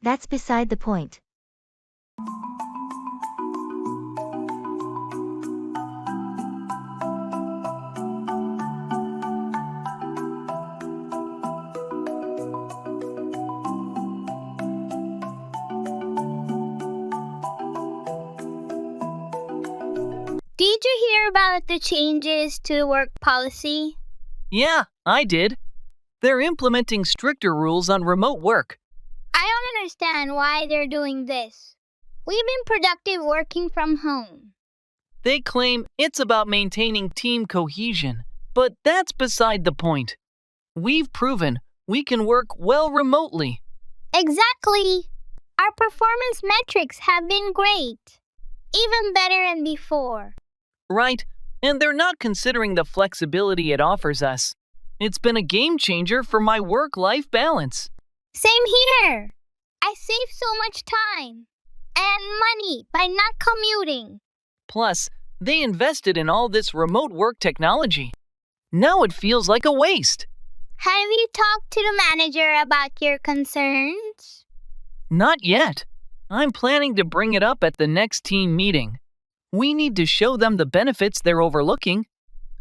That's beside the point. Did you hear about the changes to work policy? Yeah, I did. They're implementing stricter rules on remote work. I don't understand why they're doing this. We've been productive working from home. They claim it's about maintaining team cohesion, but that's beside the point. We've proven we can work well remotely. Exactly. Our performance metrics have been great. Even better than before. Right, and they're not considering the flexibility it offers us. It's been a game changer for my work-life balance. Same here. I save so much time and money by not commuting. Plus, they invested in all this remote work technology. Now it feels like a waste. Have you talked to the manager about your concerns? Not yet. I'm planning to bring it up at the next team meeting. We need to show them the benefits they're overlooking.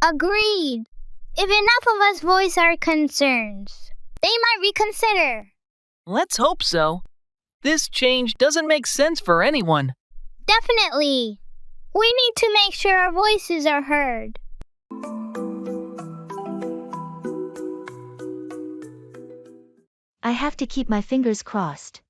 Agreed. If enough of us voice our concerns, they might reconsider. Let's hope so. This change doesn't make sense for anyone. Definitely. We need to make sure our voices are heard. I have to keep my fingers crossed.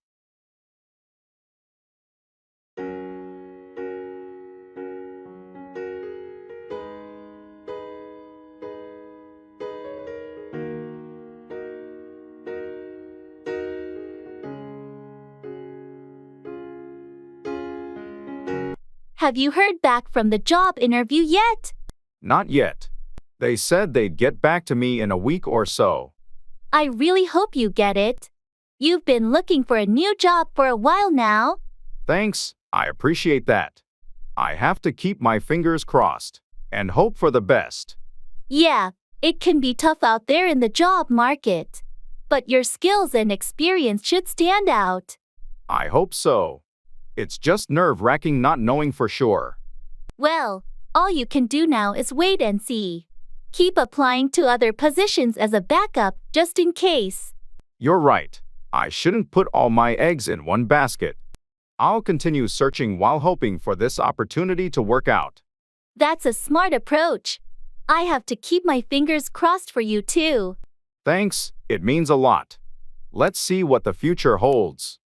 Have you heard back from the job interview yet? Not yet. They said they'd get back to me in a week or so. I really hope you get it. You've been looking for a new job for a while now. Thanks, I appreciate that. I have to keep my fingers crossed and hope for the best. Yeah, it can be tough out there in the job market. But your skills and experience should stand out. I hope so. It's just nerve-wracking not knowing for sure. Well, all you can do now is wait and see. Keep applying to other positions as a backup, just in case. You're right. I shouldn't put all my eggs in one basket. I'll continue searching while hoping for this opportunity to work out. That's a smart approach. I have to keep my fingers crossed for you too. Thanks, it means a lot. Let's see what the future holds.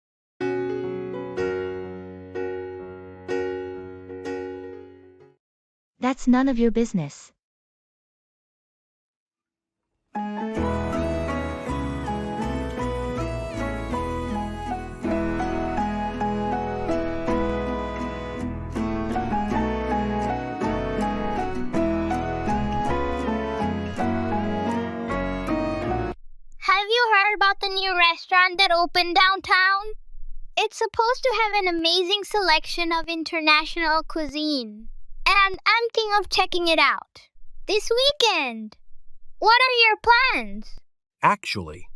That's none of your business. the new restaurant that opened downtown? It's supposed to have an amazing selection of international cuisine, and I'm thinking of checking it out this weekend. What are your plans? Actually,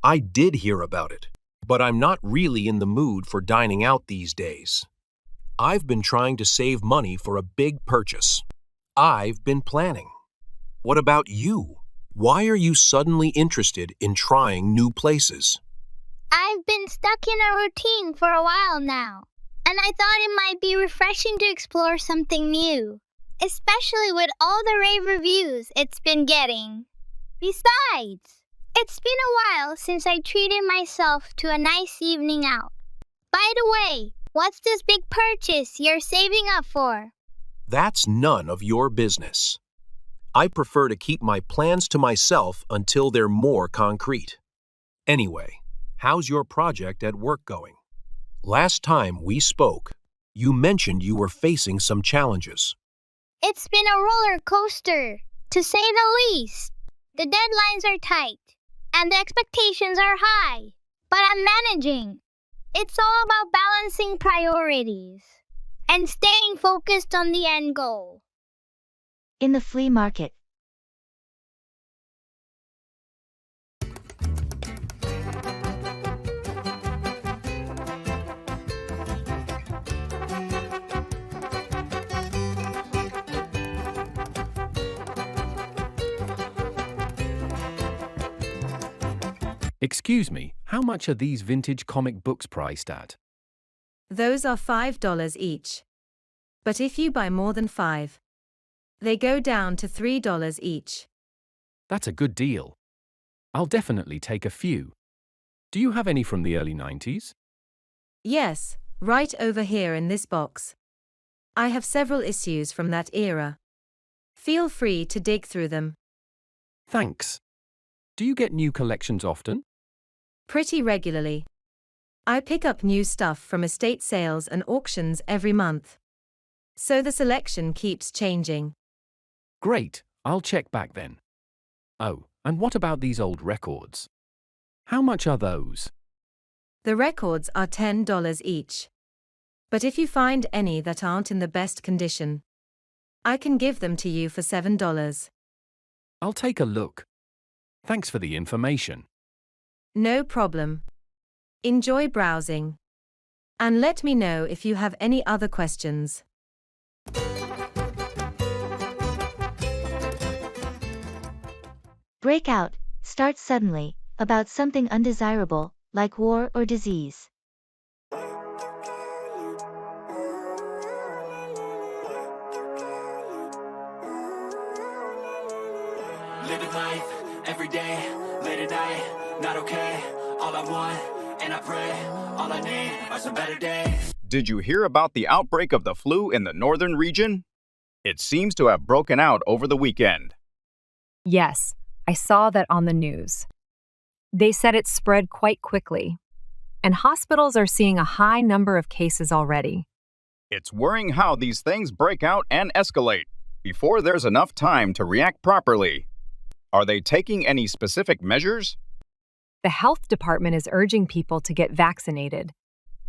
I did hear about it, but I'm not really in the mood for dining out these days. I've been trying to save money for a big purchase. I've been planning. What about you? Why are you suddenly interested in trying new places? I've been stuck in a routine for a while now, and I thought it might be refreshing to explore something new, especially with all the rave reviews it's been getting. Besides, it's been a while since I treated myself to a nice evening out. By the way, what's this big purchase you're saving up for? That's none of your business. I prefer to keep my plans to myself until they're more concrete. Anyway, how's your project at work going? Last time we spoke, you mentioned you were facing some challenges. It's been a roller coaster, to say the least. The deadlines are tight, and the expectations are high, but I'm managing. It's all about balancing priorities and staying focused on the end goal. In the flea market. Excuse me, how much are these vintage comic books priced at? Those are $5 each. But if you buy more than 5, they go down to $3 each. That's a good deal. I'll definitely take a few. Do you have any from the early 90s? Yes, right over here in this box. I have several issues from that era. Feel free to dig through them. Thanks. Do you get new collections often? Pretty regularly. I pick up new stuff from estate sales and auctions every month. So the selection keeps changing. Great, I'll check back then. Oh, and what about these old records? How much are those? The records are $10 each. But if you find any that aren't in the best condition, I can give them to you for $7. I'll take a look. Thanks for the information. No problem. Enjoy browsing. And let me know if you have any other questions. Breakout starts suddenly, about something undesirable, like war or disease. Living life, every day, late at night, not okay. All I want, and I pray, all I need are some better days. Did you hear about the outbreak of the flu in the northern region? It seems to have broken out over the weekend. Yes, I saw that on the news. They said it spread quite quickly, and hospitals are seeing a high number of cases already. It's worrying how these things break out and escalate before there's enough time to react properly. Are they taking any specific measures? The health department is urging people to get vaccinated,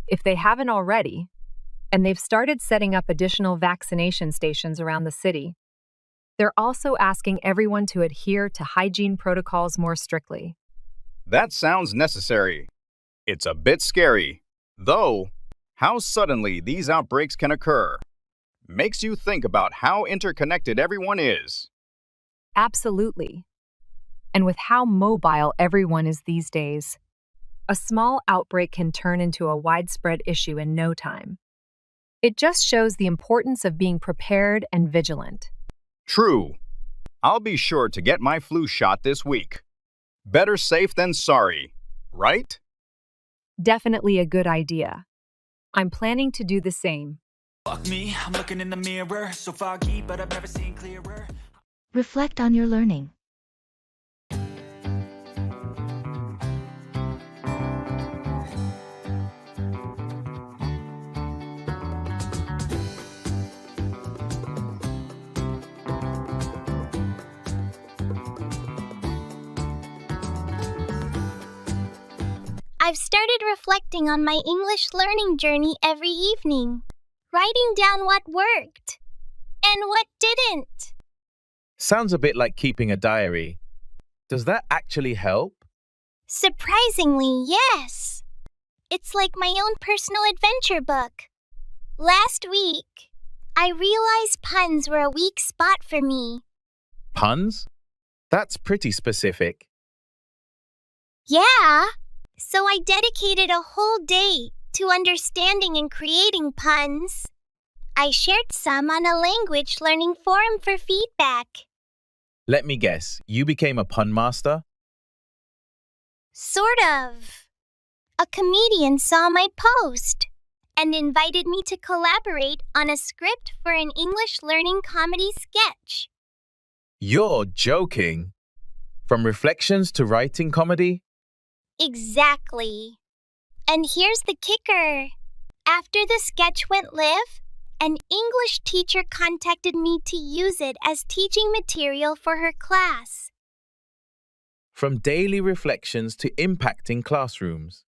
if they haven't already, and they've started setting up additional vaccination stations around the city. They're also asking everyone to adhere to hygiene protocols more strictly. That sounds necessary. It's a bit scary, though, how suddenly these outbreaks can occur. Makes you think about how interconnected everyone is. Absolutely. And with how mobile everyone is these days, a small outbreak can turn into a widespread issue in no time. It just shows the importance of being prepared and vigilant. True. I'll be sure to get my flu shot this week. Better safe than sorry, right? Definitely a good idea. I'm planning to do the same. Fuck me, I'm looking in the mirror, so foggy, but I've never seen clearer. Reflect on your learning. I've started reflecting on my English learning journey every evening, writing down what worked and what didn't. Sounds a bit like keeping a diary. Does that actually help? Surprisingly, yes. It's like my own personal adventure book. Last week, I realized puns were a weak spot for me. Puns? That's pretty specific. Yeah, so I dedicated a whole day to understanding and creating puns. I shared some on a language learning forum for feedback. Let me guess, you became a pun master? Sort of. A comedian saw my post and invited me to collaborate on a script for an English learning comedy sketch. You're joking. From reflections to writing comedy? Exactly. And here's the kicker. After the sketch went live, an English teacher contacted me to use it as teaching material for her class. From daily reflections to impacting classrooms.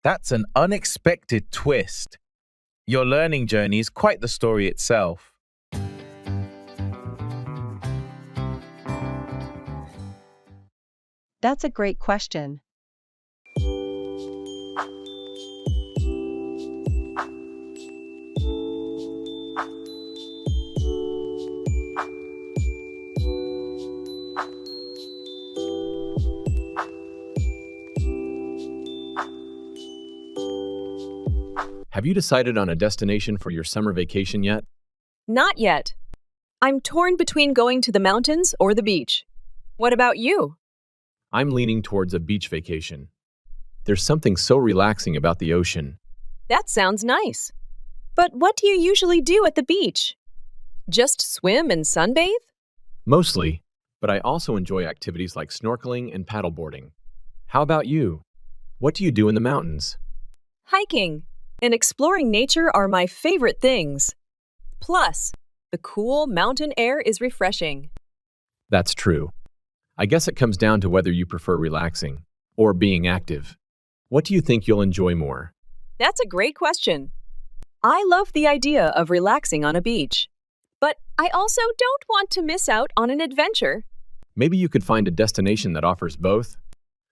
That's an unexpected twist. Your learning journey is quite the story itself. That's a great question. Have you decided on a destination for your summer vacation yet? Not yet. I'm torn between going to the mountains or the beach. What about you? I'm leaning towards a beach vacation. There's something so relaxing about the ocean. That sounds nice. But what do you usually do at the beach? Just swim and sunbathe? Mostly, but I also enjoy activities like snorkeling and paddleboarding. How about you? What do you do in the mountains? Hiking and exploring nature are my favorite things. Plus, the cool mountain air is refreshing. That's true. I guess it comes down to whether you prefer relaxing or being active. What do you think you'll enjoy more? That's a great question. I love the idea of relaxing on a beach, but I also don't want to miss out on an adventure. Maybe you could find a destination that offers both.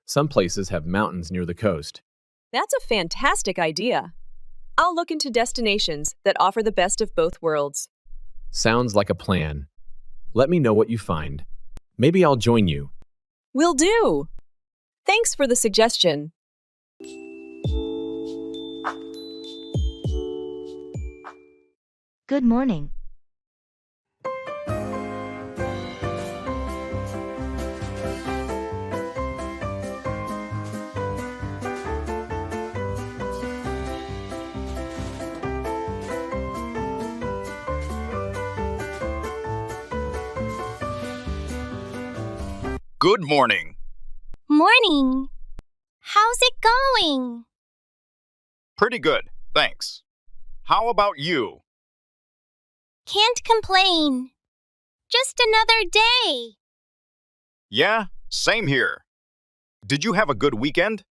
Some places have mountains near the coast. That's a fantastic idea. I'll look into destinations that offer the best of both worlds. Sounds like a plan. Let me know what you find. Maybe I'll join you. Will do. Thanks for the suggestion. Good morning. Good morning. Morning. How's it going? Pretty good, thanks. How about you? Can't complain. Just another day. Yeah, same here. Did you have a good weekend?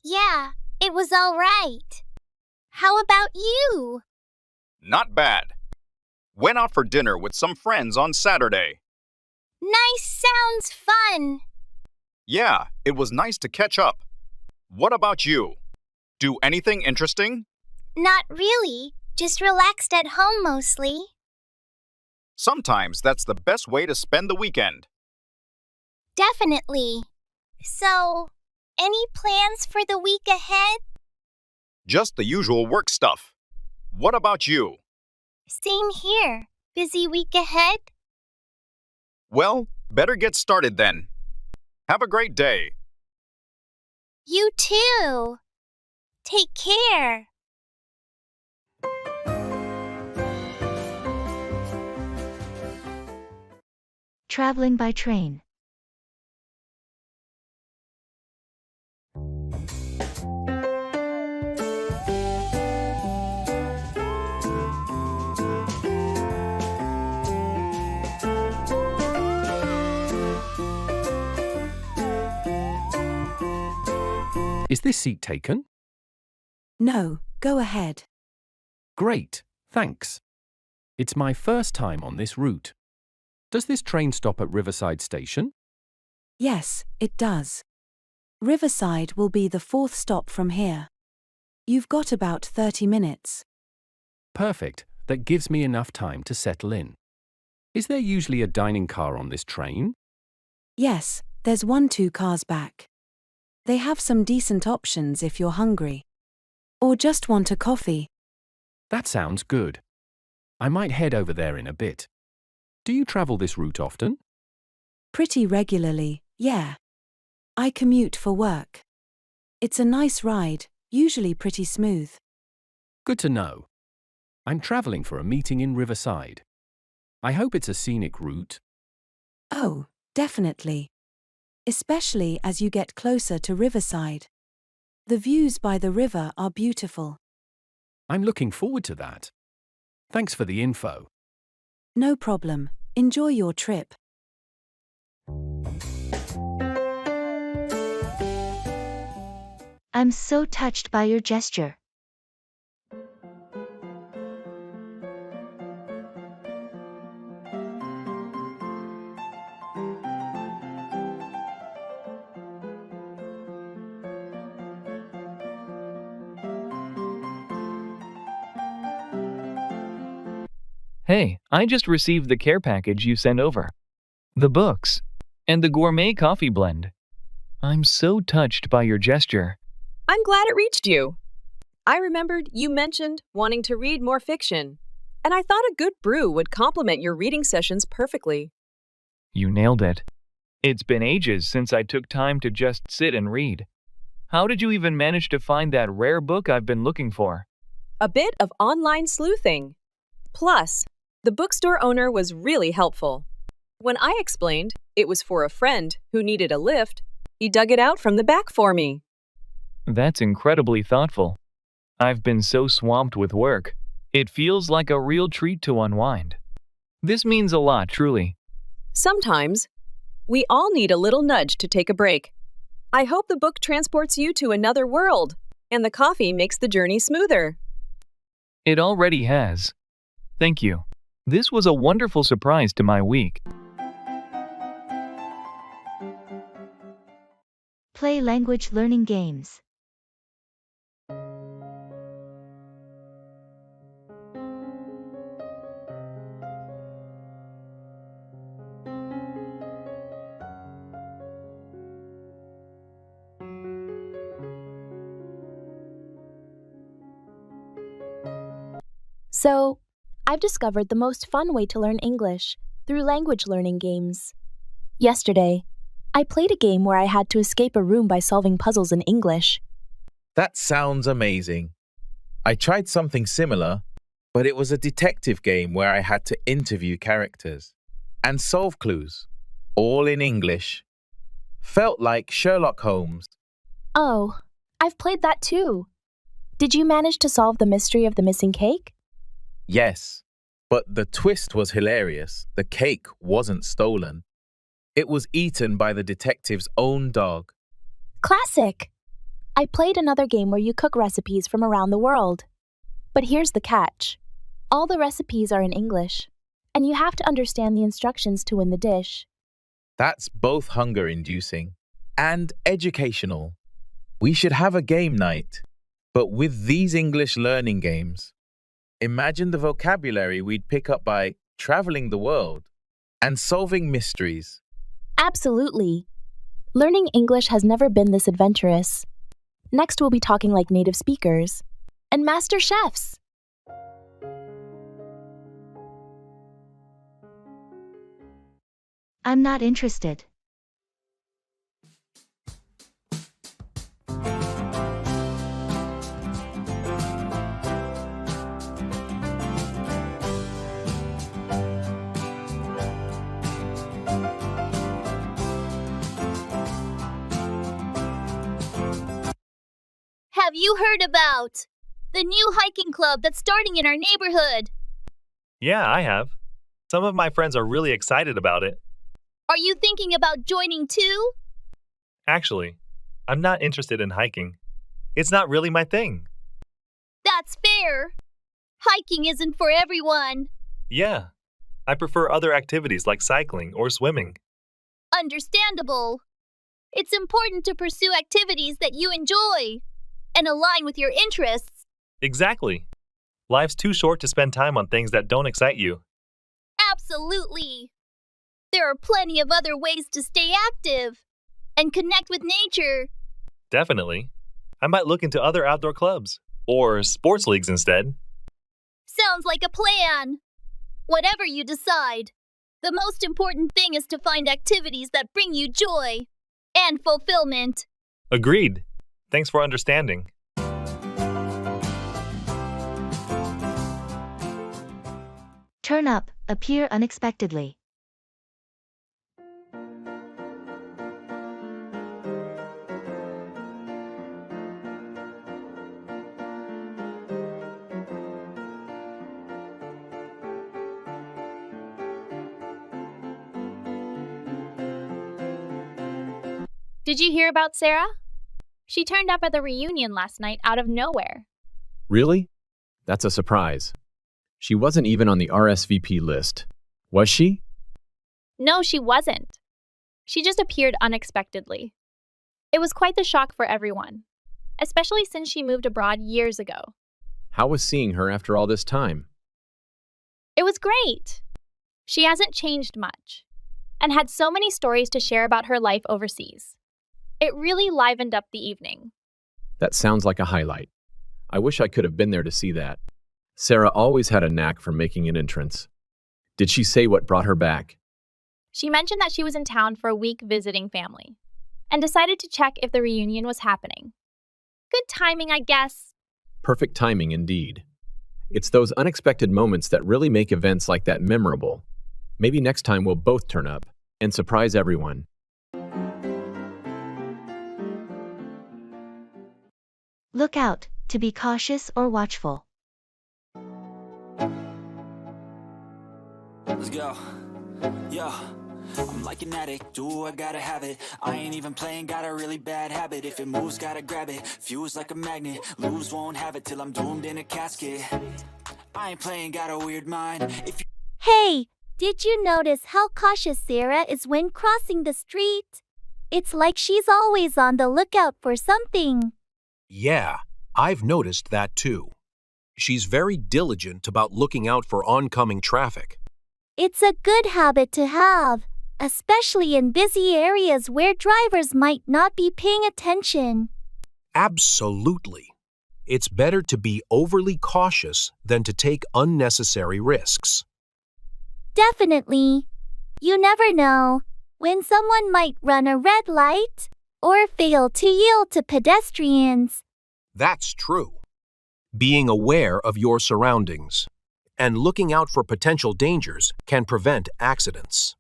Yeah, it was all right. How about you? Not bad. Went out for dinner with some friends on Saturday. Nice, sounds fun. Yeah, it was nice to catch up. What about you? Do anything interesting? Not really, just relaxed at home mostly. Sometimes that's the best way to spend the weekend. Definitely. So, any plans for the week ahead? Just the usual work stuff. What about you? Same here. Busy week ahead? Well, better get started then. Have a great day. You too. Take care. Traveling by train. Is this seat taken? No, go ahead. Great, thanks. It's my first time on this route. Does this train stop at Riverside Station? Yes, it does. Riverside will be the 4th stop from here. You've got about 30 minutes. Perfect, that gives me enough time to settle in. Is there usually a dining car on this train? Yes, there's 2 cars back. They have some decent options if you're hungry. Or just want a coffee. That sounds good. I might head over there in a bit. Do you travel this route often? Pretty regularly, yeah. I commute for work. It's a nice ride, usually pretty smooth. Good to know. I'm traveling for a meeting in Riverside. I hope it's a scenic route. Oh, definitely. Especially as you get closer to Riverside. The views by the river are beautiful. I'm looking forward to that. Thanks for the info. No problem. Enjoy your trip. I'm so touched by your gesture. Hey, I just received the care package you sent over. The books. And the gourmet coffee blend. I'm so touched by your gesture. I'm glad it reached you. I remembered you mentioned wanting to read more fiction, and I thought a good brew would complement your reading sessions perfectly. You nailed it. It's been ages since I took time to just sit and read. How did you even manage to find that rare book I've been looking for? A bit of online sleuthing. Plus, the bookstore owner was really helpful. When I explained it was for a friend who needed a lift, he dug it out from the back for me. That's incredibly thoughtful. I've been so swamped with work. It feels like a real treat to unwind. This means a lot, truly. Sometimes, we all need a little nudge to take a break. I hope the book transports you to another world, and the coffee makes the journey smoother. It already has. Thank you. This was a wonderful surprise to my week. Play language learning games. So, I've discovered the most fun way to learn English through language learning games. Yesterday, I played a game where I had to escape a room by solving puzzles in English. That sounds amazing. I tried something similar, but it was a detective game where I had to interview characters and solve clues, all in English. Felt like Sherlock Holmes. Oh, I've played that too. Did you manage to solve the mystery of the missing cake? Yes, but the twist was hilarious. The cake wasn't stolen. It was eaten by the detective's own dog. Classic! I played another game where you cook recipes from around the world. But here's the catch. All the recipes are in English, and you have to understand the instructions to win the dish. That's both hunger-inducing and educational. We should have a game night, but with these English learning games. Imagine the vocabulary we'd pick up by traveling the world and solving mysteries. Absolutely. Learning English has never been this adventurous. Next, we'll be talking like native speakers and master chefs. I'm not interested. Have you heard about the new hiking club that's starting in our neighborhood? Yeah, I have. Some of my friends are really excited about it. Are you thinking about joining too? Actually, I'm not interested in hiking. It's not really my thing. That's fair. Hiking isn't for everyone. Yeah, I prefer other activities like cycling or swimming. Understandable. It's important to pursue activities that you enjoy and align with your interests. Exactly. Life's too short to spend time on things that don't excite you. Absolutely. There are plenty of other ways to stay active and connect with nature. Definitely. I might look into other outdoor clubs or sports leagues instead. Sounds like a plan. Whatever you decide, the most important thing is to find activities that bring you joy and fulfillment. Agreed. Thanks for understanding. Turn up, appear unexpectedly. Did you hear about Sarah? She turned up at the reunion last night out of nowhere. Really? That's a surprise. She wasn't even on the RSVP list. Was she? No, she wasn't. She just appeared unexpectedly. It was quite the shock for everyone, especially since she moved abroad years ago. How was seeing her after all this time? It was great. She hasn't changed much and had so many stories to share about her life overseas. It really livened up the evening. That sounds like a highlight. I wish I could have been there to see that. Sarah always had a knack for making an entrance. Did she say what brought her back? She mentioned that she was in town for a week visiting family and decided to check if the reunion was happening. Good timing, I guess. Perfect timing indeed. It's those unexpected moments that really make events like that memorable. Maybe next time we'll both turn up and surprise everyone. Look out, to be cautious or watchful. Let's go. Yo, I'm like an addict, do I gotta have it. I ain't even playing, got a really bad habit. If it moves, gotta grab it, fuse like a magnet. Lose, won't have it till I'm doomed in a casket. I ain't playing, got a weird mind. If you Hey, did you notice how cautious Sarah is when crossing the street? It's like she's always on the lookout for something. Yeah, I've noticed that too. She's very diligent about looking out for oncoming traffic. It's a good habit to have, especially in busy areas where drivers might not be paying attention. Absolutely. It's better to be overly cautious than to take unnecessary risks. Definitely. You never know when someone might run a red light or fail to yield to pedestrians. That's true. Being aware of your surroundings and looking out for potential dangers can prevent accidents.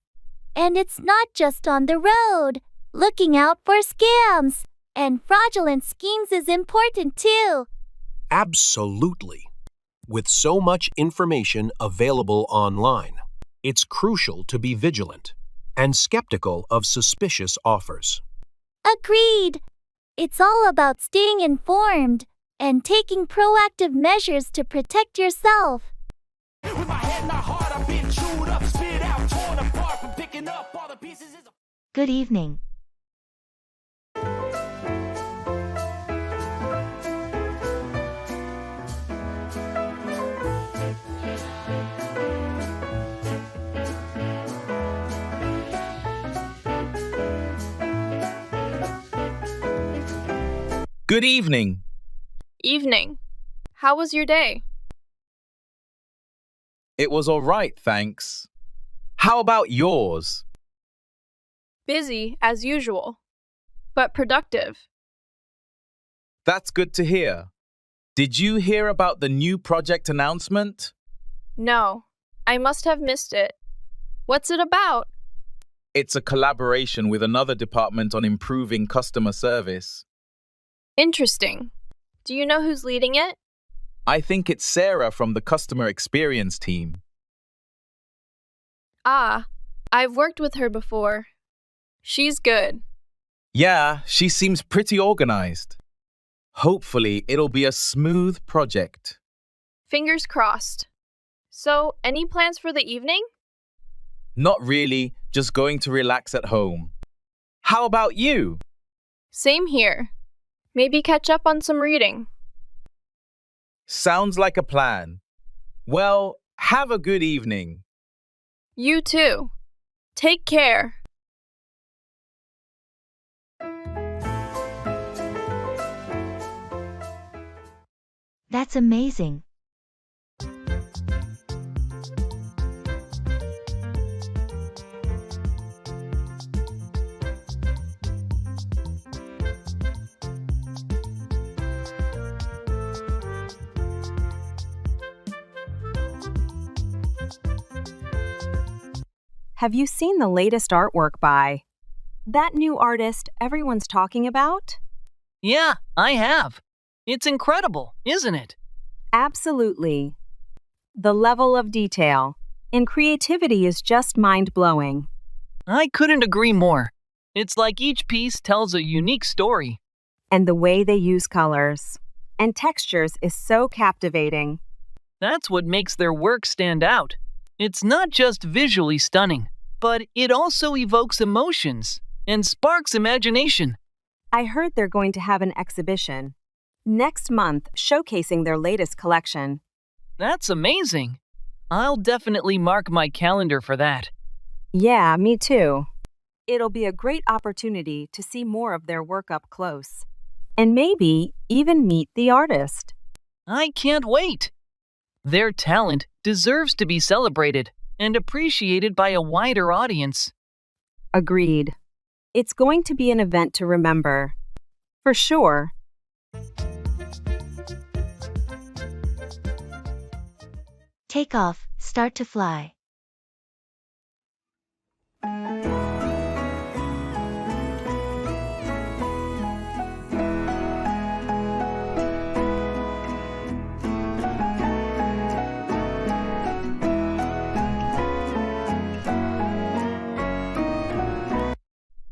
And it's not just on the road. Looking out for scams and fraudulent schemes is important too. Absolutely. With so much information available online, it's crucial to be vigilant and skeptical of suspicious offers. Agreed. It's all about staying informed and taking proactive measures to protect yourself. with my head not hard, I've been chewed up, spit out, torn apart from picking up all the pieces. Good evening. Good evening. Evening. How was your day? It was all right, thanks. How about yours? Busy, as usual, but productive. That's good to hear. Did you hear about the new project announcement? No, I must have missed it. What's it about? It's a collaboration with another department on improving customer service. Interesting. Do you know who's leading it? I think it's Sarah from the customer experience team. Ah, I've worked with her before. She's good. Yeah, she seems pretty organized. Hopefully, it'll be a smooth project. Fingers crossed. So, any plans for the evening? Not really, just going to relax at home. How about you? Same here. Maybe catch up on some reading. Sounds like a plan. Well, have a good evening. You too. Take care. That's amazing. Have you seen the latest artwork by that new artist everyone's talking about? Yeah, I have. It's incredible, isn't it? Absolutely. The level of detail and creativity is just mind-blowing. I couldn't agree more. It's like each piece tells a unique story. And the way they use colors and textures is so captivating. That's what makes their work stand out. It's not just visually stunning, but it also evokes emotions and sparks imagination. I heard they're going to have an exhibition next month showcasing their latest collection. That's amazing. I'll definitely mark my calendar for that. Yeah, me too. It'll be a great opportunity to see more of their work up close, and maybe even meet the artist. I can't wait. Their talent deserves to be celebrated and appreciated by a wider audience. Agreed. It's going to be an event to remember. For sure. Take off, start to fly.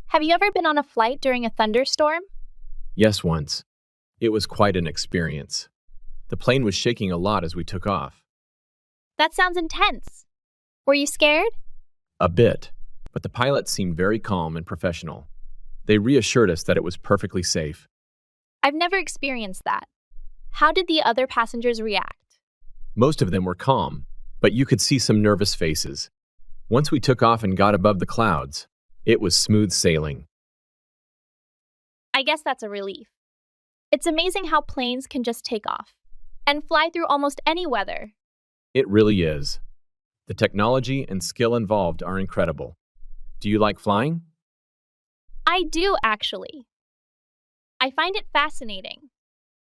Have you ever been on a flight during a thunderstorm? Yes, once. It was quite an experience. The plane was shaking a lot as we took off. That sounds intense. Were you scared? A bit, but the pilots seemed very calm and professional. They reassured us that it was perfectly safe. I've never experienced that. How did the other passengers react? Most of them were calm, but you could see some nervous faces. Once we took off and got above the clouds, it was smooth sailing. I guess that's a relief. It's amazing how planes can just take off and fly through almost any weather. It really is. The technology and skill involved are incredible. Do you like flying? I do, actually. I find it fascinating.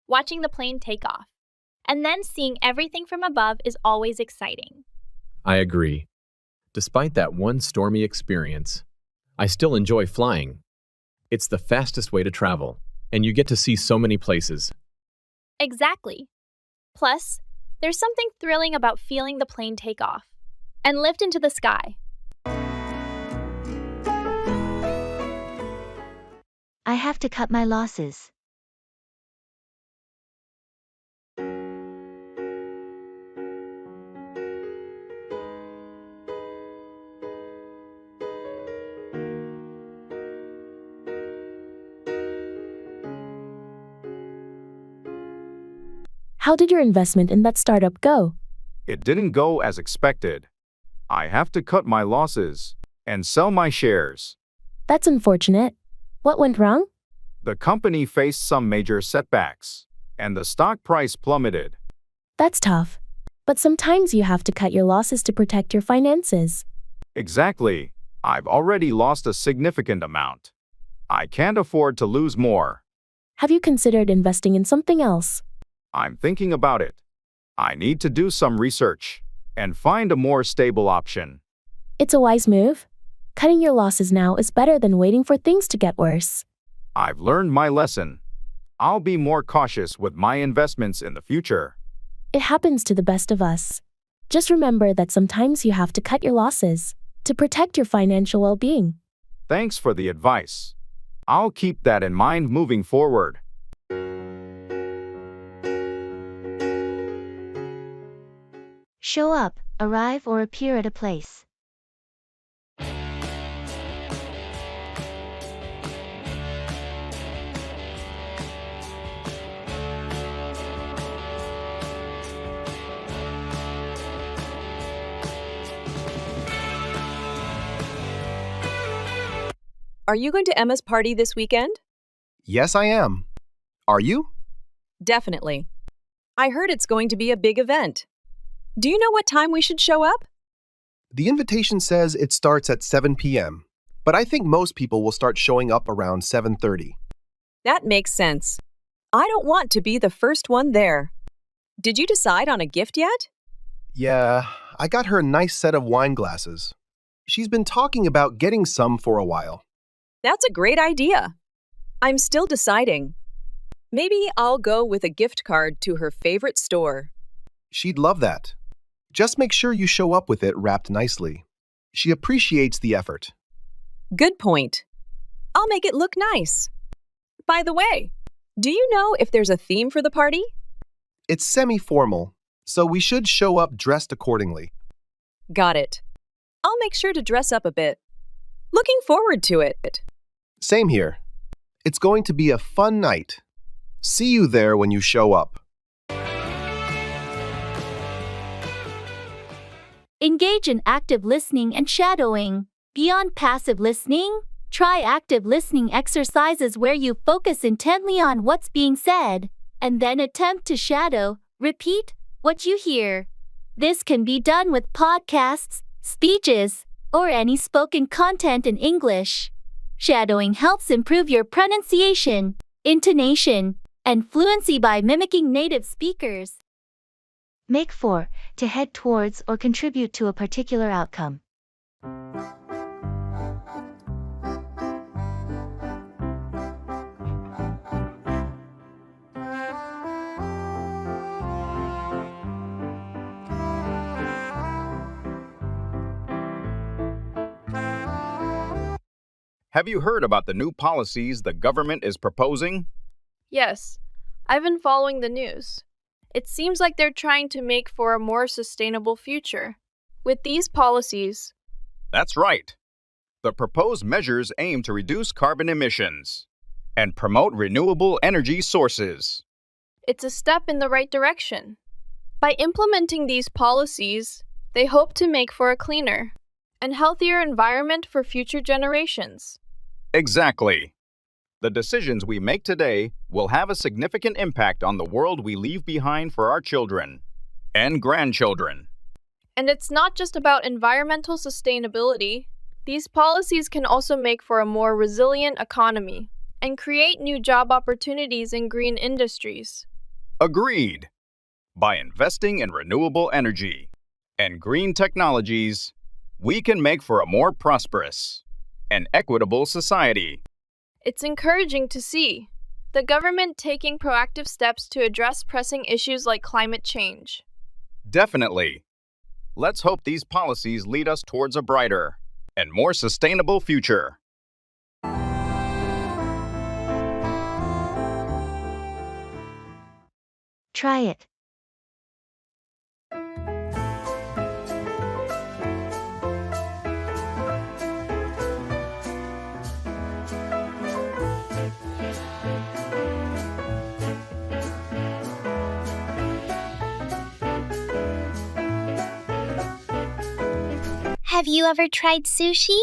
Watching the plane take off and then seeing everything from above is always exciting. I agree. Despite that one stormy experience, I still enjoy flying. It's the fastest way to travel, and you get to see so many places. Exactly. Plus, there's something thrilling about feeling the plane take off and lift into the sky. I have to cut my losses. How did your investment in that startup go? It didn't go as expected. I have to cut my losses and sell my shares. That's unfortunate. What went wrong? The company faced some major setbacks, and the stock price plummeted. That's tough. But sometimes you have to cut your losses to protect your finances. Exactly. I've already lost a significant amount. I can't afford to lose more. Have you considered investing in something else? I'm thinking about it. I need to do some research and find a more stable option. It's a wise move. Cutting your losses now is better than waiting for things to get worse. I've learned my lesson. I'll be more cautious with my investments in the future. It happens to the best of us. Just remember that sometimes you have to cut your losses to protect your financial well-being. Thanks for the advice. I'll keep that in mind moving forward. Show up, arrive or appear at a place. Are you going to Emma's party this weekend? Yes, I am. Are you? Definitely. I heard it's going to be a big event. Do you know what time we should show up? The invitation says it starts at 7 p.m., but I think most people will start showing up around 7:30. That makes sense. I don't want to be the first one there. Did you decide on a gift yet? Yeah, I got her a nice set of wine glasses. She's been talking about getting some for a while. That's a great idea. I'm still deciding. Maybe I'll go with a gift card to her favorite store. She'd love that. Just make sure you show up with it wrapped nicely. She appreciates the effort. Good point. I'll make it look nice. By the way, do you know if there's a theme for the party? It's semi-formal, so we should show up dressed accordingly. Got it. I'll make sure to dress up a bit. Looking forward to it. Same here. It's going to be a fun night. See you there when you show up. Engage in active listening and shadowing. Beyond passive listening, try active listening exercises where you focus intently on what's being said, and then attempt to shadow, repeat, what you hear. This can be done with podcasts, speeches, or any spoken content in English. Shadowing helps improve your pronunciation, intonation, and fluency by mimicking native speakers. Make 4 to head towards or contribute to a particular outcome. Have you heard about the new policies the government is proposing? Yes, I've been following the news. It seems like they're trying to make for a more sustainable future. With these policies, That's right. The proposed measures aim to reduce carbon emissions and promote renewable energy sources. it's a step in the right direction. By implementing these policies, they hope to make for a cleaner and healthier environment for future generations. Exactly. The decisions we make today will have a significant impact on the world we leave behind for our children and grandchildren. And it's not just about environmental sustainability. These policies can also make for a more resilient economy and create new job opportunities in green industries. Agreed. By investing in renewable energy and green technologies, we can make for a more prosperous and equitable society. It's encouraging to see the government taking proactive steps to address pressing issues like climate change. Definitely. Let's hope these policies lead us towards a brighter and more sustainable future. Try it. Have you ever tried sushi?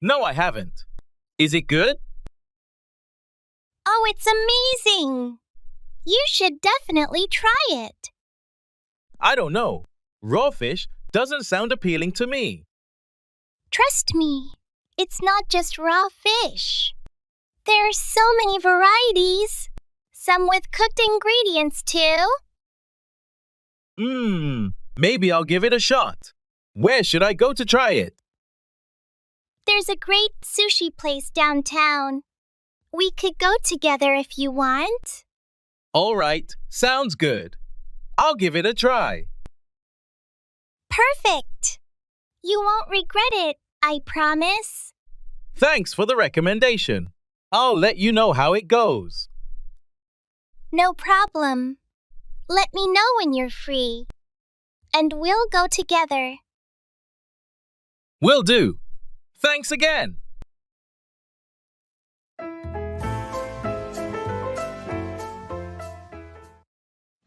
No, I haven't. Is it good? Oh, it's amazing! You should definitely try it. I don't know. Raw fish doesn't sound appealing to me. Trust me, it's not just raw fish. There are so many varieties, some with cooked ingredients too. Maybe I'll give it a shot. Where should I go to try it? There's a great sushi place downtown. We could go together if you want. All right, sounds good. I'll give it a try. Perfect! You won't regret it, I promise. Thanks for the recommendation. I'll let you know how it goes. No problem. Let me know when you're free. And we'll go together. Will do. Thanks again.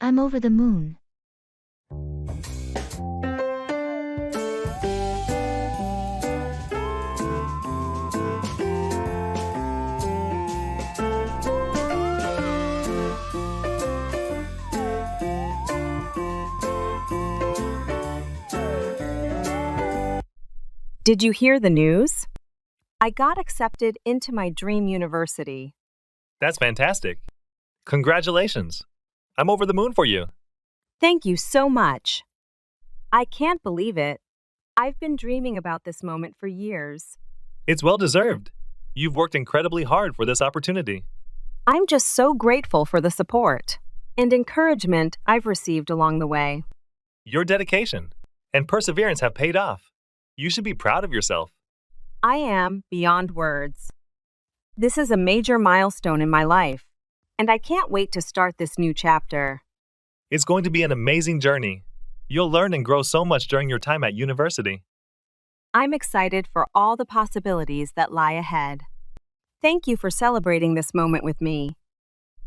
I'm over the moon. Did you hear the news? I got accepted into my dream university. That's fantastic. Congratulations. I'm over the moon for you. Thank you so much. I can't believe it. I've been dreaming about this moment for years. It's well deserved. You've worked incredibly hard for this opportunity. I'm just so grateful for the support and encouragement I've received along the way. Your dedication and perseverance have paid off. You should be proud of yourself. I am beyond words. This is a major milestone in my life, and I can't wait to start this new chapter. It's going to be an amazing journey. You'll learn and grow so much during your time at university. I'm excited for all the possibilities that lie ahead. Thank you for celebrating this moment with me.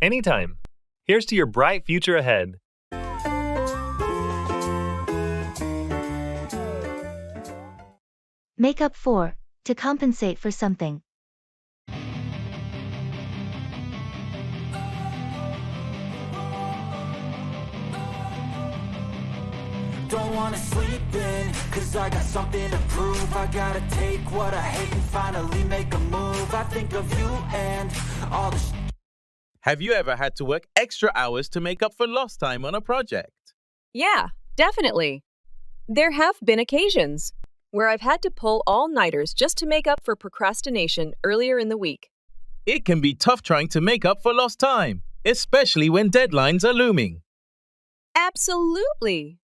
Anytime. Here's to your bright future ahead. Make up for, to compensate for something. Don't wanna sleep in, cause I got something to prove. I gotta take what I hate and finally make a move. I think of you and all the Have you ever had to work extra hours to make up for lost time on a project? Yeah, definitely. There have been occasions where I've had to pull all-nighters just to make up for procrastination earlier in the week. It can be tough trying to make up for lost time, especially when deadlines are looming. Absolutely.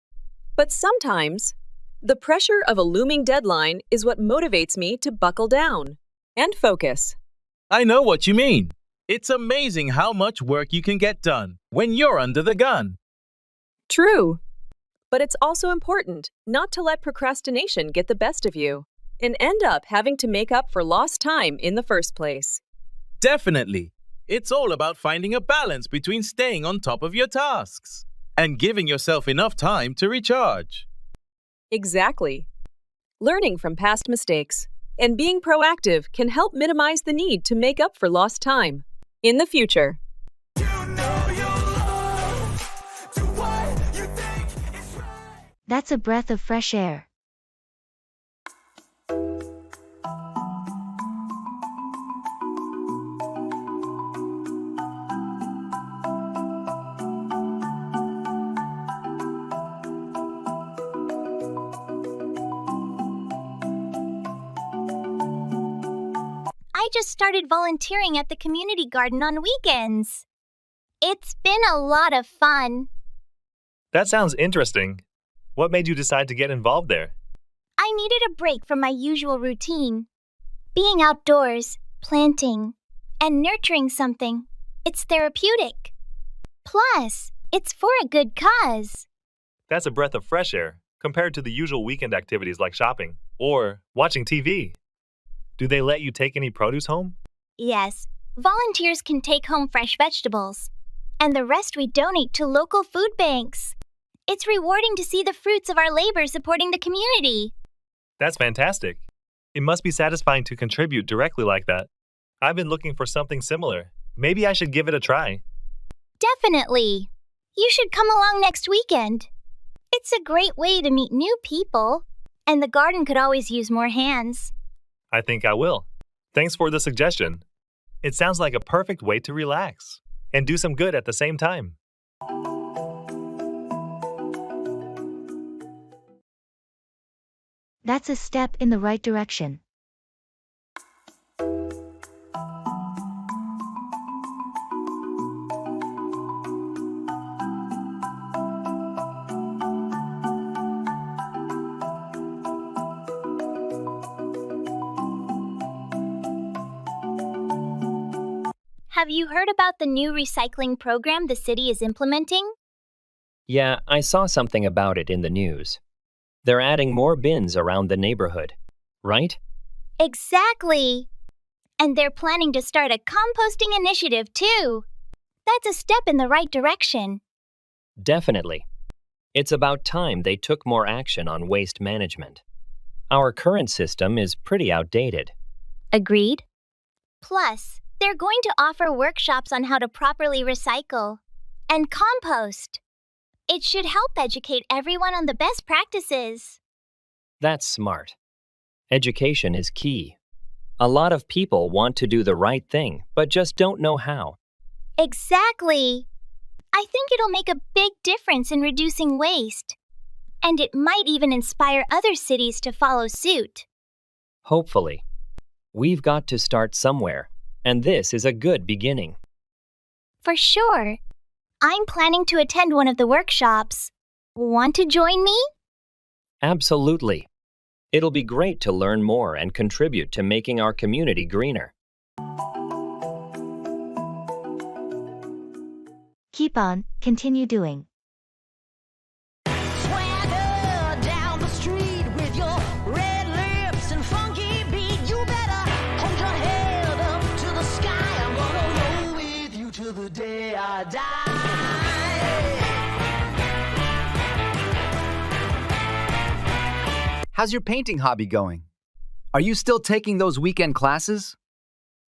But sometimes, the pressure of a looming deadline is what motivates me to buckle down and focus. I know what you mean. It's amazing how much work you can get done when you're under the gun. True. But it's also important not to let procrastination get the best of you and end up having to make up for lost time in the first place. Definitely. It's all about finding a balance between staying on top of your tasks and giving yourself enough time to recharge. Exactly. Learning from past mistakes and being proactive can help minimize the need to make up for lost time in the future. That's a breath of fresh air. I just started volunteering at the community garden on weekends. It's been a lot of fun. That sounds interesting. What made you decide to get involved there? I needed a break from my usual routine. Being outdoors, planting, and nurturing something, it's therapeutic. Plus, it's for a good cause. That's a breath of fresh air compared to the usual weekend activities like shopping or watching TV. Do they let you take any produce home? Yes, volunteers can take home fresh vegetables, and the rest we donate to local food banks. It's rewarding to see the fruits of our labor supporting the community. That's fantastic. It must be satisfying to contribute directly like that. I've been looking for something similar. Maybe I should give it a try. Definitely. You should come along next weekend. It's a great way to meet new people, and the garden could always use more hands. I think I will. Thanks for the suggestion. It sounds like a perfect way to relax and do some good at the same time. That's a step in the right direction. Have you heard about the new recycling program the city is implementing? Yeah, I saw something about it in the news. They're adding more bins around the neighborhood, right? Exactly. And they're planning to start a composting initiative too. That's a step in the right direction. Definitely. It's about time they took more action on waste management. Our current system is pretty outdated. Agreed. Plus, they're going to offer workshops on how to properly recycle and compost. It should help educate everyone on the best practices. That's smart. Education is key. A lot of people want to do the right thing, but just don't know how. Exactly. I think it'll make a big difference in reducing waste. And it might even inspire other cities to follow suit. Hopefully. We've got to start somewhere, and this is a good beginning. For sure. I'm planning to attend one of the workshops. Want to join me? Absolutely. It'll be great to learn more and contribute to making our community greener. Keep on, continue doing. Swagger down the street with your red lips and funky beat. You better hold your head up to the sky. I'm gonna roll with you till the day I die. How's your painting hobby going? Are you still taking those weekend classes?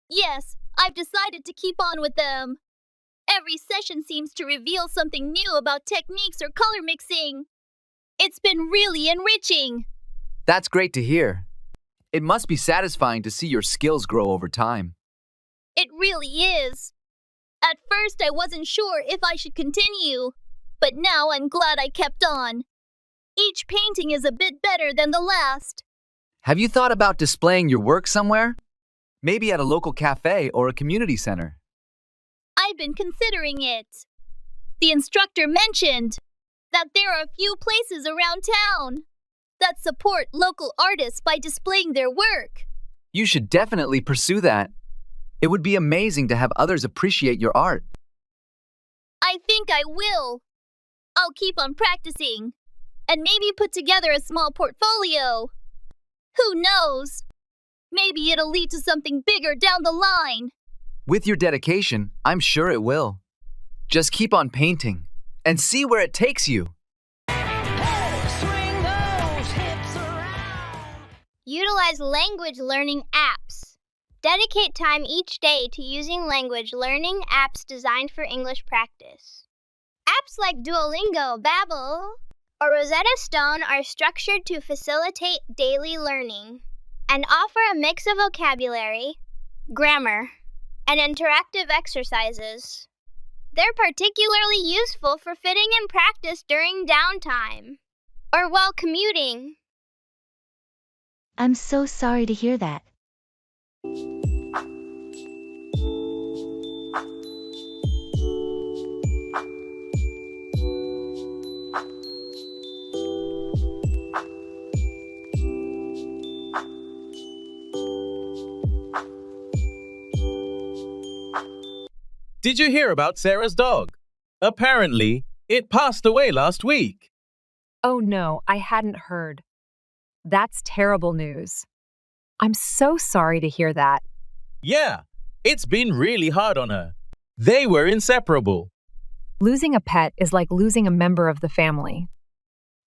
Yes, I've decided to keep on with them. Every session seems to reveal something new about techniques or color mixing. It's been really enriching. That's great to hear. It must be satisfying to see your skills grow over time. It really is. At first, I wasn't sure if I should continue, but now I'm glad I kept on. Each painting is a bit better than the last. Have you thought about displaying your work somewhere? Maybe at a local cafe or a community center. I've been considering it. The instructor mentioned that there are a few places around town that support local artists by displaying their work. You should definitely pursue that. It would be amazing to have others appreciate your art. I think I will. I'll keep on practicing and maybe put together a small portfolio. Who knows? Maybe it'll lead to something bigger down the line. With your dedication, I'm sure it will. Just keep on painting and see where it takes you. Utilize language learning apps. Dedicate time each day to using language learning apps designed for English practice. Apps like Duolingo, Babbel, or Rosetta Stone are structured to facilitate daily learning and offer a mix of vocabulary, grammar, and interactive exercises. They're particularly useful for fitting in practice during downtime or while commuting. I'm so sorry to hear that. Did you hear about Sarah's dog? Apparently, it passed away last week. Oh no, I hadn't heard. That's terrible news. I'm so sorry to hear that. Yeah, it's been really hard on her. They were inseparable. Losing a pet is like losing a member of the family.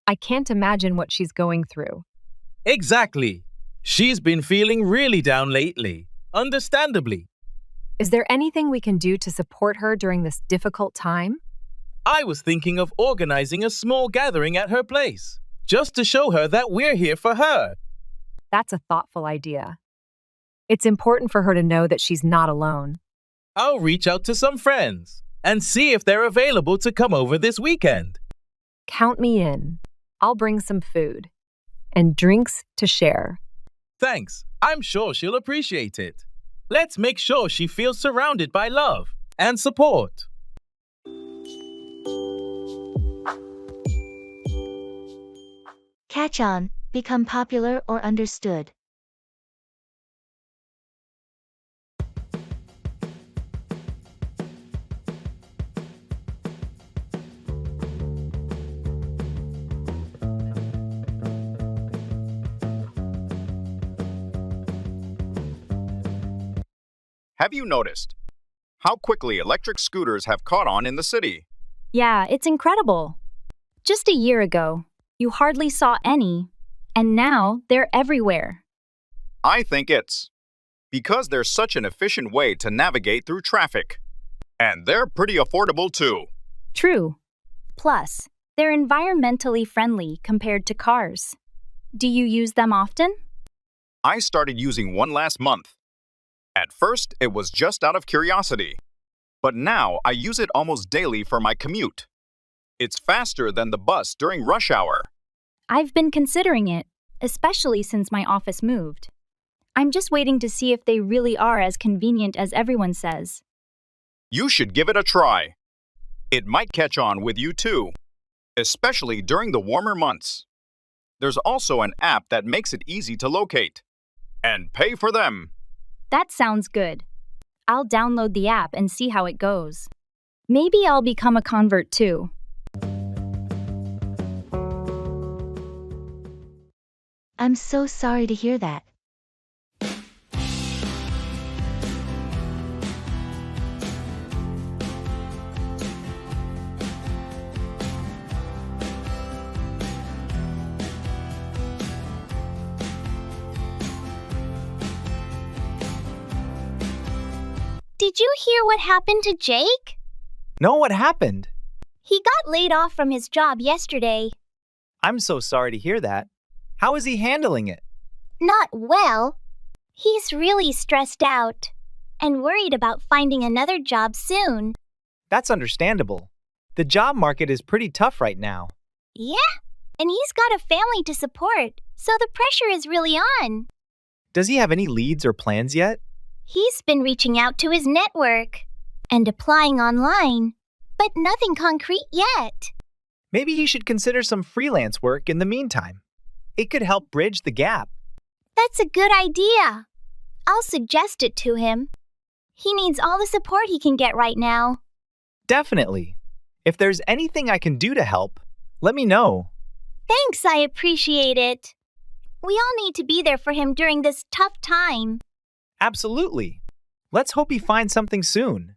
I can't imagine what she's going through. Exactly. She's been feeling really down lately, understandably. Is there anything we can do to support her during this difficult time? I was thinking of organizing a small gathering at her place, just to show her that we're here for her. That's a thoughtful idea. It's important for her to know that she's not alone. I'll reach out to some friends and see if they're available to come over this weekend. Count me in. I'll bring some food and drinks to share. Thanks. I'm sure she'll appreciate it. Let's make sure she feels surrounded by love and support. Catch on, become popular or understood. Have you noticed how quickly electric scooters have caught on in the city? Yeah, it's incredible. Just a year ago, you hardly saw any, and now they're everywhere. I think it's because they're such an efficient way to navigate through traffic. And they're pretty affordable too. True. Plus, they're environmentally friendly compared to cars. Do you use them often? I started using one last month. At first, it was just out of curiosity. But now I use it almost daily for my commute. It's faster than the bus during rush hour. I've been considering it, especially since my office moved. I'm just waiting to see if they really are as convenient as everyone says. You should give it a try. It might catch on with you too, especially during the warmer months. There's also an app that makes it easy to locate and pay for them. That sounds good. I'll download the app and see how it goes. Maybe I'll become a convert too. I'm so sorry to hear that. Did you hear what happened to Jake? No, what happened? He got laid off from his job yesterday. I'm so sorry to hear that. How is he handling it? Not well. He's really stressed out and worried about finding another job soon. That's understandable. The job market is pretty tough right now. Yeah, and he's got a family to support, so the pressure is really on. Does he have any leads or plans yet? He's been reaching out to his network and applying online, but nothing concrete yet. Maybe he should consider some freelance work in the meantime. It could help bridge the gap. That's a good idea. I'll suggest it to him. He needs all the support he can get right now. Definitely. If there's anything I can do to help, let me know. Thanks, I appreciate it. We all need to be there for him during this tough time. Absolutely. Let's hope he finds something soon.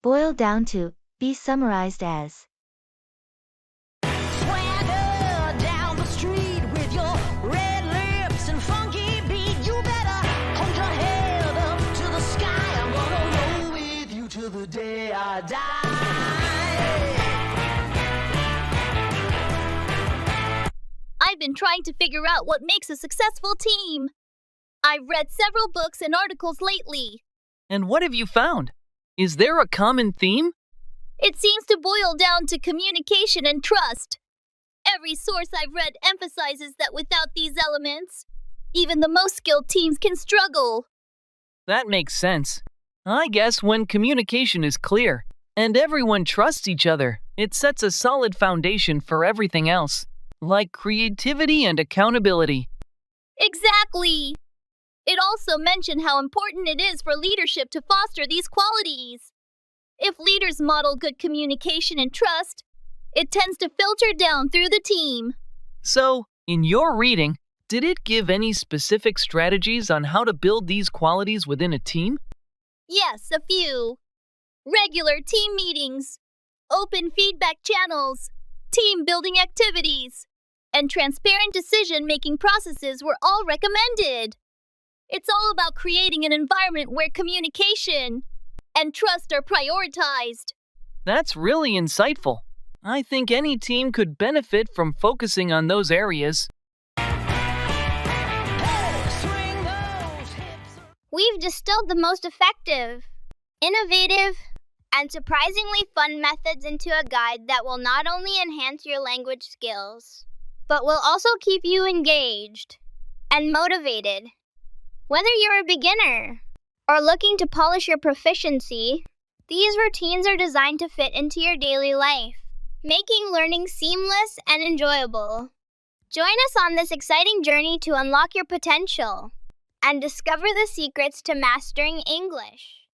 Boiled down to, be summarized as. Swagger down the street with your red lips and funky beat. You better hold your head up to the sky. I'm gonna roll with you till the day I die. I've been trying to figure out what makes a successful team. I've read several books and articles lately. And what have you found? Is there a common theme? It seems to boil down to communication and trust. Every source I've read emphasizes that without these elements, even the most skilled teams can struggle. That makes sense. I guess when communication is clear and everyone trusts each other, it sets a solid foundation for everything else, like creativity and accountability. Exactly. It also mentioned how important it is for leadership to foster these qualities. If leaders model good communication and trust, it tends to filter down through the team. So, in your reading, did it give any specific strategies on how to build these qualities within a team? Yes, a few. Regular team meetings, open feedback channels, team building activities, and transparent decision-making processes were all recommended. It's all about creating an environment where communication and trust are prioritized. That's really insightful. I think any team could benefit from focusing on those areas. We've distilled the most effective, innovative, and surprisingly fun methods into a guide that will not only enhance your language skills, but will also keep you engaged and motivated. Whether you're a beginner or looking to polish your proficiency, these routines are designed to fit into your daily life, making learning seamless and enjoyable. Join us on this exciting journey to unlock your potential and discover the secrets to mastering English.